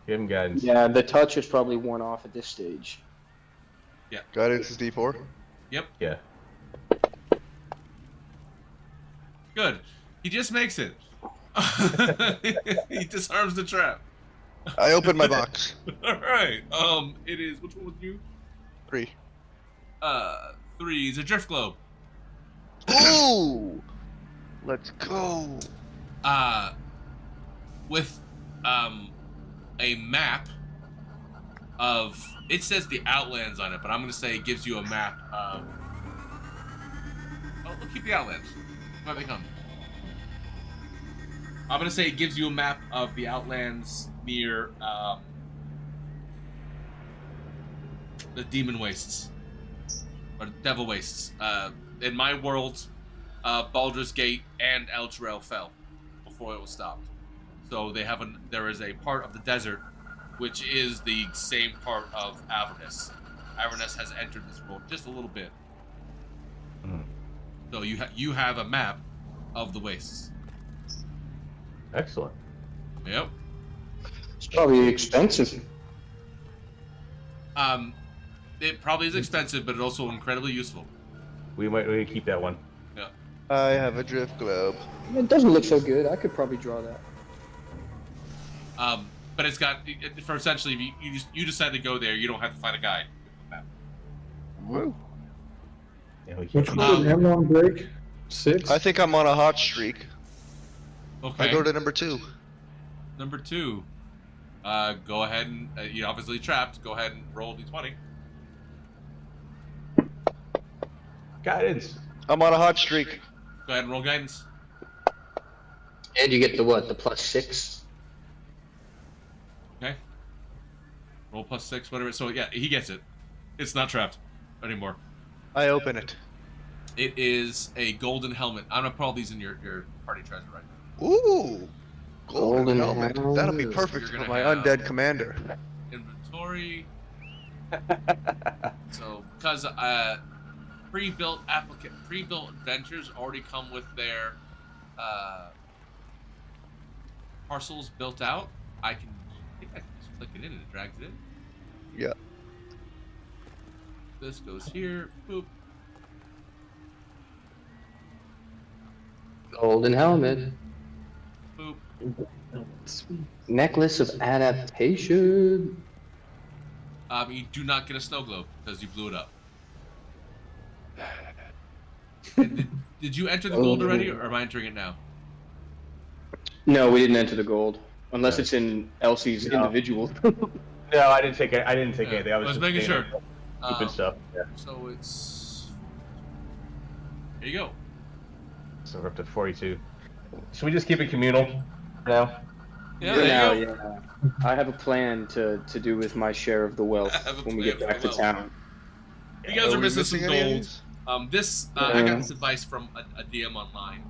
Give him guidance. Yeah, the touch is probably worn off at this stage. Yeah. Guidance is D4. Yep. Yeah. Good. He just makes it. He disarms the trap. I open my box. Alright. It is, which one was you? 3. 3 is a drift globe. Ooh! Let's go. With a map of, it says the Outlands on it, but I'm gonna say it gives you a map of, oh, we'll keep the Outlands. Where they come. I'm gonna say it gives you a map of the Outlands near the Demon Wastes or Devil Wastes. In my world, Baldur's Gate and El Jarrell fell before it was stopped. So they have there is a part of the desert which is the same part of Avernus. Avernus has entered this world just a little bit. So you have a map of the wastes. Excellent. Yep. It's probably expensive. It probably is expensive, but it's also incredibly useful. We might keep that one. Yeah. I have a drift globe. It doesn't look so good. I could probably draw that. But it's got for essentially if you decide to go there, you don't have to find a guide. Woo. Yeah, we Which one did Amnon break? 6? I think I'm on a hot streak. Okay. I go to number 2. Number 2. Go ahead and you're obviously trapped. Go ahead and roll d20. Guidance. I'm on a hot streak. Go ahead and roll guidance. And you get the what? The +6? Okay. Roll +6, whatever. So yeah, he gets it. It's not trapped anymore. I open it. It is a golden helmet. I'm gonna put all these in your party treasure right now. Ooh! Golden helmet. helmet. That'll be perfect You're for gonna my have undead commander. Inventory. So, because pre-built adventures already come with their parcels built out, I think I can just click it in and it drags it in. Yeah. This goes here. Boop. Golden helmet. Boop. Necklace of adaptation. You do not get a snow globe because you blew it up. And did you enter the gold already, or am I entering it now? No, we didn't enter the gold. Unless it's in Elsie's individual. No, I didn't take it. I didn't take anything. I was I was just making sure. Stupid stuff. Yeah. So it's. There you go. So we're up to 42. Should we just keep it communal now? Yeah, For there now, you go. yeah. I have a plan to do with my share of the wealth when we get back to town. You guys are we missing some missing any of gold. these? I got this advice from a DM online.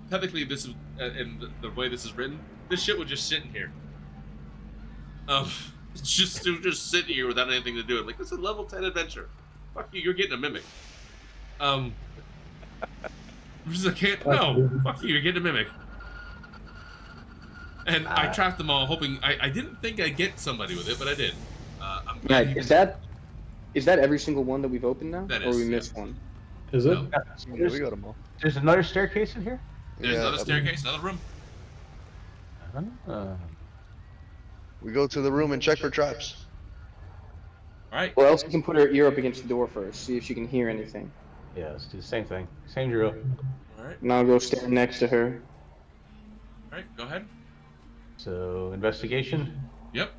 Technically, this is in the way this is written. This shit would just sit in here. It would just sit here without anything to do. Like, this is a level 10 adventure. Fuck you, you're getting a mimic. Just, I can't. No, fuck you, you're getting a mimic. And I trapped them all, hoping I didn't think I'd get somebody with it, but I did. I'm Yeah, glad you is that every single one that we've opened now? That or is, we yeah. missed one? Is it? No. Yeah, we got them all. There's another staircase in here? There's another staircase, another room. We go to the room and check for traps. Alright. Or else we can put her ear up against the door first, see if she can hear anything. Yeah, let's do the same thing. Same drill. Alright. And I'll go stand next to her. Alright, go ahead. So investigation. Yep.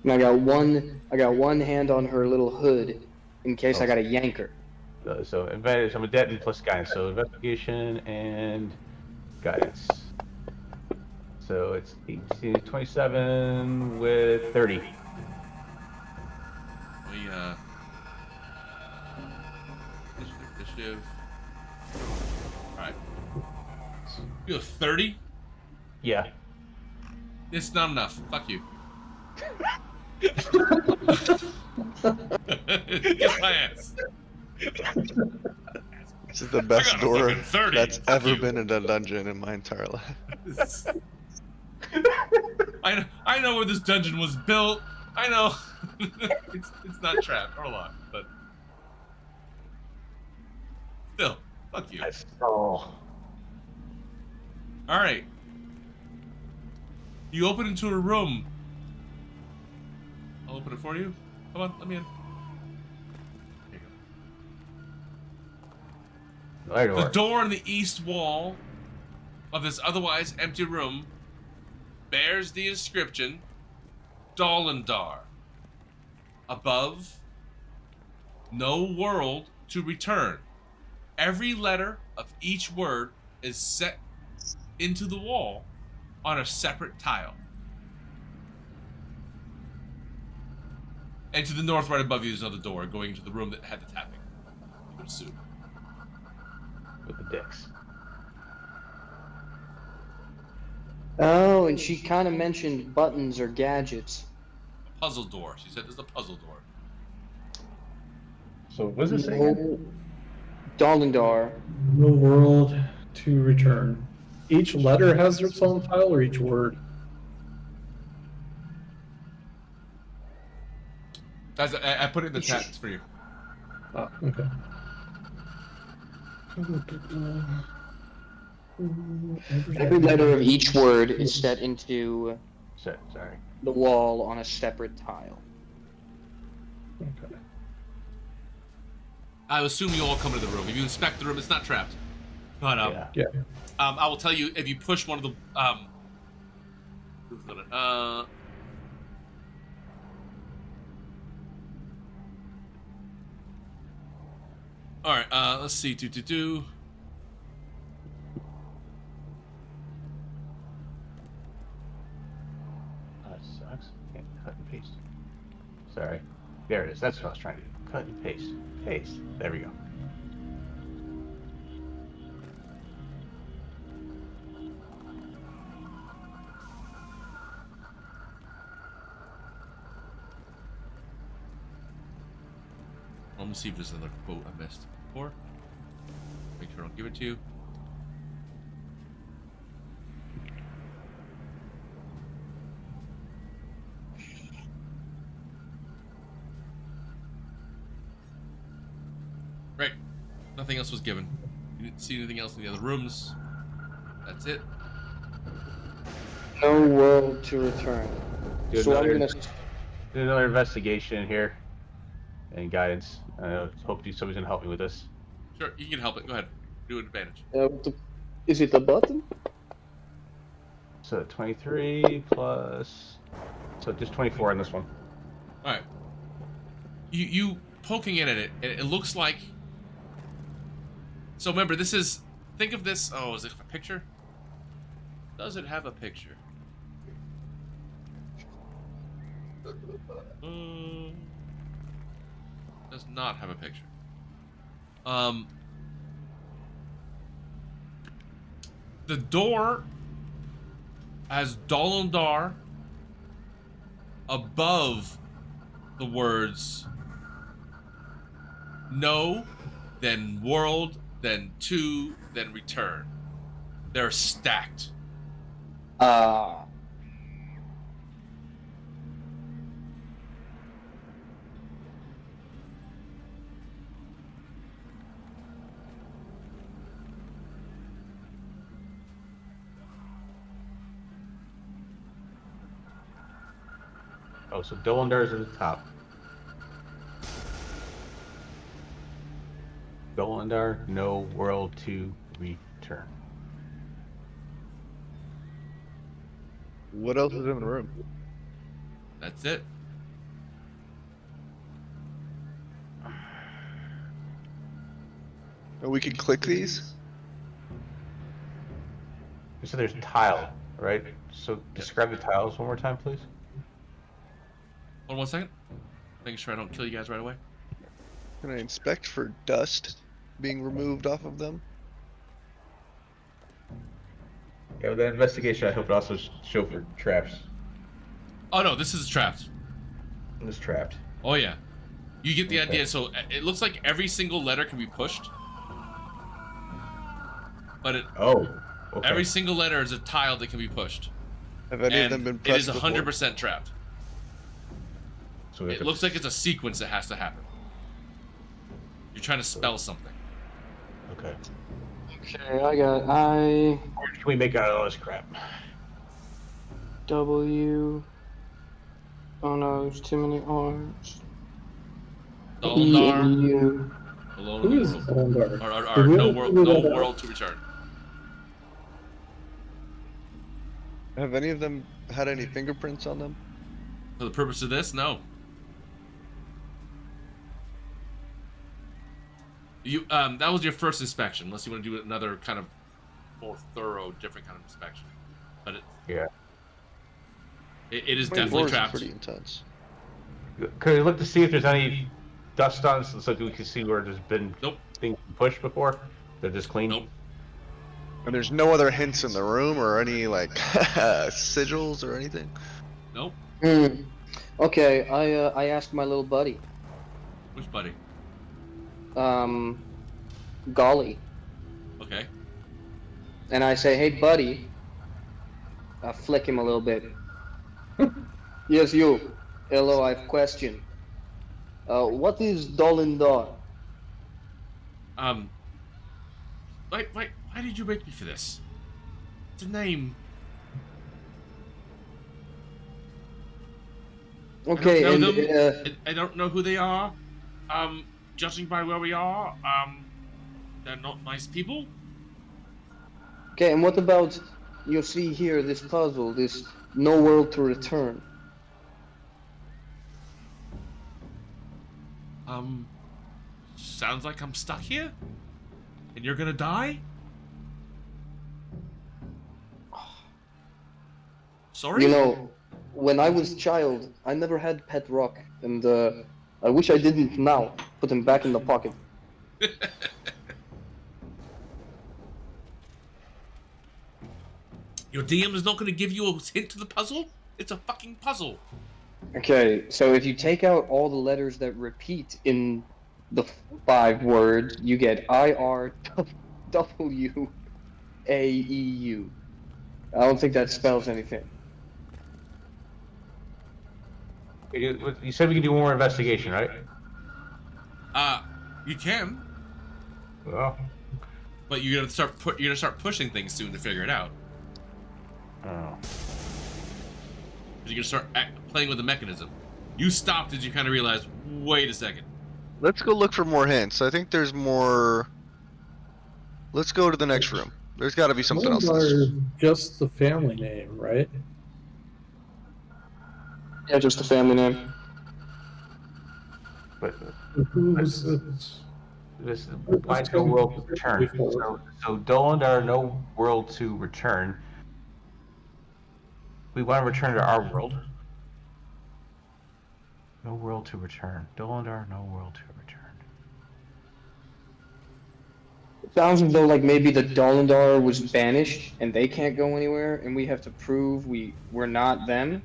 And I got one hand on her little hood in case I gotta yank her. So advantage. I'm a dead plus guidance. So investigation and guidance. So it's 18, 27 with 30. We initiative. Alright. You have 30? Yeah. It's not enough. Fuck you. Kiss my ass. This is the best a door fucking 30. that's Fuck ever you. been in a dungeon in my entire life. I know where this dungeon was built. I know it's not trapped or locked, but still, fuck you. Oh. All right. You open into a room. I'll open it for you. Come on, let me in. Here you go. The door on the east wall of this otherwise empty room bears the inscription Dolindar. Above, no world to return. Every letter of each word is set into the wall on a separate tile. And to the north, right above you, is another door going into the room that had the tapping. You would assume. With the dicks. Oh, and she kind of mentioned buttons or gadgets. A puzzle door. She said there's a puzzle door. So what does it say again? Dolindar. No world to return. Each letter has its own tile, or each word? I put it in the chat for you. Oh, okay. Every letter of each word is set into the wall on a separate tile. Okay. I assume you all come into the room. If you inspect the room, it's not trapped. But Yeah. I will tell you if you push one of the all right, let's see. That sucks. Can't cut and paste. Sorry. There it is. That's what I was trying to do. Cut and paste. Paste. There we go. Let me see if there's another quote I missed before. Make sure I don't give it to you. Right. Nothing else was given. You didn't see anything else in the other rooms. That's it. No world to return. So I'm gonna do another investigation here and guidance. I hope somebody's gonna help me with this. Sure, you can help it. Go ahead. Do an advantage. Is it the button? So 23 plus. So just 24 on this one. All right. You poking in at it, and it looks like. So remember, this is. Think of this. Oh, is it a picture? Does it have a picture? Does not have a picture. The door has Dolindar above the words no, then world, then to, then return. They're stacked. Oh, so Dolindar's at the top. Dolindar, no world to return. What else is in the room? That's it. Oh, we can click these? So there's tile, right? So describe the tiles one more time, please. Hold on 1 second. Making sure I don't kill you guys right away. Can I inspect for dust being removed off of them? Yeah, with that investigation, I hope it also show for traps. Oh no, this is trapped. is trapped. Oh yeah. You get the idea. So it looks like every single letter can be pushed. But it every single letter is a tile that can be pushed. Have any of them been pressed It is 100% trapped. So it looks like it's a sequence that has to happen. You're trying to spell something. Okay. Okay, I. What can we make out of all this crap? W. Oh no, there's too many R's. Dolindar. E-U. Alone Who in is the world. Dolindar? Or no world to return. Have any of them had any fingerprints on them? For the purpose of this, no. You that was your first inspection, unless you want to do another kind of more thorough, different kind of inspection. But it is definitely trapped. Pretty intense. Could we look to see if there's any dust on it, so we can see where there's been things pushed before? They're just clean. Nope. And there's no other hints in the room or any like sigils or anything. Nope. Okay, I asked my little buddy. Which buddy? Golly. Okay. And I say, hey buddy. I flick him a little bit. Yes, you. Hello, I have a question. What is Dolindar? Why did you make me for this? It's a name. Okay, I don't know who they are. Judging by where we are, they're not nice people. Okay, and what about, you see here, this puzzle, this no world to return? Sounds like I'm stuck here? And you're gonna die? Sorry? You know, when I was a child, I never had pet rock, and I wish I didn't now. Put him back in the pocket. Your DM is not gonna give you a hint to the puzzle? It's a fucking puzzle. Okay, so if you take out all the letters that repeat in the 5 words, you get I-R-W-A-E-U. I don't think that spells anything. You said we could do one more investigation, right? You can. Well. But you're gonna start pushing things soon to figure it out. Oh. You're gonna start playing with the mechanism. You stopped as you kind of realized, wait a second. Let's go look for more hints. I think there's more. Let's go to the next room. There's got to be something else. Just the family name, right? Yeah, just the family name. But who's this why no world to return? So Dolindar, no world to return. We want to return to our world. No world to return. Dolindar, no world to return. It sounds as though like maybe the Dolindar was banished and they can't go anywhere, and we have to prove we're not them.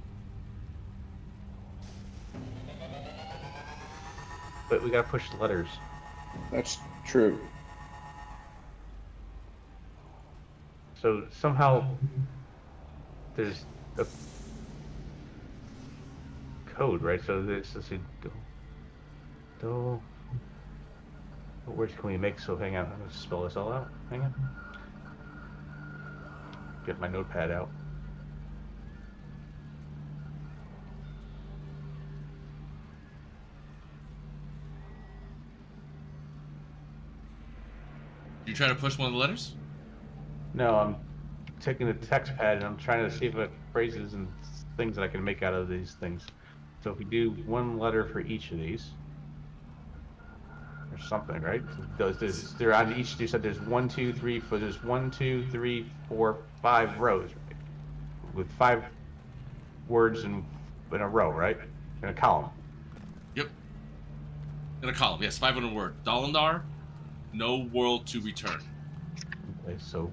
But we gotta push the letters. That's true. So somehow there's a code, right? So this is what words can we make? So hang on, I'm gonna spell this all out. Hang on. Get my notepad out. You trying to push one of the letters? No, I'm taking the text pad and I'm trying to see if I have phrases and things that I can make out of these things. So if we do one letter for each of these, or something, right? They're on each. You said there's 1, 2, 3, 4. There's 1, 2, 3, 4, 5 rows, right? With 5 words in a row, right? In a column. Yep. In a column, yes. 5 in a word. Dolindar, no world to return. Okay, so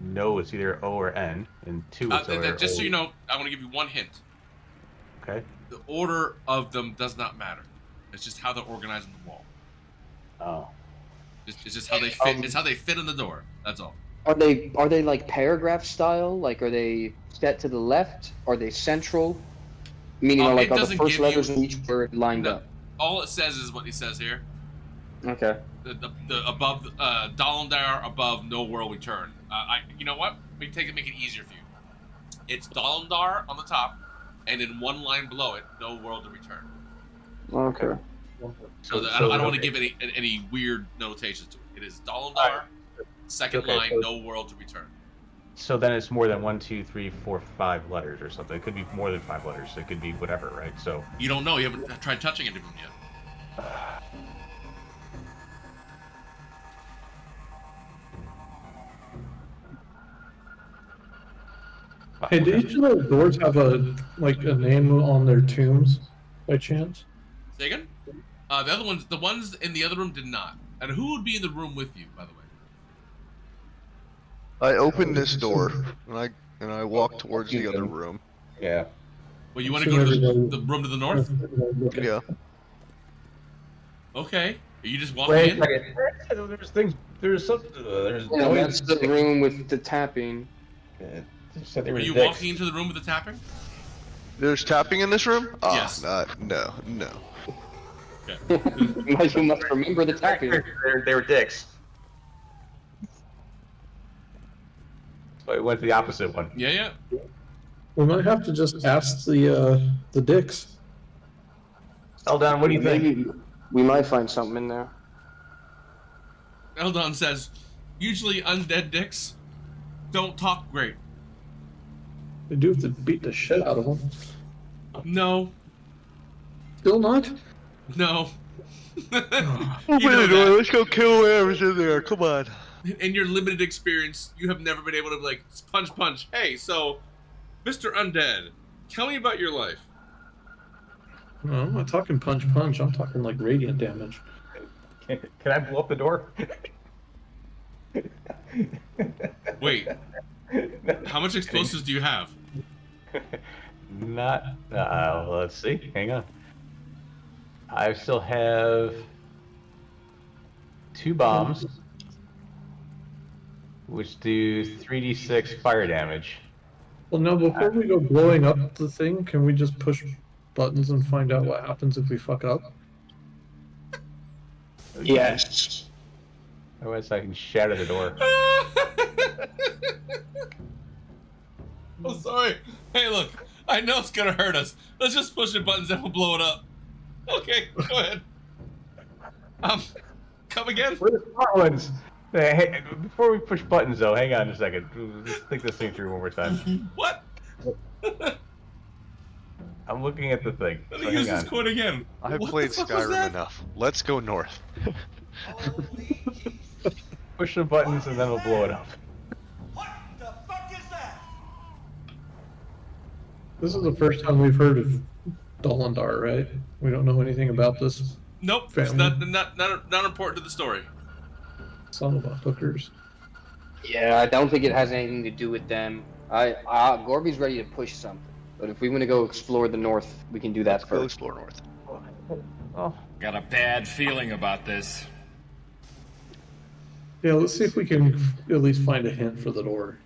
no, it's either O or N, and 2 it's O or Just O. so you know, I want to give you one hint. Okay. The order of them does not matter. It's just how they're organized on the wall. Oh. It's just how they fit. It's how they fit in the door. That's all. Are they like paragraph style? Like, are they set to the left? Are they central? Meaning, like, are the first letters in each word lined up? All it says is what he says here. Okay. The above Dolindar above no world return. You know what? We make it easier for you. It's Dolindar on the top, and in one line below it, no world to return. Okay. So I don't want to give any weird notations to it. It is Dolindar, second line, no world to return. So then it's more than 1, 2, 3, 4, 5 letters or something. It could be more than 5 letters. It could be whatever, right? So you don't know. You haven't tried touching any of them yet. Hey, do each of those doors have a name on their tombs, by chance? Say again? The other ones, the ones in the other room did not. And who would be in the room with you, by the way? I opened this door and I walk towards the other room. Yeah. Well, you want to go to the room to the north? Yeah. Okay. Are you just walking in? There's things. There's something. There's. Yeah, that's the room with the tapping. Are you walking into the room with the tapping? There's tapping in this room? Yes. No. Okay. You must remember the tapping. They were dicks. So it went to the opposite one. Yeah. We might have to just ask the dicks. Eldon, what do you think? Maybe we might find something in there. Eldon says, usually undead dicks don't talk great. They do have to beat the shit out of them. No. Still not? No. Open the door, let's go kill whatever's in there, come on. In your limited experience, you have never been able to, like, punch. Hey, so, Mr. Undead, tell me about your life. No, I'm not talking punch. I'm talking, like, radiant damage. Can I blow up the door? Wait. How much explosives do you have? Not. Let's see. Hang on. I still have 2 bombs, which do 3d6 fire damage. Well, no, before we go blowing up the thing, can we just push buttons and find out what happens if we fuck up? Yes. Otherwise, I can shatter the door. Oh, sorry. Hey, look. I know it's gonna hurt us. Let's just push the buttons and we'll blow it up. Okay, go ahead. Come again? Where's the smart ones? Hey, before we push buttons, though, hang on a second. Let's think this thing through one more time. What? I'm looking at the thing. Let me use this quote again. I've What played the fuck was Skyrim that? enough. Let's go north. Push the buttons and then we'll blow it up. This is the first time we've heard of Dolindar, right? We don't know anything about this. Nope. Family. It's not important to the story. Son of a hookers. Yeah, I don't think it has anything to do with them. Gorby's ready to push something, but if we want to go explore the north, we can do that first. Go explore north. Oh. Got a bad feeling about this. Yeah, let's see if we can at least find a hint for the door.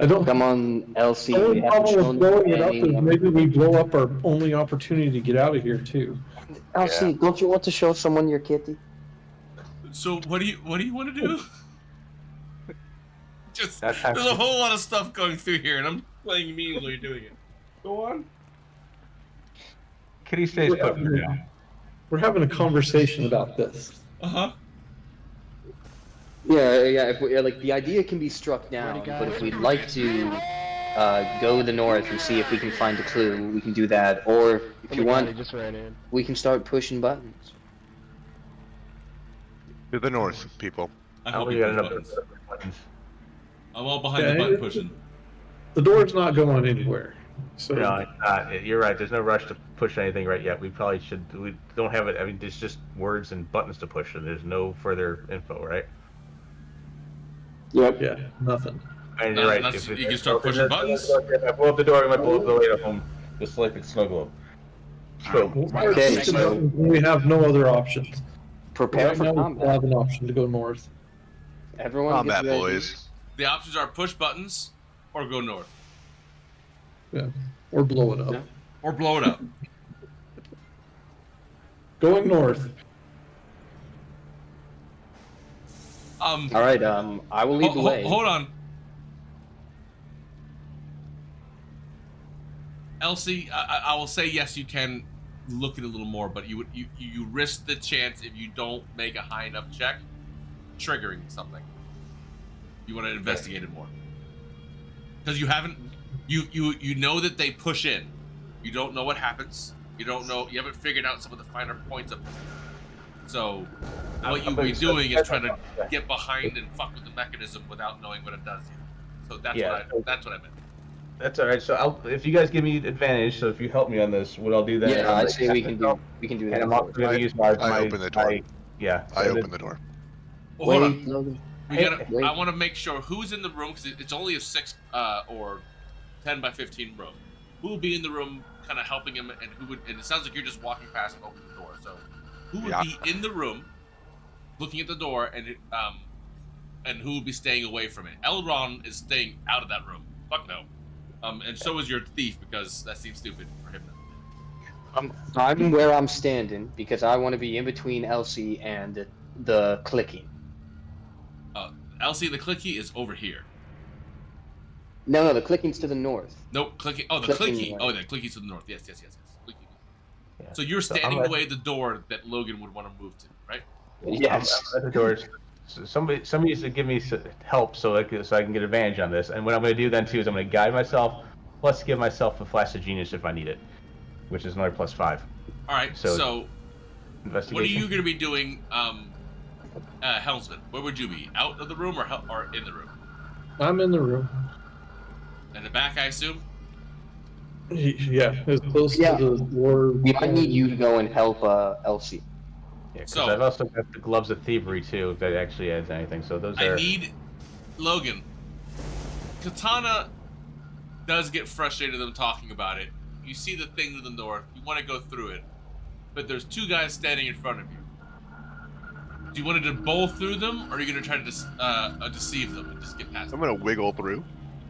I don't. Come on, LC. The only We haven't problem with shown blowing it up is any- maybe we blow up our only opportunity to get out of here too. LC, don't you want to show someone your kitty? So what do you want to do? Just That's there's a whole lot of stuff going through here, and I'm playing memes while you're doing it. Go on. Kitty stays put for now. We're having a conversation about this. Yeah. If we, like, the idea can be struck down, but if we'd like to go to the north and see if we can find a clue, we can do that. Or if you want, we can start pushing buttons. To the north, people. I hope we you got push enough buttons. buttons. I'm all behind the button pushing. The door's not going anywhere. So No, it's not. You're right. There's no rush to push anything right yet. We probably should. We don't have it. I mean, it's just words and buttons to push, and there's no further info, right? Yep. Yeah, nothing. And you're right. You can start pushing buttons. If I blow up the door, we might blow up the way to home. the selected snow globe. So, Okay, so we have no other options. prepare Right for now, we combat. have an option to go north. Everyone Combat, get ready. boys. The options are push buttons or go north. Yeah, or blow it up. Yeah. Or blow it up. Going north. All right, I will lead the way. Hold on. Elsie, I will say yes, you can look at it a little more, but you risk the chance if you don't make a high enough check, triggering something. You want to investigate it more because you haven't. You know that they push in. You don't know what happens. You don't know. You haven't figured out some of the finer points of it. So what you'll be doing is trying to get behind and fuck with the mechanism without knowing what it does yet. So that's what I meant. That's all right. So if you guys give me advantage, so if you help me on this, what I'll do then? Yeah, I'd say we can do And that. I'm also going to use my. I open the door. Yeah. I open the door. Well, hold on. Logan. I want to make sure who's in the room because it's only a 6 or 10 by 15 room. Who will be in the room, kind of helping him, and who would? And it sounds like you're just walking past and opening the door. So, who would be in the room, looking at the door, and who would be staying away from it? Elron is staying out of that room. Fuck no. And so is your thief because that seems stupid for him. I'm where I'm standing because I want to be in between Elsie and the clicking. Elsie, the clicky is over here. No, the clicking's to the north. Nope, clicking. Oh, the clicky. Oh, the clicky's to the north. Yes. Clicky. Yeah. So you're standing away the door that Logan would want to move to, right? Yes. I'm at the doors. So somebody needs to give me help so I can get advantage on this. And what I'm going to do then too is I'm going to guide myself, plus give myself a flash of genius if I need it, which is another +5. All right. So investigation. what are you going to be doing, Helmsman? Where would you be? Out of the room or in the room? I'm in the room. In the back, I assume. Yeah, as close to the door. I need you to go and help Elsie. Yeah, because I've also got the gloves of thievery too, if that actually adds anything. So those are. I need Logan. Katana does get frustrated with them talking about it. You see the thing to the north. You want to go through it, but there's 2 guys standing in front of you. Do you want to bowl through them, or are you going to try to deceive them and just get past them? I'm gonna wiggle through.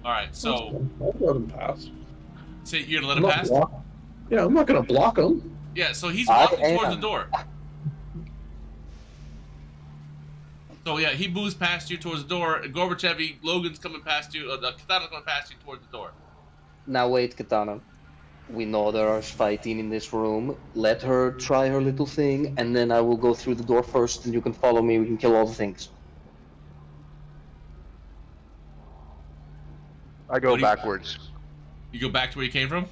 All right, so I'll let him pass. So you're gonna let him pass? Yeah, I'm not gonna block him. Yeah, so he's walking towards the door. So yeah, he moves past you towards the door. Gorbachev, Logan's coming past you. Katana's coming past you towards the door. Now wait, Katana. We know there is fighting in this room. Let her try her little thing, and then I will go through the door first, and you can follow me. We can kill all the things. I go backwards. You go back to where you came from?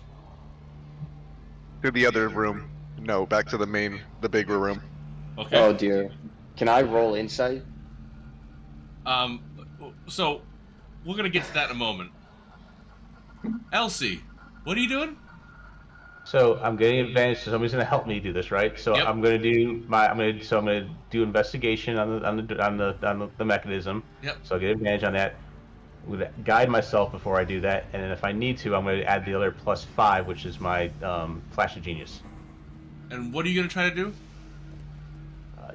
To the other room. No, back to the bigger room. Okay. Oh dear. Can I roll insight? So we're gonna get to that in a moment. Elsie, what are you doing? So I'm getting advantage. So somebody's going to help me do this, right? So I'm going to do I'm going to do investigation on the mechanism. Yep. So I'll get advantage on that. I'm going to guide myself before I do that, and then if I need to, I'm going to add the other +5, which is my flash of genius. And what are you gonna try to do?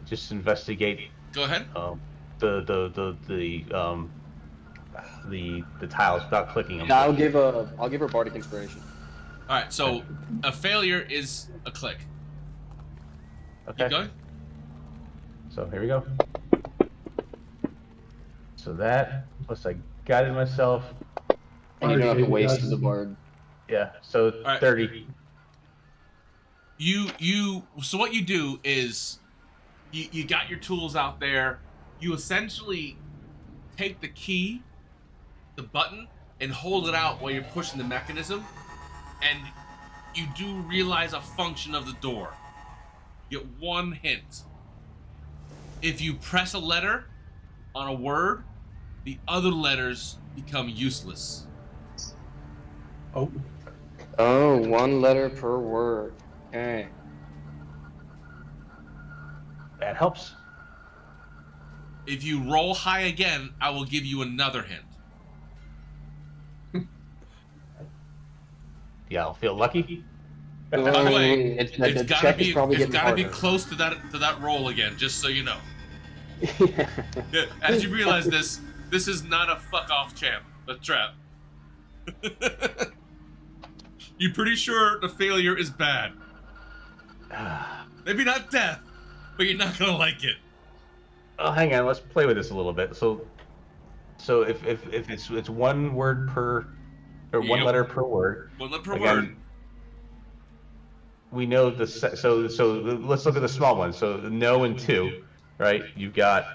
Just investigate. Go ahead. The tiles without clicking them. I'll give her bardic inspiration. All right. So a failure is a click. Okay. Keep going. So here we go. So that plus I guided myself. And you don't have to waste the bard. Yeah. So 30. So what you do is you got your tools out there. You essentially take the key, the button, and hold it out while you're pushing the mechanism, and you do realize a function of the door. You get one hint. If you press a letter on a word, the other letters become useless. Oh. Oh, 1 letter per word. Okay. That helps. If you roll high again, I will give you another hint. Yeah, I'll feel lucky. By the way, it's it's gotta check is be probably it's getting gotta be harder. close to that roll again, just so you know. Yeah, as you realize this is not a fuck off trap. You're pretty sure the failure is bad. Maybe not death, but you're not gonna like it. Oh, hang on. Let's play with this a little bit. So if it's one word per, or one Yep. letter per word. One letter per again, word. We know the so let's look at the small one. So no and two, right? You got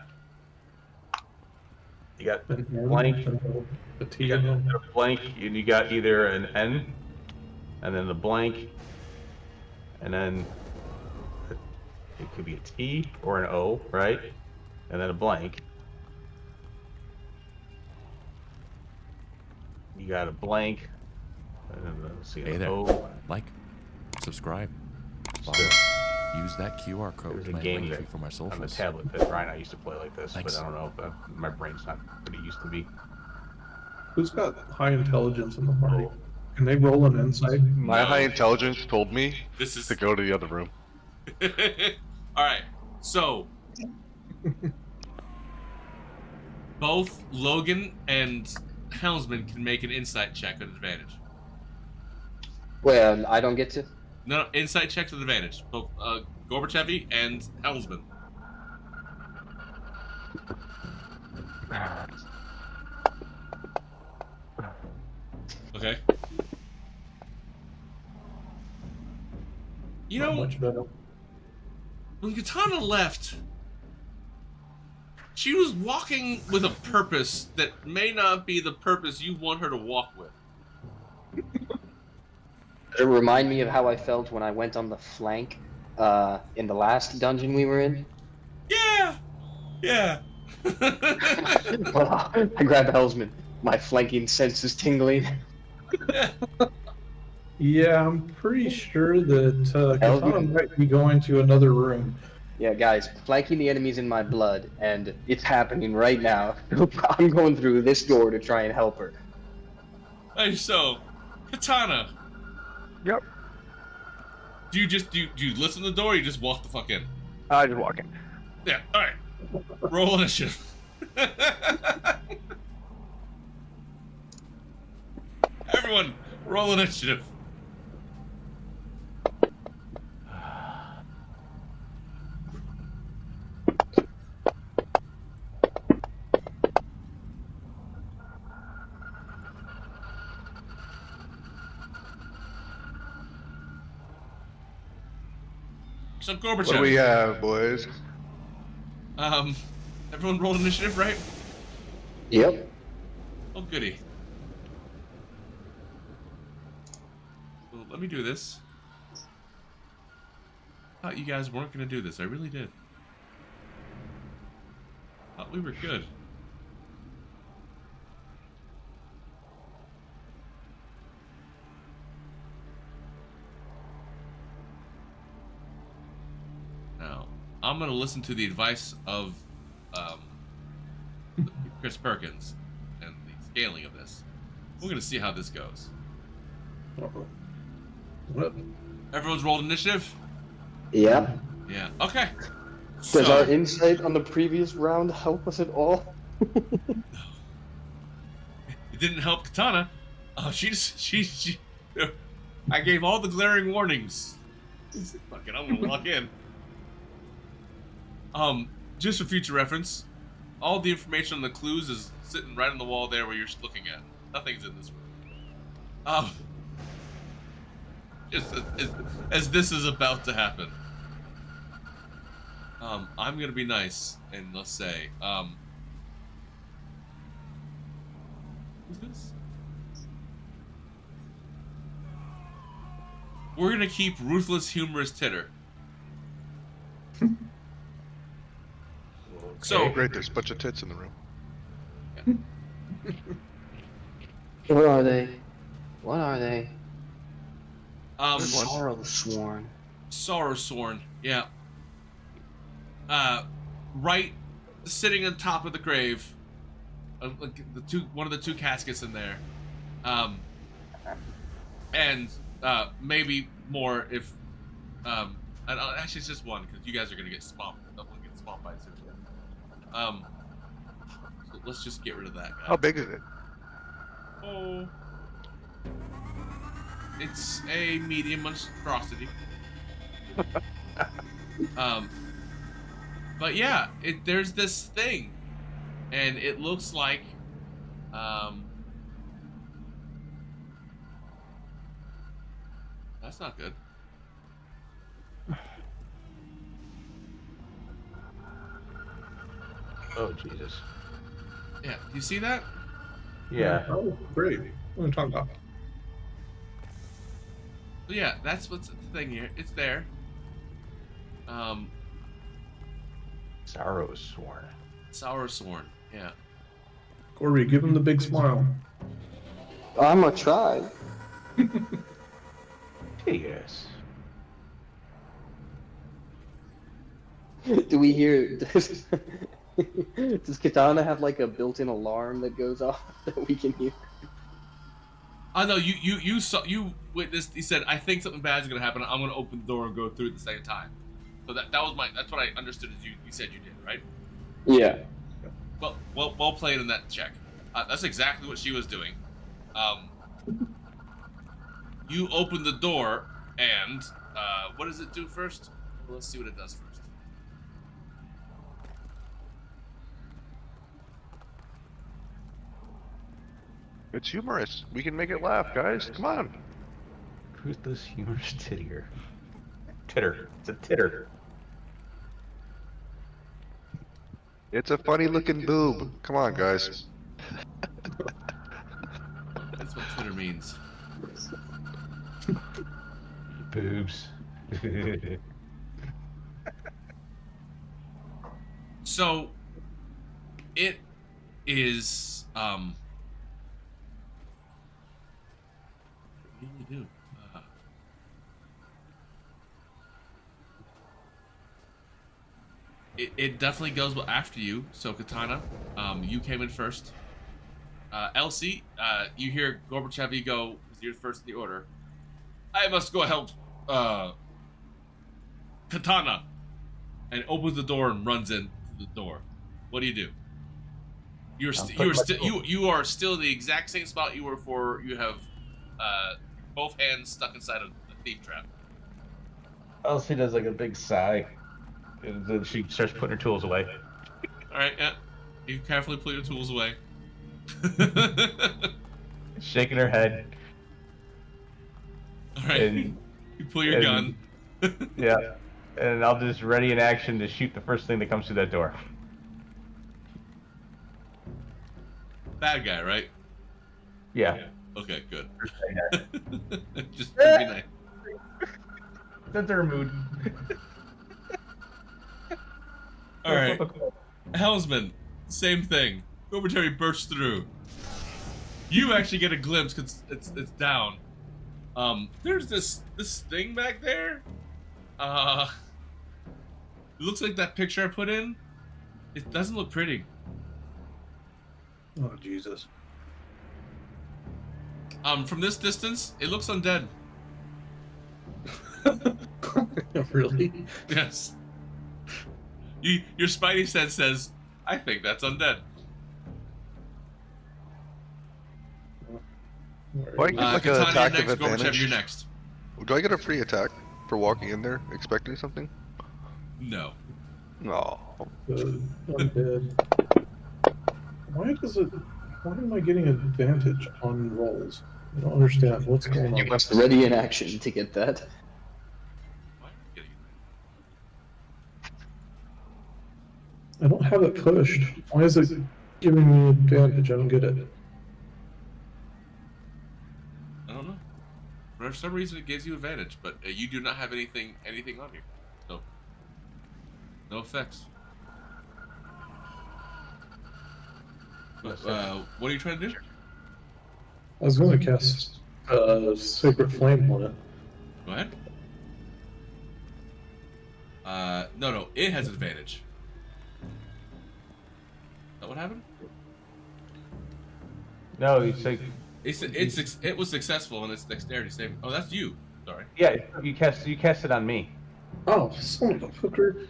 blank, the T, you got a blank, and you got either an N, and then the blank, and then it could be a T or an O, right? And then a blank. You got a blank, and then let's see, Hey an there. O. Like, subscribe, follow, use that QR code There's to a my game link that tree for my on the socials. tablet that Ryan and I used to play like this, Thanks. but I don't know if my brain's not what it used to be. Who's got high intelligence in the party? Can they roll an insight? My high intelligence told me This is to go to the other room. Alright, so both Logan and Helmsman can make an insight check with advantage. Well, I don't get to. No, insight checks with advantage. Both Gorbachev and Helmsman. Okay. You know, much better. when Katana left, she was walking with a purpose that may not be the purpose you want her to walk with. Does it remind me of how I felt when I went on the flank in the last dungeon we were in? Yeah. I grabbed Hellsman. My flanking sense is tingling. Yeah, I'm pretty sure that Katana might be going to another room. Yeah, guys, flanking the enemies in my blood, and it's happening right now. I'm going through this door to try and help her. Hey, so, Katana. Yep. Do you listen to the door or you just walk the fuck in? I just walk in. Yeah, alright. Roll initiative. Everyone, roll initiative. So Gorbachev. What do we have, boys? Everyone rolled initiative, right? Yep. Oh, goody. Well, let me do this. Thought you guys weren't gonna do this. I really did. Thought we were good. Now, I'm gonna listen to the advice of Chris Perkins and the scaling of this. We're gonna see how this goes. What? Everyone's rolled initiative? Yeah. Yeah. Okay. Does our insight on the previous round help us at all? It didn't help Katana. She I gave all the glaring warnings. Fuck it, I'm gonna walk in. Just for future reference, all the information on the clues is sitting right on the wall there where you're looking at. Nothing's in this room. Just as this is about to happen. I'm gonna be nice and let's say, who's this? We're gonna keep Ruthless Humorous Titter. So great, there's a bunch of tits in the room. What are they? What are they? Sorrow Sworn, yeah. Right, sitting on top of the grave, one of the two caskets in there, and maybe more if actually it's just one because you guys are gonna get swamped. I'm gonna get swamped by it soon. So let's just get rid of that guy. How big is it? Oh, it's a medium monstrosity. But yeah, there's this thing, and it looks like that's not good. Oh Jesus. Yeah, do you see that? Yeah. Oh, great. What are we talking about? So yeah, that's what's the thing here. It's there. Sorrow Sworn. Sour Sworn, yeah. Corby, give him the big smile. I'm gonna try. Yes. Do we hear? Does Katana have like a built-in alarm that goes off that we can hear? I know you saw, you witnessed. He said, "I think something bad is gonna happen. I'm gonna open the door and go through at the same time." So that's what I understood as you said you did, right? Yeah. Well played in that check. That's exactly what she was doing. You open the door and what does it do first? Well, let's see what it does first. It's humorous. We can make it laugh, guys. Come on. Who's this humorous tittier? Titter. It's a titter. It's a funny looking boob. Come on, guys. That's what Twitter means. Boobs. So it is what do you do? It definitely goes after you. So Katana, you came in first. Elsie, you hear Gorbachev go, because you're first in the order. I must go help Katana, and opens the door and runs in the door. What do you do? You are still in the exact same spot you were before. You have both hands stuck inside of the thief trap. Elsie does like a big sigh, and then she starts putting her tools away. All right, yeah. You carefully put your tools away. Shaking her head. All right. And, you pull your gun. Yeah. And I'll just ready in action to shoot the first thing that comes through that door. Bad guy, right? Yeah. Okay, good. Just be nice. That's her mood. All right. Helmsman, same thing. Gorbachev bursts through. You actually get a glimpse because it's down. There's this thing back there. It looks like that picture I put in. It doesn't look pretty. Oh Jesus. From this distance, it looks undead. Really? Yes. Your spidey sense says, I think that's undead. Do I get like an Katana, attack you're of next. Gorbachev, advantage? you're next. Do I get a free attack for walking in there expecting something? No. No. I'm dead. Why am I getting advantage on rolls? I don't understand what's going on. You must ready in action to get that. I don't have it pushed. Why is it giving me advantage? I don't get it. I don't know. For some reason, it gives you advantage, but you do not have anything on you, so no effects. But, what are you trying to do? I was going to cast Sacred Flame on it. Go ahead. No, it has advantage. Is that what happened? No, he's like It was successful in its dexterity save. Oh, that's you. Sorry. Yeah, you cast it on me. Oh, son of a hooker.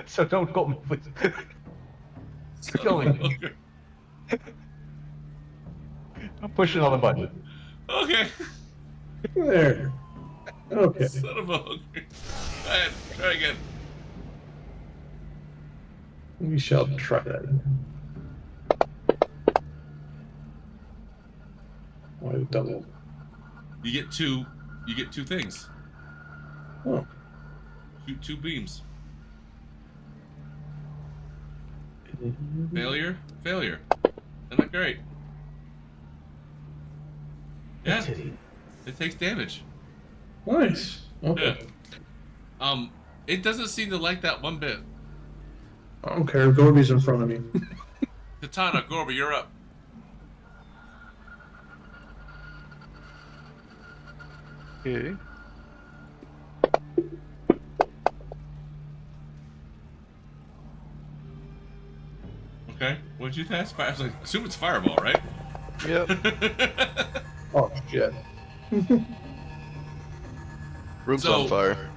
So don't go me, please. Kill me. I'm pushing all the buttons. Okay. There. Okay. Son of a hooker. Go ahead. Try again. We shall try that. Why double? You get two things. Oh. Shoot 2 beams. Failure. Isn't that great? Yeah. It takes damage. Nice. Okay. Yeah. It doesn't seem to like that one bit. I don't care. Gorby's in front of me. Katana, Gorby, you're up. Okay. Okay. What'd you test? I was like, assume it's fireball, right? Yep. Oh shit. Room's on fire.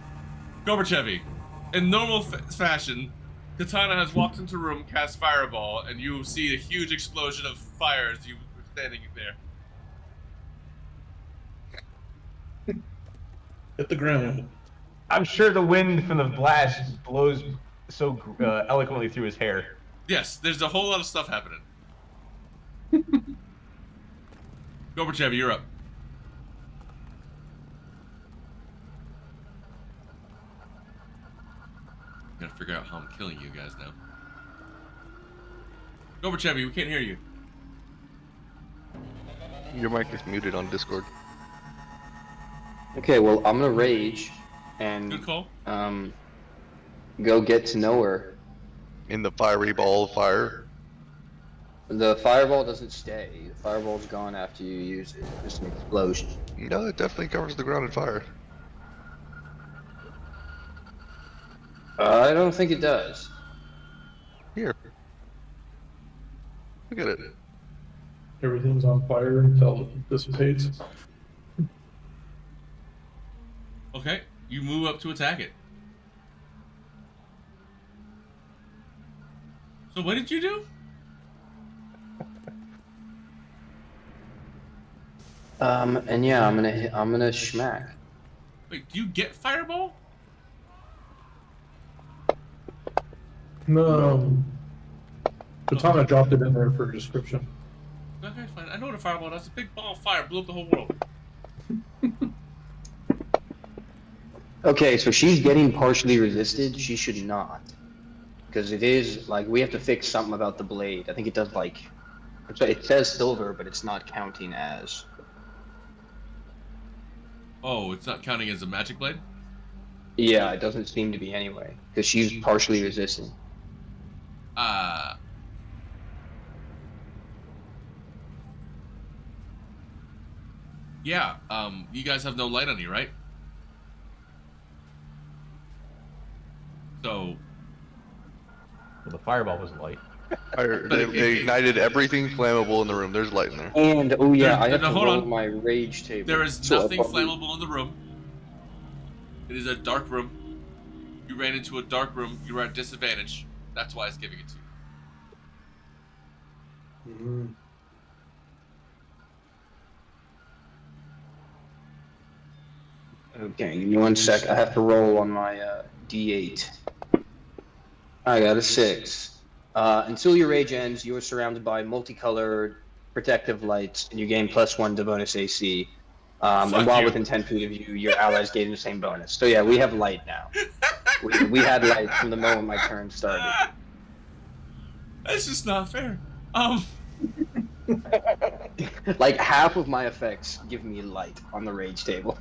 Gorbachev, in normal fashion, Katana has walked into the room, cast fireball, and you see a huge explosion of fire as you were standing there. Hit the ground. I'm sure the wind from the blast blows so eloquently through his hair. Yes, there's a whole lot of stuff happening. Gorbachev, you're up. Gotta figure out how I'm killing you guys now. Gorbachev, we can't hear you. Your mic is muted on Discord. Okay, well, I'm gonna rage and Good call. Go get to know her. In the fiery ball of fire. The fireball doesn't stay. The fireball's gone after you use it. Just an explosion. No, it definitely covers the ground in fire. I don't think it does. Here. Look at it. Everything's on fire until it dissipates. Okay, you move up to attack it. So what did you do? And yeah, I'm gonna schmack. Wait, do you get fireball? No. Katana dropped it in there for a description. Okay, fine. I know what a fireball does. A big ball of fire blew up the whole world. Okay, so she's getting partially resisted. She should not. Because it is, like, we have to fix something about the blade. I think it does, like, it says silver, but it's not counting as. Oh, it's not counting as a magic blade? Yeah, it doesn't seem to be anyway. Because she's partially resistant. Yeah, you guys have no light on you, right? So... Well, the fireball was light. They ignited everything flammable in the room. There's light in there. And, oh yeah, I have to hold roll on. my rage table. There is So nothing I'll probably- flammable in the room. It is a dark room. You ran into a dark room. You were at disadvantage. That's why it's giving it to you. Mm-hmm. Okay, give me 1 sec. I have to roll on my D8. I got a 6. Until your rage ends, you are surrounded by multicolored protective lights, and you gain +1 to bonus AC. And while within 10 feet of you, your allies gain the same bonus. So yeah, we have light now. we had light from the moment my turn started. That's just not fair. Like half of my effects give me light on the rage table.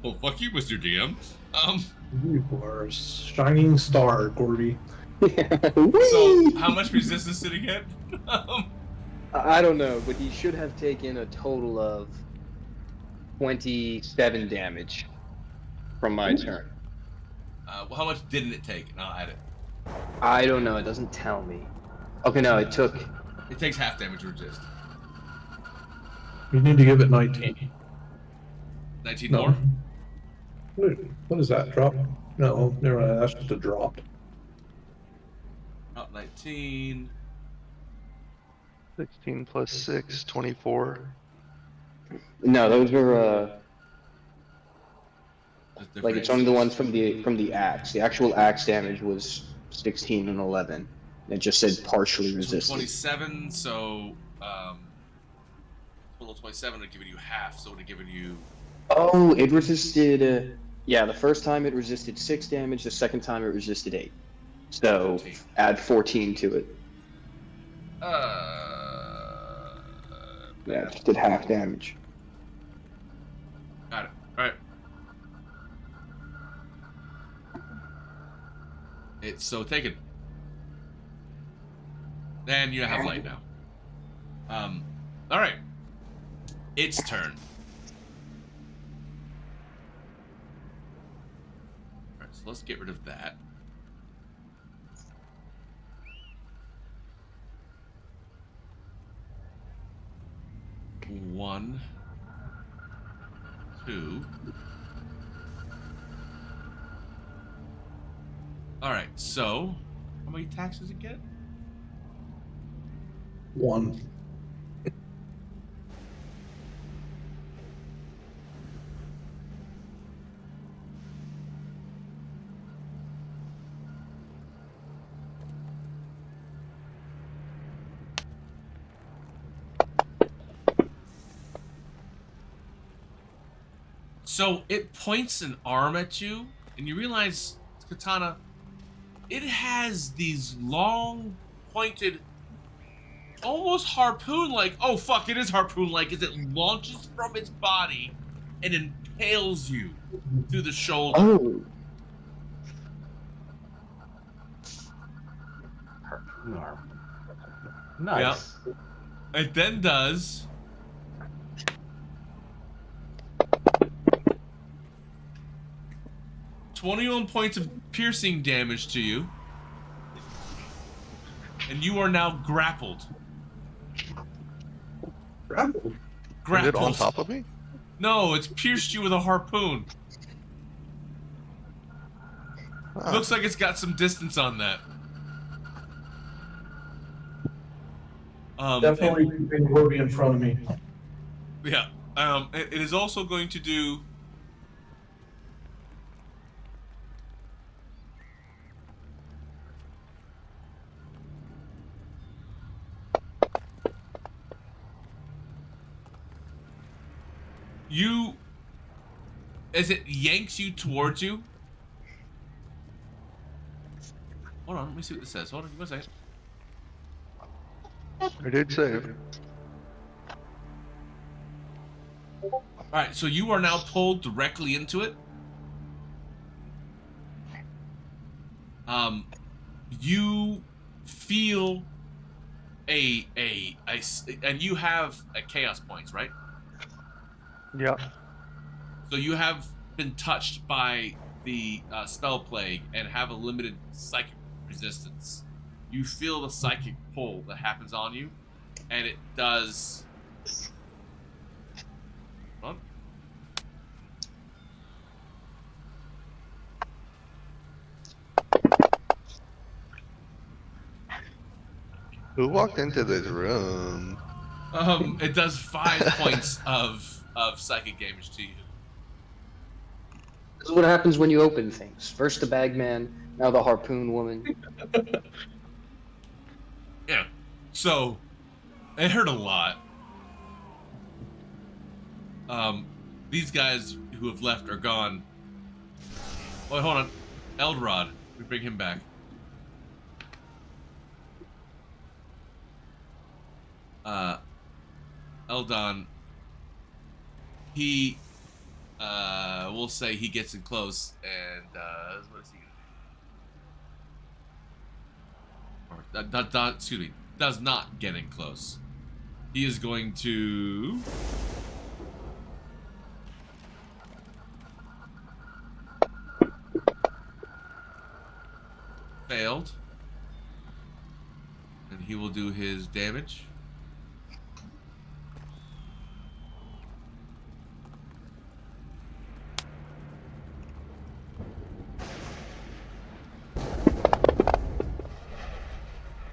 Well, fuck you, Mr. DM. You are a shining star, Gorby. So, how much resistance did he get? I don't know, but he should have taken a total of 27 damage from my turn. How much didn't it take? And I'll add it. I don't know, it doesn't tell me. Okay, no, it took. It takes half damage to resist. You need to give it 19. 19 No. more? What is that? Drop? No, never mind. That's just a drop. Not 19. 16 plus 6, 24. No, those were like it's only the ones from the axe. The actual axe damage was 16 and 11. It just said partially resisted. 27, so total 27 would have given you half, so it would have given you. Oh, it resisted. Yeah, the first time it resisted 6 damage. The second time it resisted 8. So 14. add 14 to it. Yeah, it just did half damage. Got it. All right. It's so taken. Then you have light now. All right. Its turn. All right, so let's get rid of that. One, two. All right, so how many attacks does it get? 1. So it points an arm at you, and you realize, Katana, it has these long, pointed, almost harpoon-like, oh fuck, it is harpoon-like, as it launches from its body and impales you through the shoulder. Oh. Harpoon arm. Nice. Yep. It then does 21 points of piercing damage to you. And you are now grappled. Grappled? Is it on top of me? No, it's pierced you with a harpoon. Huh. Looks like it's got some distance on that. Definitely keeping Wookie in front of me. Yeah. It is also going to do. As it yanks you towards you. Hold on, let me see what this says. Hold on, give me a second. I did save. Alright, so you are now pulled directly into it. You feel and you have chaos points, right? Yeah. So you have been touched by the spell plague and have a limited psychic resistance. You feel the psychic pull that happens on you, and it does. Hold on. Who walked into this room? It does 5 points of psychic damage to you. This is what happens when you open things. First the bagman, now the harpoon woman. Yeah. So, it hurt a lot. These guys who have left are gone. Wait, hold on. Eldrod, we bring him back. Eldon, he, we'll say he gets in close, and, what is he gonna do? Or, excuse me, does not get in close. He is going to... Failed. And he will do his damage.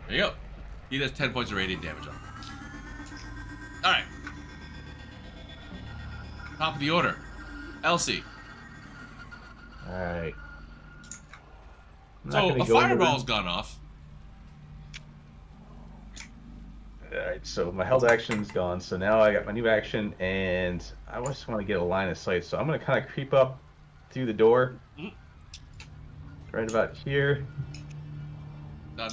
There you go. He does 10 points of radiant damage on him. Alright. Top of the order. Elsie. Alright. So a fireball's gone off. Alright, so my held action's gone, so now I got my new action, and I just want to get a line of sight, so I'm going to kind of creep up through the door. Right about here. Done.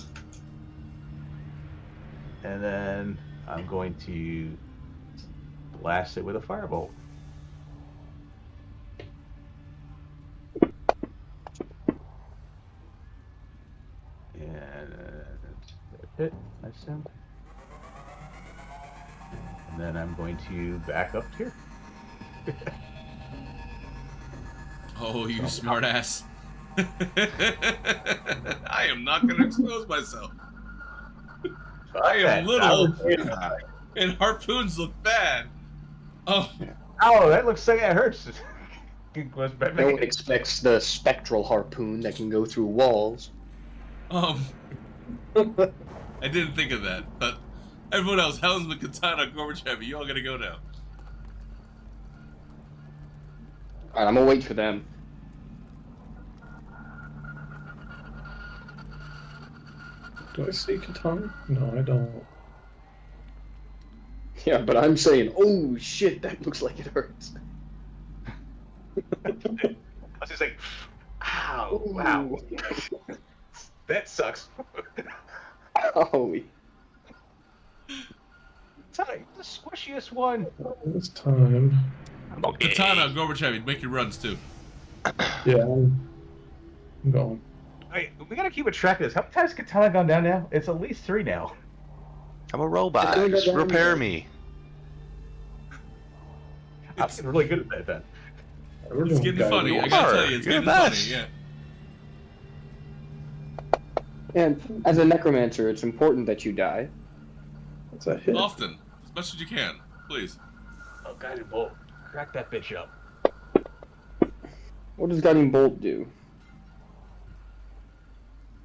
And then I'm going to blast it with a firebolt. And hit, nice sound. And then I'm going to back up here. Oh, you smartass. I am not going to expose myself. I am little, and harpoons look bad. Oh, that looks like it hurts. No one expects the spectral harpoon that can go through walls. I didn't think of that, but everyone else, Helmsman, Katana, Gorbachev, you all gotta go now. Alright, I'm gonna wait for them. Do I see Katana? No, I don't. Yeah, but I'm saying, oh shit, that looks like it hurts. I was just like, ow, wow. That sucks. Oh. Katana, the squishiest one. This time. Katana, Gorbachev, make your runs too. Yeah, I'm going. Wait, we gotta keep a track of this. How many times has Katana gone down now? It's at least 3 now. I'm a robot. Just repair me. I'm getting really good at that then. It's getting funny. I gotta tell you, it's getting funny. Yeah. And as a necromancer, it's important that you die. What's that hit? Often, as much as you can, please. Oh, guiding bolt, crack that bitch up. What does guiding bolt do?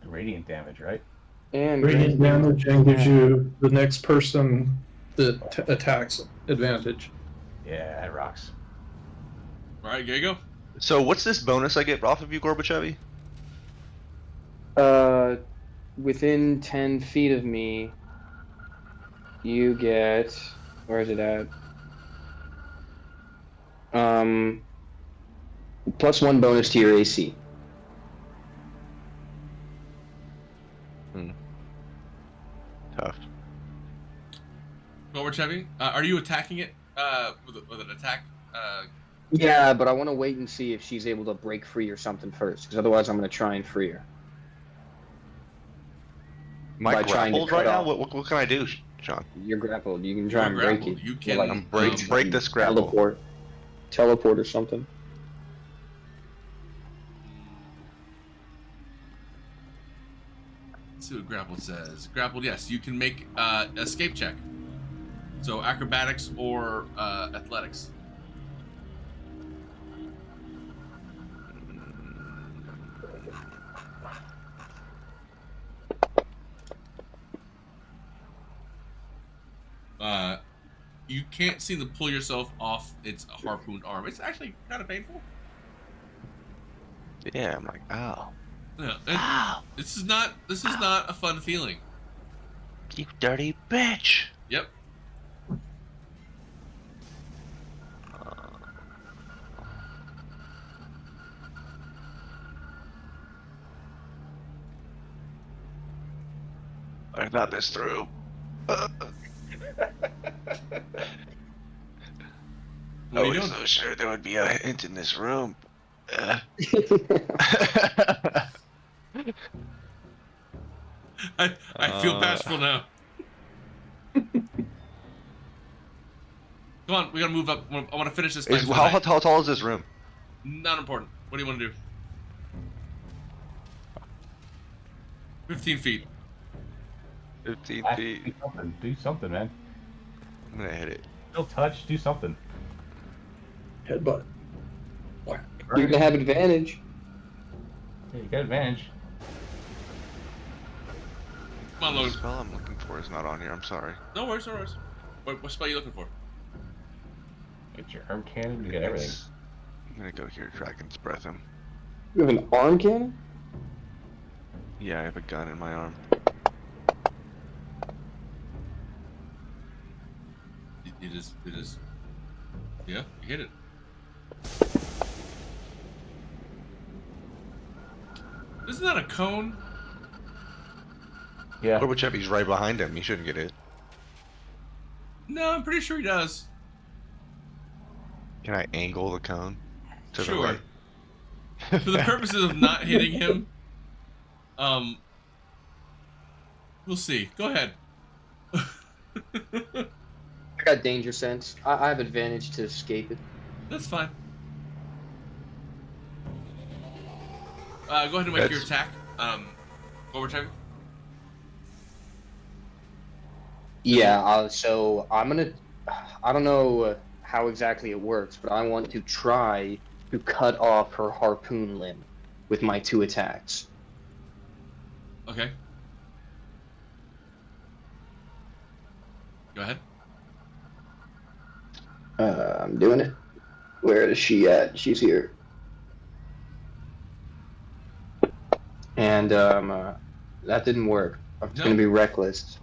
Radiant damage, right? And radiant damage and gives you the next person that attacks advantage. Yeah, that rocks. All right, here you go. So what's this bonus I get off of you, Gorbachev? Within 10 feet of me, you get... Where is it at? +1 bonus to your AC. Tough. Gorbachev, are you attacking it with an attack? Yeah, but I want to wait and see if she's able to break free or something first, because otherwise I'm going to try and free her. Am I grappled right now? What can I do, Sean? You're grappled. You can try and break it. You can like, break this grapple. Teleport or something. Let's see what grappled says. Grappled, yes, you can make escape check. So acrobatics or athletics. You can't seem to pull yourself off its harpoon arm. It's actually kind of painful. Yeah, I'm like, ow. Yeah, and this is not a fun feeling. You dirty bitch. Yep. I got this through. I was so sure there would be a hint in this room. I feel bashful now. Come on, we gotta move up. I want to finish this. How tall is this room? Not important. What do you want to do? 15 feet. 15 feet. Do something, man. I'm gonna hit it. Still touch. Do something. Headbutt. Whack. You're gonna have advantage. Yeah, you got advantage. Come on, The Logan. spell I'm looking for is not on here. I'm sorry. No worries, no worries. What spell are you looking for? Get your arm cannon. You got everything. I'm gonna go here, Dragon's Breath him. You have an arm cannon? Yeah, I have a gun in my arm. It is. Yeah, you hit it. Isn't that a cone? Yeah. He's right behind him. He shouldn't get hit. No, I'm pretty sure he does. Can I angle the cone to the Sure. right? For the purposes of not hitting him, we'll see. Go ahead. I got danger sense. I have advantage to escape it. That's fine. Go ahead and make your attack. Overtime. Yeah, so I'm gonna... I don't know how exactly it works, but I want to try to cut off her harpoon limb with my 2 attacks. Okay. Go ahead. I'm doing it. Where is she at? She's here. And that didn't work. It's gonna be reckless.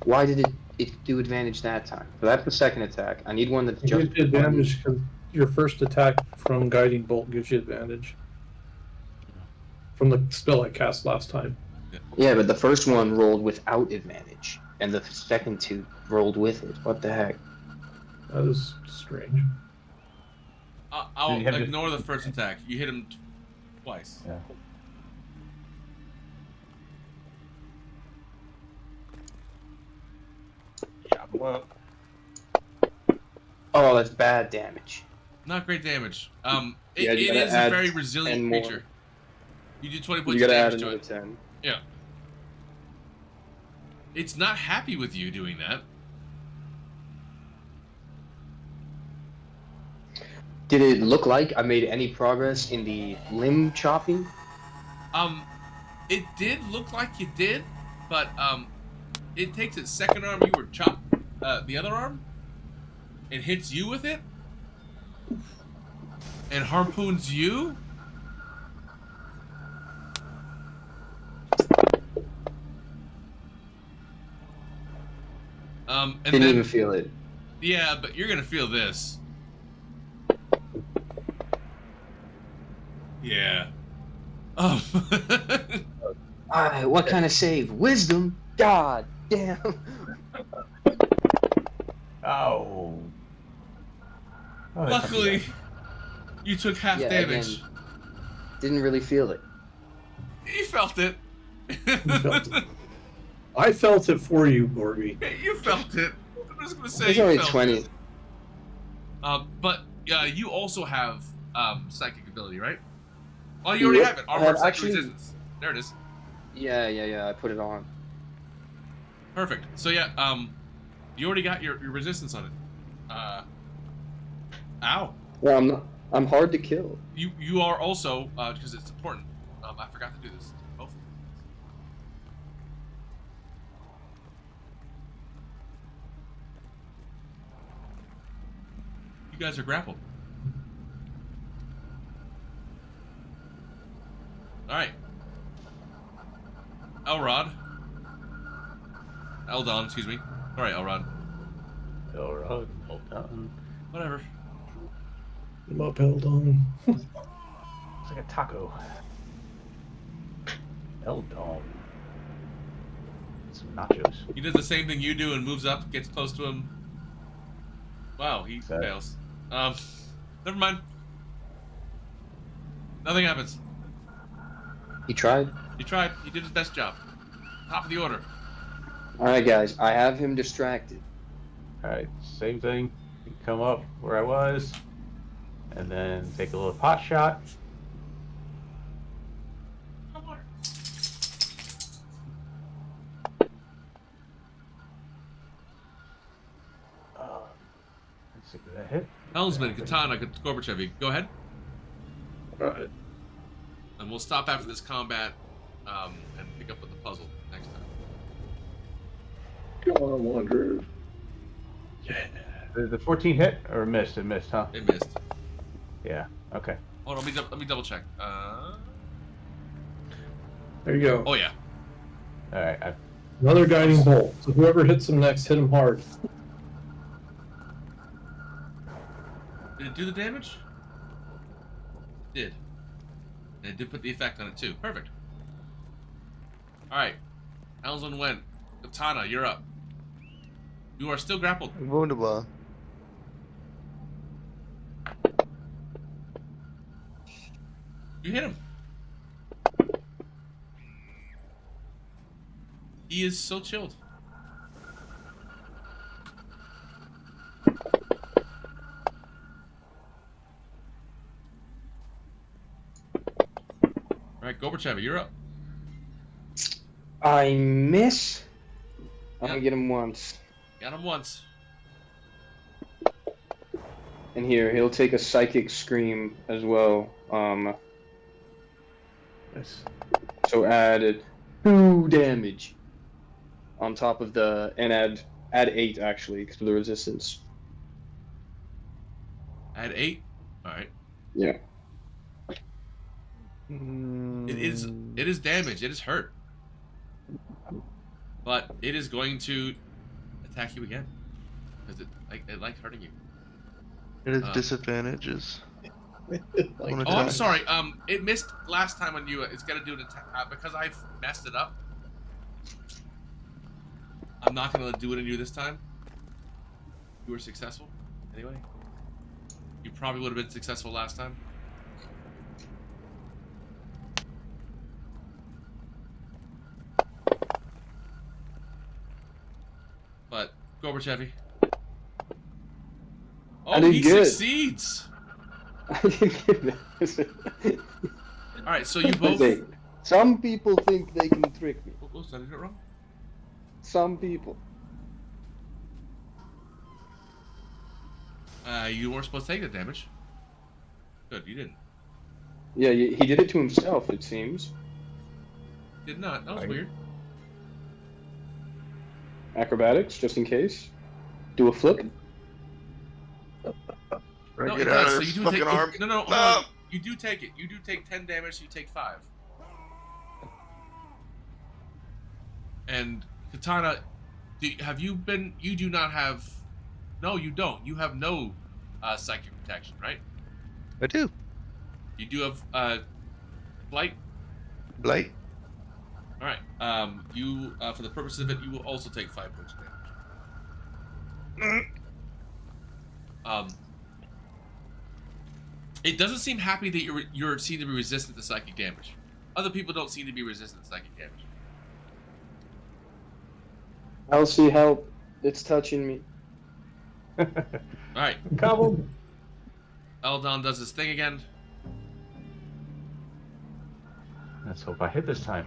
Why did it do advantage that time? So that's the second attack. I need one that's It just gives you advantage because your first attack from Guiding Bolt gives you advantage. From the spell I cast last time. Yeah, but the first one rolled without advantage, and the second 2 rolled with it. What the heck? That is strange. I'll ignore the first attack. You hit him twice. Yeah. Chop him up. Oh, that's bad damage. Not great damage. Yeah, It you gotta is a add very resilient 10 more. creature. You do 20 points You of gotta add damage to another it. 10. Yeah. It's not happy with you doing that. Did it look like I made any progress in the limb chopping? It did look like you did, but it takes its second arm you were chopped the other arm and hits you with it and harpoons you. And Didn't then, even feel it. Yeah, but you're gonna feel this. Yeah. Alright, what kind of save? Wisdom? God damn. Oh. Luckily, you took half damage. Again, didn't really feel it. You felt it. I felt it for you, Gorby. You felt it. I'm just gonna say It's you only felt 20. it. But you also have psychic ability, right? Oh, you already have it. Armored psychic resistance. There it is. Yeah. I put it on. Perfect. So yeah, you already got your resistance on it. Ow. Well, I'm hard to kill. You are also because it's important. I forgot to do this. Both. You guys are grappled. All right. Elrod. Eldon, excuse me. All right, Elrod. Elrod, Eldon. Whatever. I'm upheld on. It's like a taco. Eldon. Some nachos. He does the same thing you do and moves up, gets close to him. Wow, he fails. Never mind. Nothing happens. He tried. He tried. He did his best job. Top of the order. Alright, guys, I have him distracted. Alright, same thing. You come up where I was, and then take a little pot shot. Did that hit? Helmsman, Katana, Gorbachev, go ahead. Alright. And we'll stop after this combat and pick up with the puzzle next time. Come on, Wanderer. Yeah. The 14 hit or missed? It missed, huh? It missed. Yeah. Okay. Hold on, let me double check. There you go. Oh yeah. All right. Another guiding bolt. So whoever hits him next, hit him hard. Did it do the damage? It did. And it did put the effect on it too. Perfect. Alright. Helmsman went. Katana, you're up. You are still grappled. Wunderbar. You hit him. He is so chilled. Alright, Gorbachev, you're up. I miss. I'm gonna get him once. Got him once. And here, he'll take a psychic scream as well. Nice. So add 2 damage on top of the, and add 8 actually because of the resistance. Add 8. All right. Yeah. It is damage. It is hurt. But it is going to attack you again because it likes hurting you. It has disadvantages. Oh, I'm sorry. It missed last time on you. It's got to do an attack because I've messed it up. I'm not gonna do it on you this time. You were successful, anyway. You probably would have been successful last time. But Gorbachev. Oh, he succeeds. All right, so you both. Some people think they can trick me. Oops, I did it wrong. Some people. You weren't supposed to take the damage. Good, you didn't. Yeah, he did it to himself, it seems. Did not. That was weird. Acrobatics, just in case. Do a flip. No, it does. So you do take. No. You do take it. You do take 10 damage. You take 5. And Katana, have you been? You do not have. No, you don't. You have no psychic protection, right? I do. You do have blight. Blight. All right. You for the purpose of it, you will also take 5 points of damage. It doesn't seem happy that you're seen to be resistant to psychic damage. Other people don't seem to be resistant to psychic damage. I'll see how it's touching me. All right. Come. Eldon does his thing again. Let's hope I hit this time.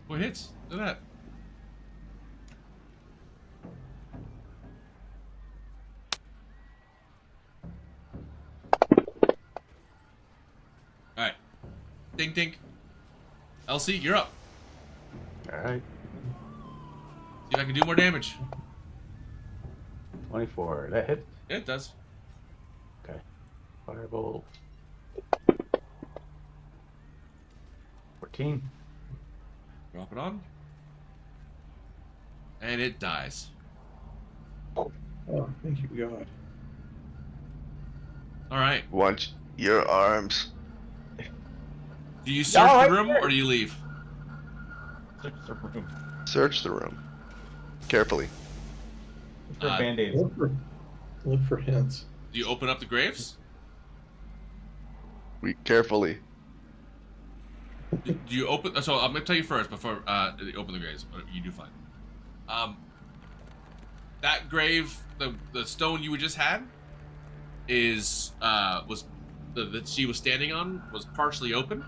What hits? Look at that. Alright. Ding ding. Elsie, you're up. Alright. See if I can do more damage. 24. That hit? Yeah, it does. Okay. Firebolt. 14. Drop it on. And it dies. Oh, thank you, God. Alright. Want your arms. Do you search the room or do you leave? Search the room. Search the room. Carefully. For band-aids. Look for hints. Do you open up the graves? Carefully. Do you open? So I'm gonna tell you first before you open the graves. You do fine. That grave, the stone you just had, was that she was standing on was partially open.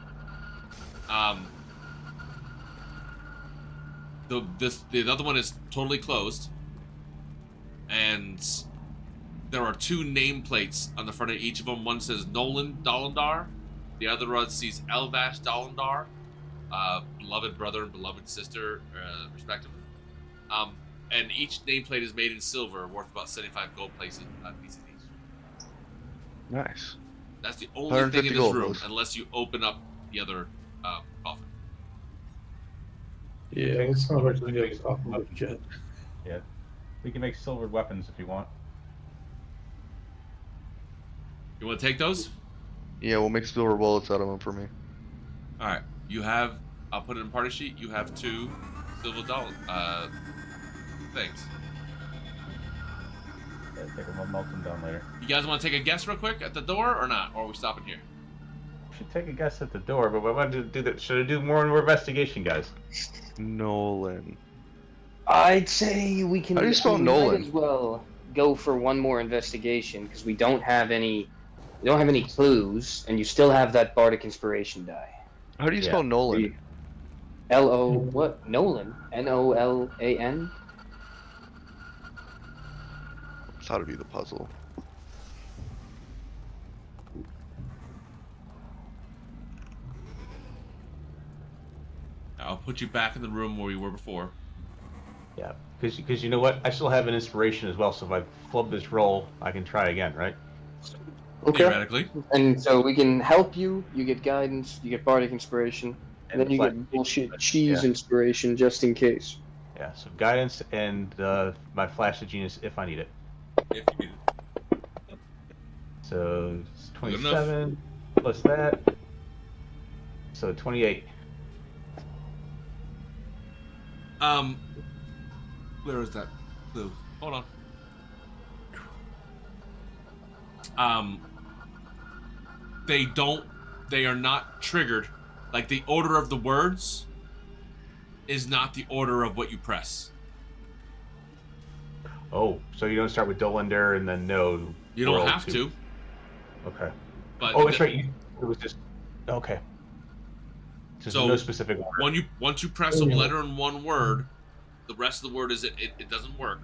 the other one is totally closed, and there are 2 nameplates on the front of each of them. One says Nolan Dolindar, the other one sees Elvash Dolindar, beloved brother and beloved sister, respectively. And each nameplate is made in silver, worth about 75 gold pieces each. Nice. That's the only thing in this gold room, goes. unless you open up the other coffin. Yeah, let's not actually get a coffin yet. Yeah. We can make silvered weapons if you want. You want to take those? Yeah, we'll make silver bullets out of them for me. All right. You have. I'll put it in party sheet. You have 2 silver things. Yeah, take them, I'll melt them down later. You guys want to take a guess real quick at the door or not? Or are we stopping here? We should take a guess at the door, but we want to do that. Should I do more and more investigation, guys? Nolan. I'd say we can. How do you spell we Nolan? Might as well go for one more investigation because we don't have any. We don't have any clues, and you still have that bardic inspiration die. How do you spell Nolan? L-O what? Nolan. N-O-L-A-N. It's how to be the puzzle. I'll put you back in the room where you were before. Yeah, because you know what? I still have an inspiration as well, so if I flub this roll, I can try again, right? Okay. Theoretically. And so we can help you. You get guidance. You get bardic inspiration, and then you get bullshit cheese inspiration just in case. Yeah, so guidance and my flash of genius if I need it. If you need it. So it's 27 plus that. So 28. Where is that clue? Hold on. They are not triggered. Like, the order of the words is not the order of what you press. Oh, so you don't start with Dolindar and then no. You don't have to. Okay. But that's right. It was just okay. So no specific order. Once you press a letter in one word, the rest of the word it doesn't work,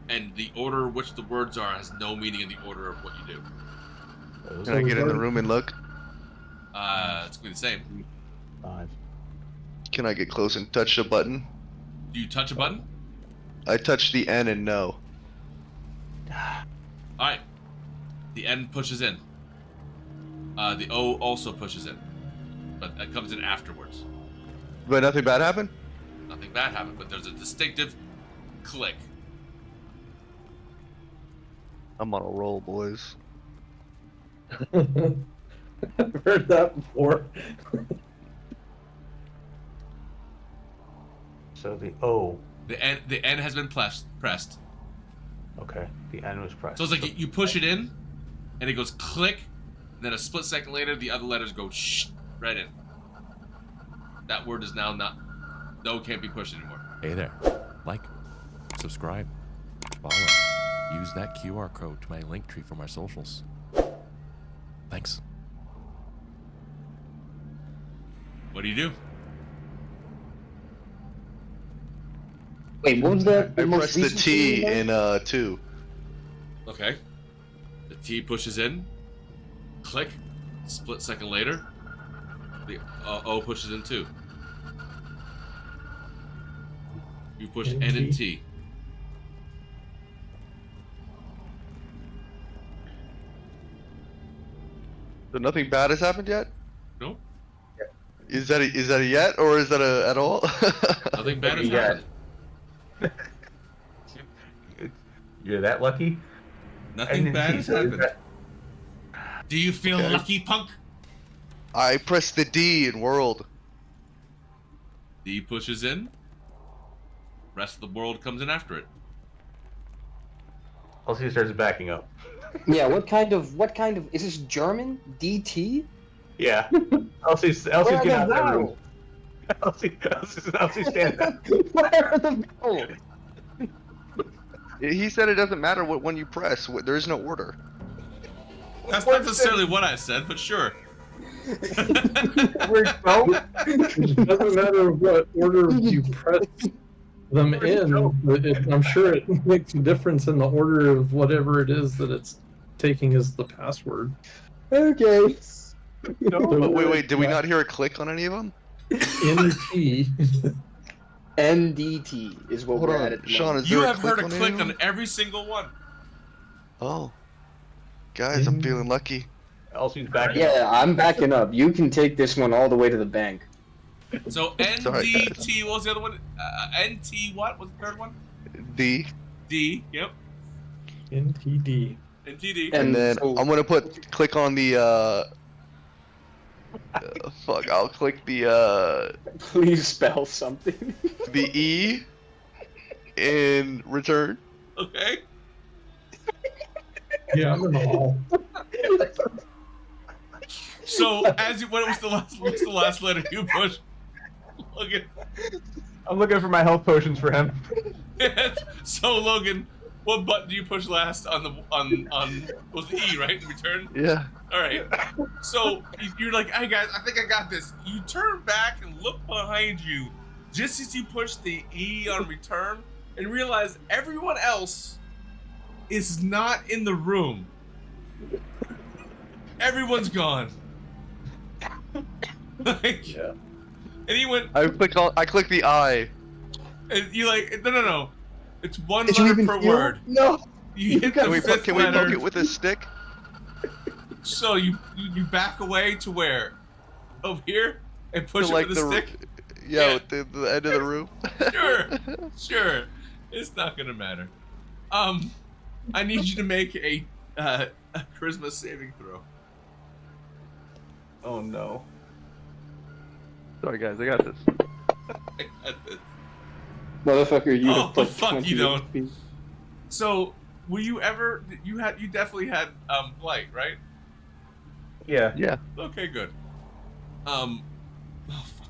and the order which the words are has no meaning in the order of what you do. Can I get in the room and look? It's gonna be the same. 5. Can I get close and touch the button? Do you touch a button? I touch the N and no. Alright. The N pushes in. The O also pushes in. But that comes in afterwards. But nothing bad happened? Nothing bad happened, but there's a distinctive click. I'm on a roll, boys. I've heard that before. So the O. The N has been pressed. Okay, the N was pressed. So it's like you push it in, and it goes click, and then a split second later, the other letters go shh right in. That word is now not. No, can't be pushed anymore. Hey there. Like, subscribe, follow. Use that QR code to my link tree for my socials. Thanks. What do you do? Wait, what was that? I press the T in 2. Okay. The T pushes in. Click. Split second later. The O pushes in 2. You push N and T. So nothing bad has happened yet? No. Is that a yet or is that a at all? Nothing bad has happened. You're that lucky? Nothing bad has happened. Do you feel lucky, punk? I press the D in world. D pushes in. Rest of the world comes in after it. Elsie starts backing up. Yeah, what kind of is this German? DT? Yeah. Elsie's getting out of that room. Elsie stand up. Where are the vowels? He said it doesn't matter what one you press. There is no order. That's not necessarily what I said, but sure. It doesn't matter what order you press them in. I'm sure it makes a difference in the order of whatever it is that it's taking as the password. Okay. No, but wait, did we not hear a click on any of them? NT. NDT is what Hold we're on, at the Sean, moment. is You there have heard a any click of them? on every single one. Oh. Guys, I'm feeling lucky. Elsie's backing Yeah, I'm backing up. You can take this one all the way to the bank. So NDT, what was the other one? NT what was the third one? D. D, yep. NTD. NTD. And then I'm gonna click on the fuck, I'll click the Please spell something. the E in return. Okay. Yeah, I'm in the hall. So as you, what's the last letter you push? Logan. I'm looking for my health potions for him. So Logan, what button do you push last on the was the E, right? In return? Yeah. Alright. So you're like, hey guys, I think I got this. You turn back and look behind you just as you push the E on return and realize everyone else is not in the room. Everyone's gone. Like, yeah. And he went. I click the I. And you like no. It's one Did you letter even per feel? word. No. You hit the Can we fifth poke letter. it with a stick? So you back away to where? Over here and push To, it like, with a the stick. Yeah, with the end of the room. Sure. It's not gonna matter. I need you to make a charisma saving throw. Oh no. Sorry guys, I got this. Motherfucker, you have but put fuck 20 you don't. HP. So were you ever? You definitely had blight, right? Yeah. Yeah. Okay, good. Oh, fuck.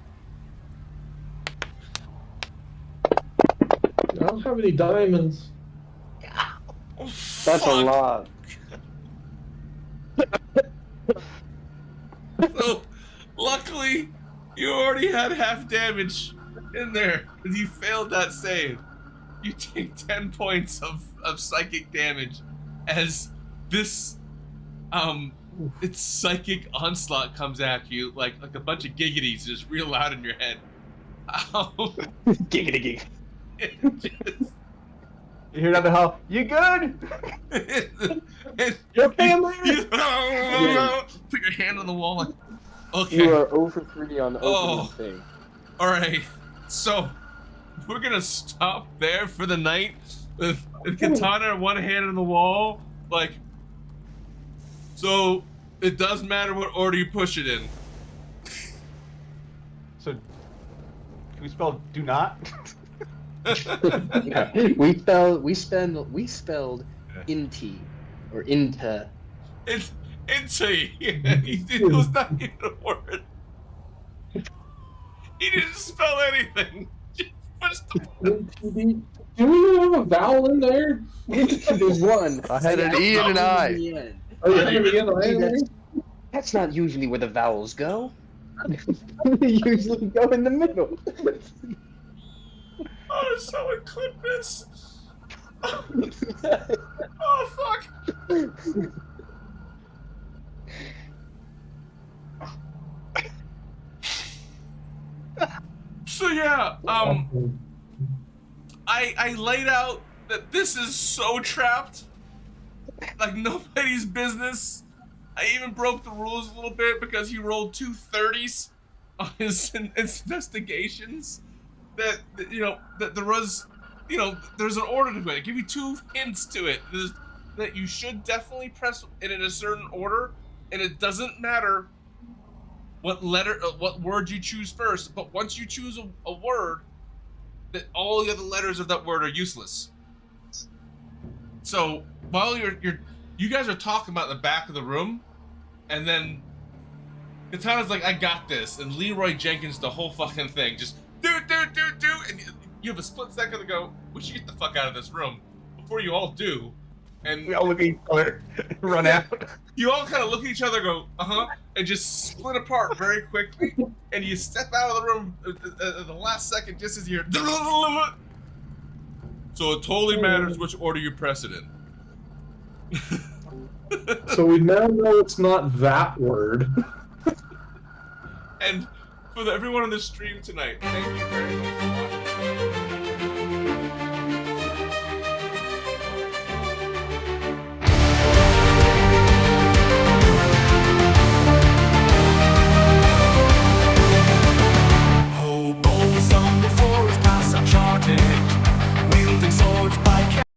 I don't have any diamonds. Oh, That's fuck. a lot. So, luckily, you already had half damage in there because you failed that save. You take 10 points of psychic damage as this its psychic onslaught comes at you like a bunch of giggities just real loud in your head. Giggity gig. You hear down the hall. You good? You okay in there? Put your hand on the wall like, okay. You are 0 for 3 on the opening thing. Alright, so we're gonna stop there for the night with Katana and one hand on the wall. Like, so it doesn't matter what order you push it in. So, can we spell do not? Yeah. We spelled inti or inta. It's inti. It was not even a word. He didn't spell anything. Just pushed the Do we have a vowel in there? There's one. I had an E and an I. Oh, you have an E and an I in there? That's not usually where the vowels go. They usually go in the middle. Oh, someone clip this. Oh, fuck. So yeah, I laid out that this is so trapped, like nobody's business. I even broke the rules a little bit because he rolled 2 30s on his investigations. That that there was, there's an order to it. I give you 2 hints to it. That you should definitely press it in a certain order, and it doesn't matter what word you choose first. But once you choose a word, that all the other letters of that word are useless. So while you guys are talking about the back of the room, and then Katana's like, I got this, and Leroy Jenkins the whole fucking thing just do, and you have a split second to go, we should get the fuck out of this room. Before you all do, And we all look at each other, run out. You all kind of look at each other, go, and just split apart very quickly. And you step out of the room at the last second, just as you're. So it totally matters which order you press it in. So we now know it's not that word. And for everyone on the stream tonight, thank you very much for watching.